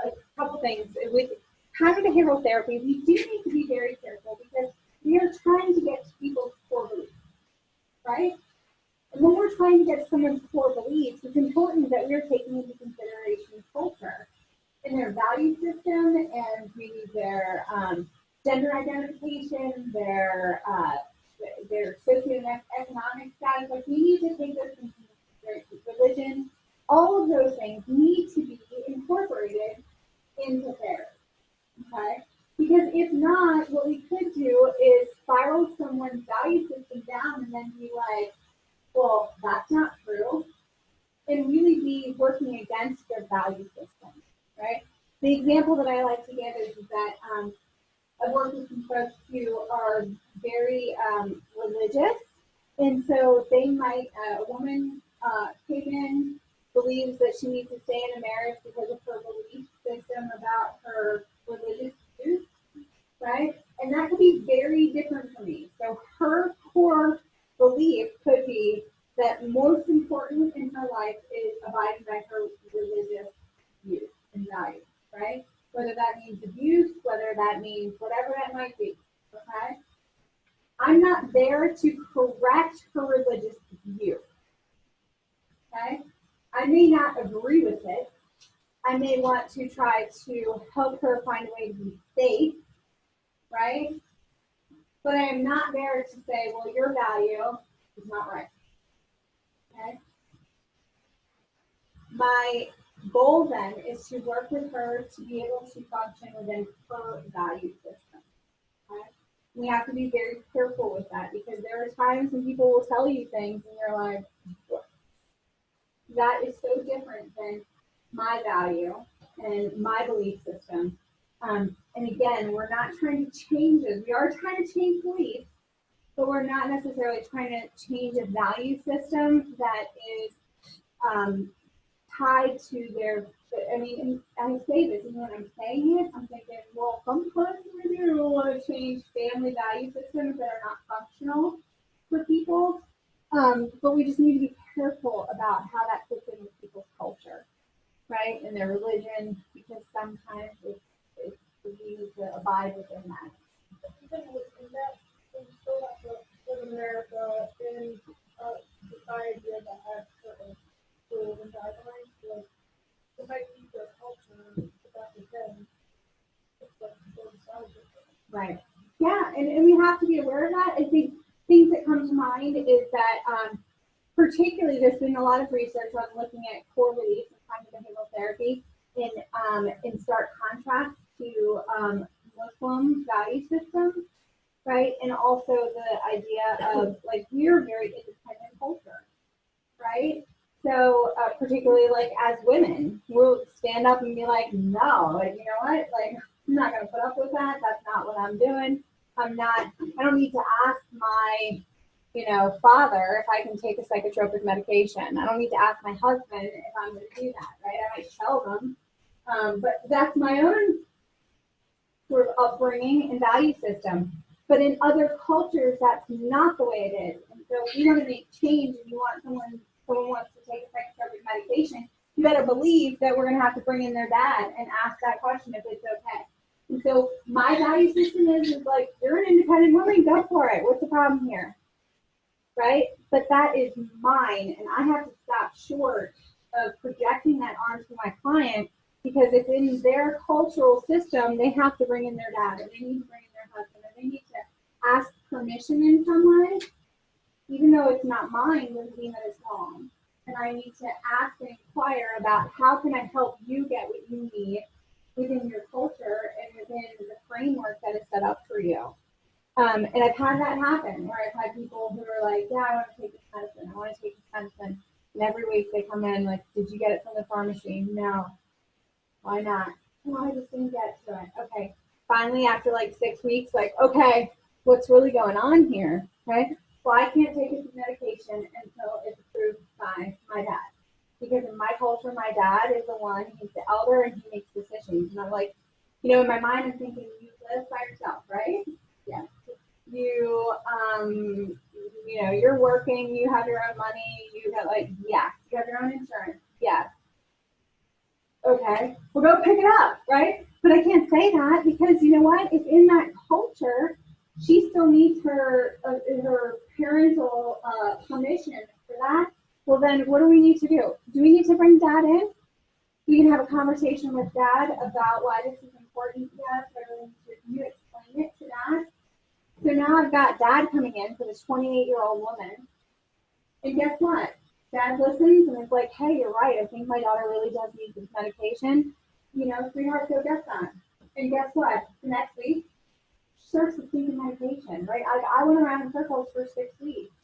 a couple things. With cognitive behavioral therapy, we do need to be very careful because we are trying to get to people's core beliefs, right? And when we're trying to get to someone's core beliefs, it's important that we're taking into consideration culture and their value system and maybe their gender identification, their socioeconomic status. Like we need to take those into consideration. Religion, all of those things need to be incorporated into therapy. Okay? Because if not, what we could do is spiral someone's value system down and then be like, well, that's not true, and really be working against their value system, right? The example that I like to give is that I've worked with some folks who are very religious, and so they might, a woman came in, believes that she needs to stay in a marriage because of her belief system about her religious views, right? And that could be very different for me. So her core belief could be that most important in her life is abiding by her religious views and values, right? Whether that means abuse, whether that means whatever that might be, okay? I'm not there to correct her religious view, okay? I may not agree with it. I may want to try to help her find a way to be safe, right? But I am not there to say, well, your value is not right. Okay? My goal then is to work with her to be able to function within her value system. Okay? We have to be very careful with that because there are times when people will tell you things and you're like, what? That is so different than my value and my belief system. And again, we're not trying to change it. We are trying to change beliefs, but we're not necessarily trying to change a value system that is tied to their, I mean, and I say this, and when I'm saying it, I'm thinking, well, sometimes we do want to change family value systems that are not functional for people, but we just need to be careful about how that fits in with people's culture, right, and their religion, because sometimes it's we need to abide within that. Even within that, we still have to live in America in a society that has certain rules and guidelines. Like, if I keep their culture, but that's the thing, it's like both sides of it. Right. Yeah, and we have to be aware of that. I think things that come to mind is that particularly there's been a lot of research on looking at core beliefs and cognitive behavioral therapy in stark contrast to Muslim value systems, right? And also the idea of like we're a very independent culture, right? So particularly like as women, we'll stand up and be like, no, like you know what, like I'm not gonna put up with that. That's not what I'm doing. I don't need to ask my, father if I can take a psychotropic medication. I don't need to ask my husband if I'm going to do that, right? I might tell them, but that's my own sort of upbringing and value system. But in other cultures, that's not the way it is. And so if you want to make change and you want someone wants to take a psychotropic medication, you better believe that we're going to have to bring in their dad and ask that question if it's okay. And so my value system is like, you're an independent woman, go for it. What's the problem here? Right? But that is mine, and I have to stop short of projecting that onto my client because it's in their cultural system, they have to bring in their dad, or they need to bring in their husband, or they need to ask permission in some way, even though it's not mine, doesn't mean that it's wrong. And I need to ask and inquire about how can I help you get what you need within your culture and within the framework that is set up for you. And I've had that happen where I've had people who are like, yeah, I want to take this medicine. I want to take this medicine. And every week they come in like, did you get it from the pharmacy? No. Why not? No, I just didn't get to it. Okay. Finally, after like 6 weeks, like, okay, what's really going on here? Right? Well, I can't take this medication until it's approved by my dad. Because in my culture, my dad is the one, he's the elder and he makes decisions. And I'm like, in my mind, I'm thinking, you live by yourself, right? Yeah. You're working, you have your own money, you have you have your own insurance. Yes. Okay. Well, go pick it up, right? But I can't say that because you know what? If in that culture, she still needs her parental permission for that. Well, then what do we need to do? Do we need to bring dad in? We can have a conversation with dad about why this is important to us. You explain it to dad. So now I've got dad coming in for this 28-year-old woman. And guess what? Dad listens and is like, hey, you're right. I think my daughter really does need this medication. Sweetheart, go get some. And guess what? The next week, she starts to take the medication, right? I went around in circles for 6 weeks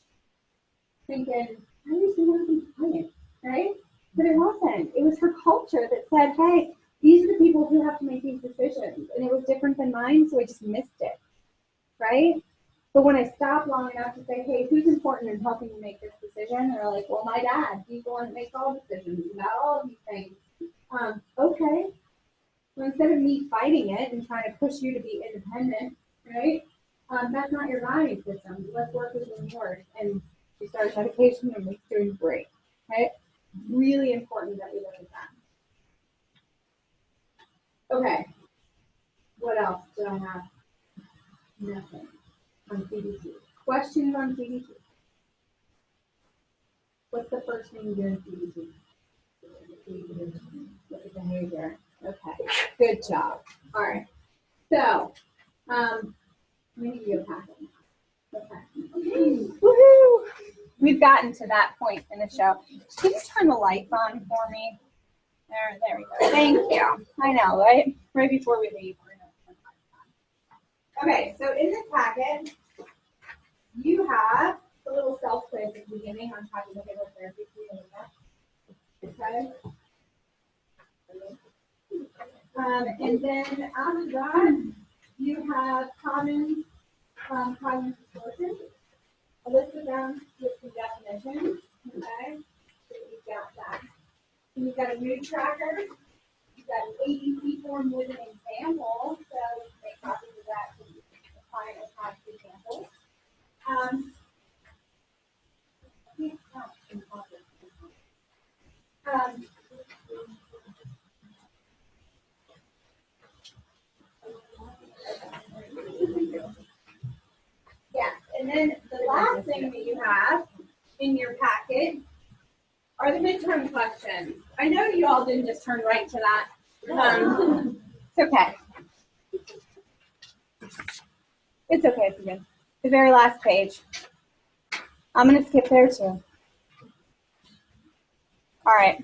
thinking, how do you see what I'm playing, right? But it wasn't. It was her culture that said, hey, these are the people who have to make these decisions. And it was different than mine, so I just missed it, right? But when I stopped long enough to say, hey, who's important in helping you make this decision? They're like, well, my dad. He's the one that makes all decisions about all of these things. Okay. So instead of me fighting it and trying to push you to be independent, right? That's not your value system. Let's work within yours. And she started medication and was doing great, right? Really important that we look at that. Okay. What else did I have? Nothing on CBT. Questions on CBT? What's the first thing you do in CBT? Look at behavior. Okay. Good job. All right. So, let me give you a packet. Okay. Woohoo! We've gotten to that point in the show. Can you turn the lights on for me? There we go. Thank you. I know, right? Right before we leave. Okay, so in this packet, you have the little self-quiz at the beginning on cognitive behavioral therapy. Okay. And then after that, you have common cognitive sources. A list of them with some definitions. Okay, so you've got that. And you've got a mood tracker. You've got an ABC form with an example, so you can make copies of that to apply as past examples. Yes, and then the last thing that you have in your packet are the midterm questions. I know you all didn't just turn right to that. It's okay. It's okay if you did. The very last page. I'm going to skip there too. All right.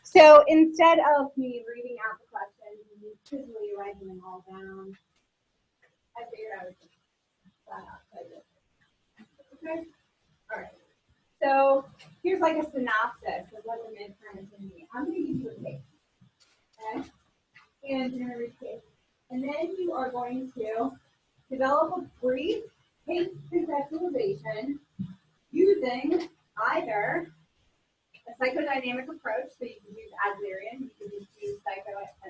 So instead of me reading out the questions and physically writing them all down, I figured I would just flat out type it. Okay? All right. So here's like a synopsis of what the midterm is going to be. I'm going to give you a case. Okay? And you're going to read the case. And then you are going to develop a brief case conceptualization using either a psychodynamic approach, so you can use Adlerian, you can just use psychoanalysis,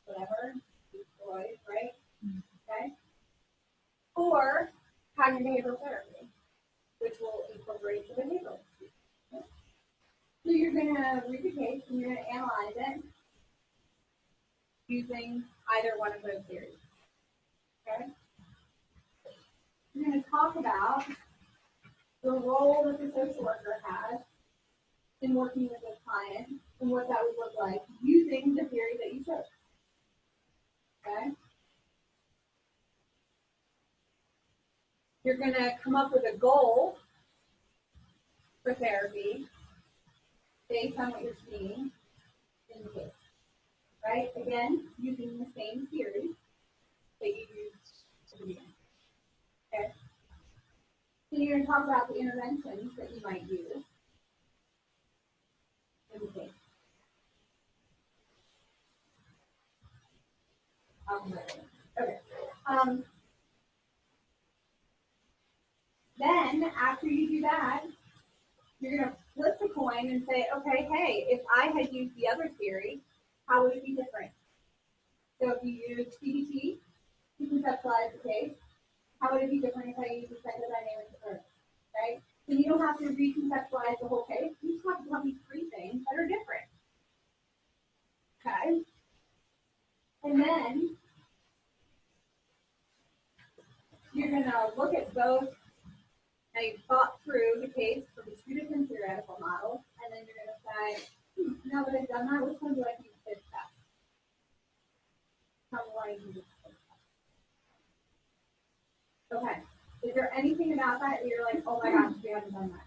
whatever, Freud, right? Okay? Or cognitive behavioral therapy, which will incorporate the behavioral. Okay? So you're going to read the case and you're going to analyze it using either one of those theories. Okay? You're going to talk about the role that the social worker has in working with a client and what that would look like using the theory that you chose. Okay? You're going to come up with a goal for therapy based on what you're seeing in the case. Right? Again, using the same theory that you used to begin. Okay? So you're going to talk about the interventions that you might use in the case. Okay. Then, after you do that, you're going to flip the coin and say, okay, hey, if I had used the other theory, how would it be different? So if you use CBT to conceptualize the case, how would it be different if I use a psychodynamic approach? Right? So you don't have to reconceptualize the whole case. You just have to tell me 3 things that are different. Okay? And then you're going to look at both. Now you've thought through the case for the 2 different theoretical models, and then you're going to say, now that I've done that, which one do I think fits best? Tell me why you think it fits best. Okay. Is there anything about that you're like, oh my gosh, we haven't done that?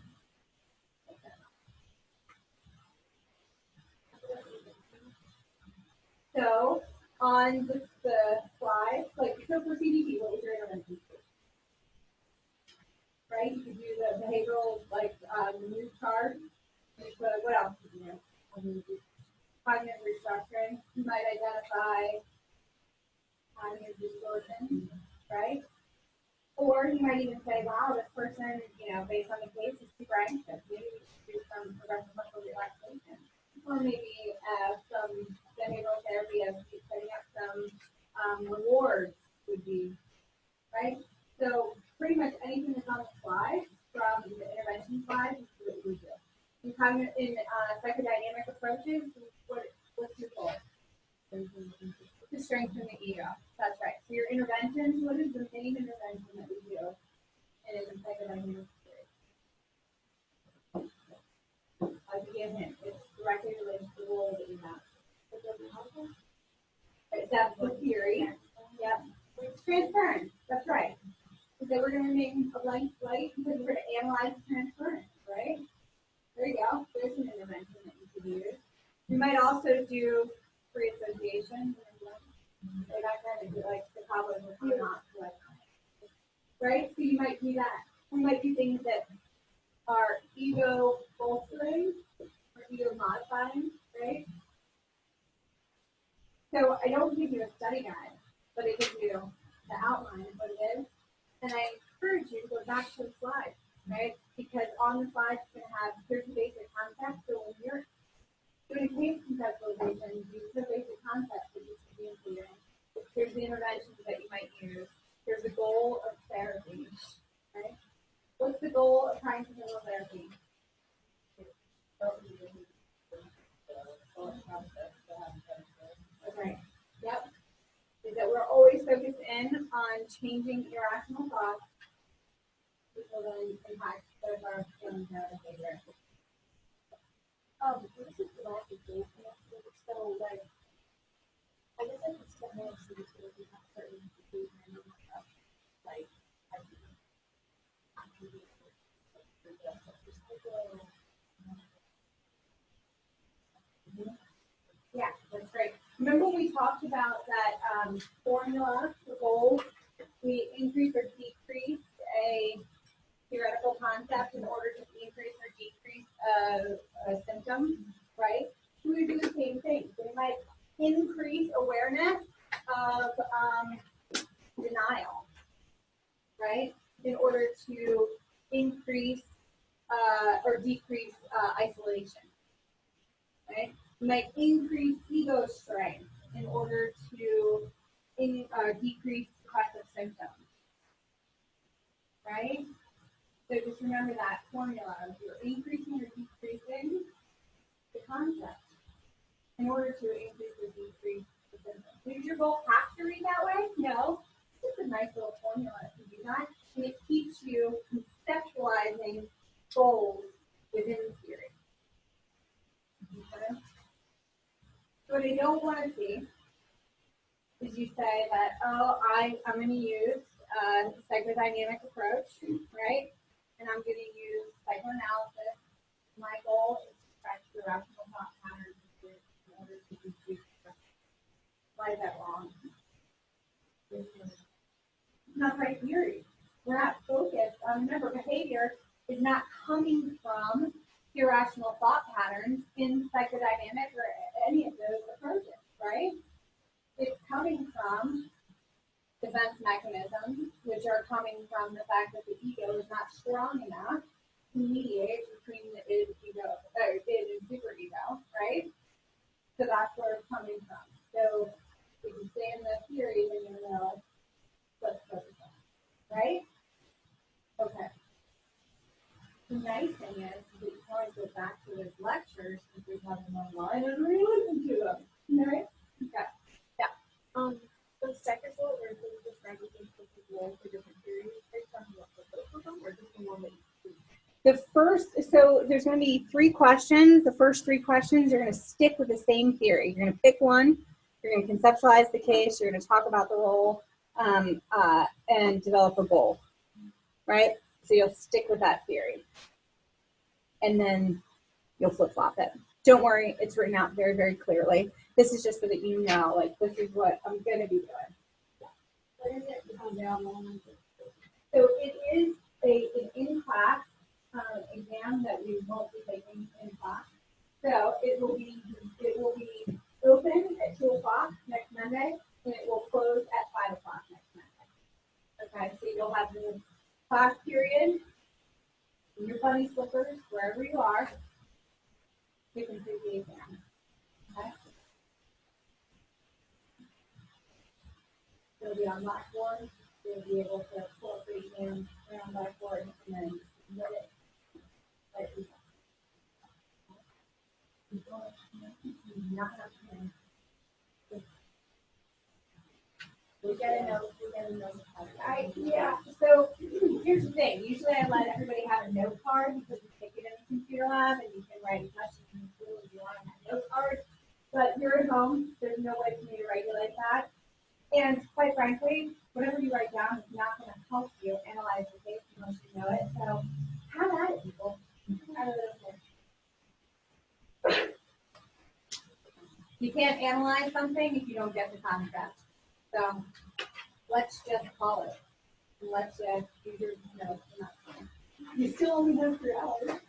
So on the slide, like, so for CBT, what was your intervention? Right? You could do the behavioral, like, mood chart. What else did you do? Cognitive restructuring. You might identify cognitive distortion, right? Or you might even say, wow, this person, based on the case, is super anxious. Maybe we should do some progressive muscle relaxation. Or maybe some behavioral therapy of setting up some rewards would be, right? So pretty much anything that's on the slide from the intervention slide is what we do. In psychodynamic approaches, what's your goal? To strengthen the ego. That's right. So your interventions, what is the main intervention that we do in a psychodynamic theory? I'll give you a hint. It's directly related to the role that you have. That's the theory. Yep. It's transference. That's right. So we're going to make a blank slate because we're going to analyze transference, right? There you go. There's an intervention that you could use. You might also do free association. Way back then, it'd be like the problems are not right? So you might do that. We might do things that are ego bolstering or ego modifying, right? So I don't give you a study guide, but I give you the outline of what it is. And I encourage you to go back to the slides, right? Because on the slides, it's going to have here's the basic concept. So when you're doing case conceptualization, use the basic concepts that you should be including. Here's the interventions that you might use. Here's the goal of therapy, right? What's the goal of trying to handle therapy? Okay. Yep. Is that we're always focused in on changing irrational thoughts, which will then impact both our feelings and our behavior. This is the last example. So, like, I guess I could spend more CBT if you have certain behavior and stuff. Like, we talked about that formula, the goals. We increase or decrease a theoretical concept in order to increase or decrease a symptom, right? We would do the same thing. We might increase awareness of denial, right? In order to increase or decrease isolation, right? We might increase ego strength in order to decrease depressive symptoms, right? So just remember that formula. You're increasing or decreasing the concept in order to increase or decrease the symptoms. Does your goal have to read that way? No. It's just a nice little formula to do that. And it keeps you conceptualizing goals within the theory. Okay? So what I don't want to see is you say that, oh, I'm going to use a psychodynamic approach, right? And I'm going to use psychoanalysis. My goal is to track the rational thought patterns in order to decrease stress. Why is that wrong? It's not right theory. We're not focused on, remember, behavior is not coming from irrational thought patterns in psychodynamic or any of those approaches, right? It's coming from defense mechanisms, which are coming from the fact that the ego is not strong enough to mediate between the id and superego, right? So that's where it's coming from. So if you stay in the theory, then you know what's focus on, right? Okay. The nice thing is that you can always go back to those lectures if we have them online and re-listen to them, right? Okay. The second goal, or the describing goal for different theories, are you talking about the both of them, or just the one that you The first, so there's going to be 3 questions. The first 3 questions, you're going to stick with the same theory. You're going to pick one. You're going to conceptualize the case. You're going to talk about the role and develop a goal, right? So you'll stick with that theory. And then you'll flip-flop it. Don't worry, it's written out very, very clearly. This is just so that you know, like, this is what I'm going to be doing. What is it? So it is an in-class exam that we won't be taking in class. So it will be open at 2 o'clock next Monday, and it will close at 5 o'clock next Monday. Okay, so you'll have the class period in your bunny slippers, wherever you are. You can do the exam. Okay? It'll be on Blackboard. You'll be able to pull up the exam around Blackboard and then submit it. Like we do not have to. We get a note. Yeah. So here's the thing. Usually I let everybody have a note card because you take it in the computer lab and you can write as much as you do if you want on that note card. But you're at home. There's no way for me to regulate that. And quite frankly, whatever you write down is not going to help you analyze the case unless you know it. So have at it, people. Have at it. You can't analyze something if you don't get the concept. So let's just call it. Let's just do your notes. You still only have 3 hours.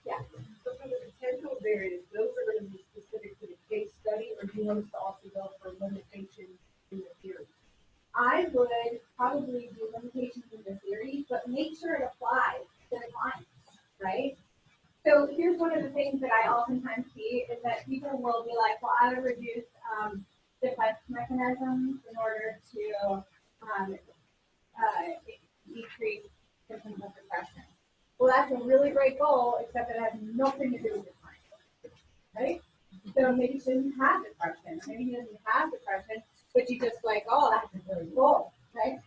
Yeah. So for the potential variants, those are going to be specific to the case study, or do you want us to also go for limitations in the theory? I would probably do limitations in the theory, but make sure it applies to the client, right? So here's one of the things that I oftentimes see is that people will be like, well, I would reduce defense mechanisms in order to decrease symptoms of depression. Well, that's a really great goal, except it has nothing to do with the client, right? So maybe you shouldn't have depression. Maybe you doesn't have depression, but you just like, oh, that's a really goal, right?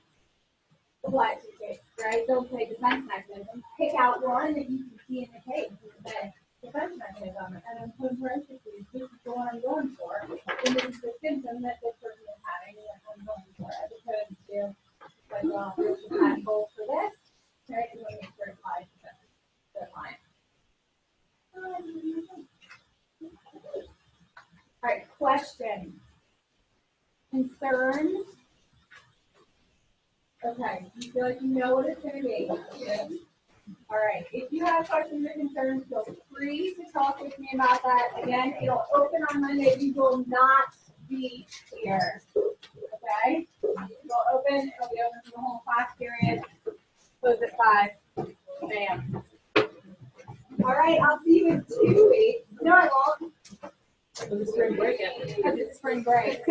Apply it to the case, right? Don't say defense mechanisms. Pick out one that you can see in the case and say defense mechanism, and then put in parentheses, this is the one I'm going for, and this is the symptom that this person is having, and I'm going for it. Because you're like, well, there's a plan goal for this, right? You want to make sure it applies to the client. All right, question. Concerns? Okay, you feel like you know what it's gonna be. Good. All right, if you have questions or concerns, feel free to talk with me about that. Again, it'll open on Monday. We will not be here. Okay? It'll open for the whole class period. Close at 5. Bam. All right, I'll see you in 2 weeks. No, I won't. With the spring break Because it's spring break.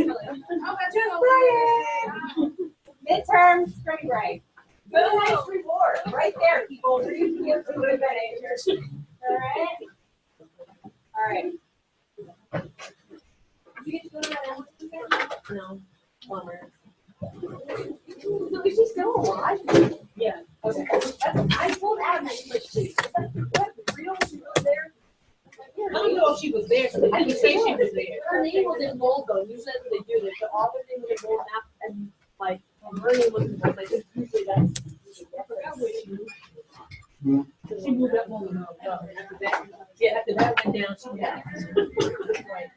Midterm spring break. Good nice reward. Right there, people. For you to give to good managers. All right? All right. Did you get to go to that Amazon? No. Bummer. So is she still alive? Yeah. Okay. I told Adam that she was what? Real? She was there? I don't know if she was there, so they didn't say she was there. Her name was in bold though. Usually that's what they do. The author name was in bold and like her name was in bold. Like usually that's. I forgot where she moved. She moved up long enough. After that, yeah, after that went down, she moved. Right.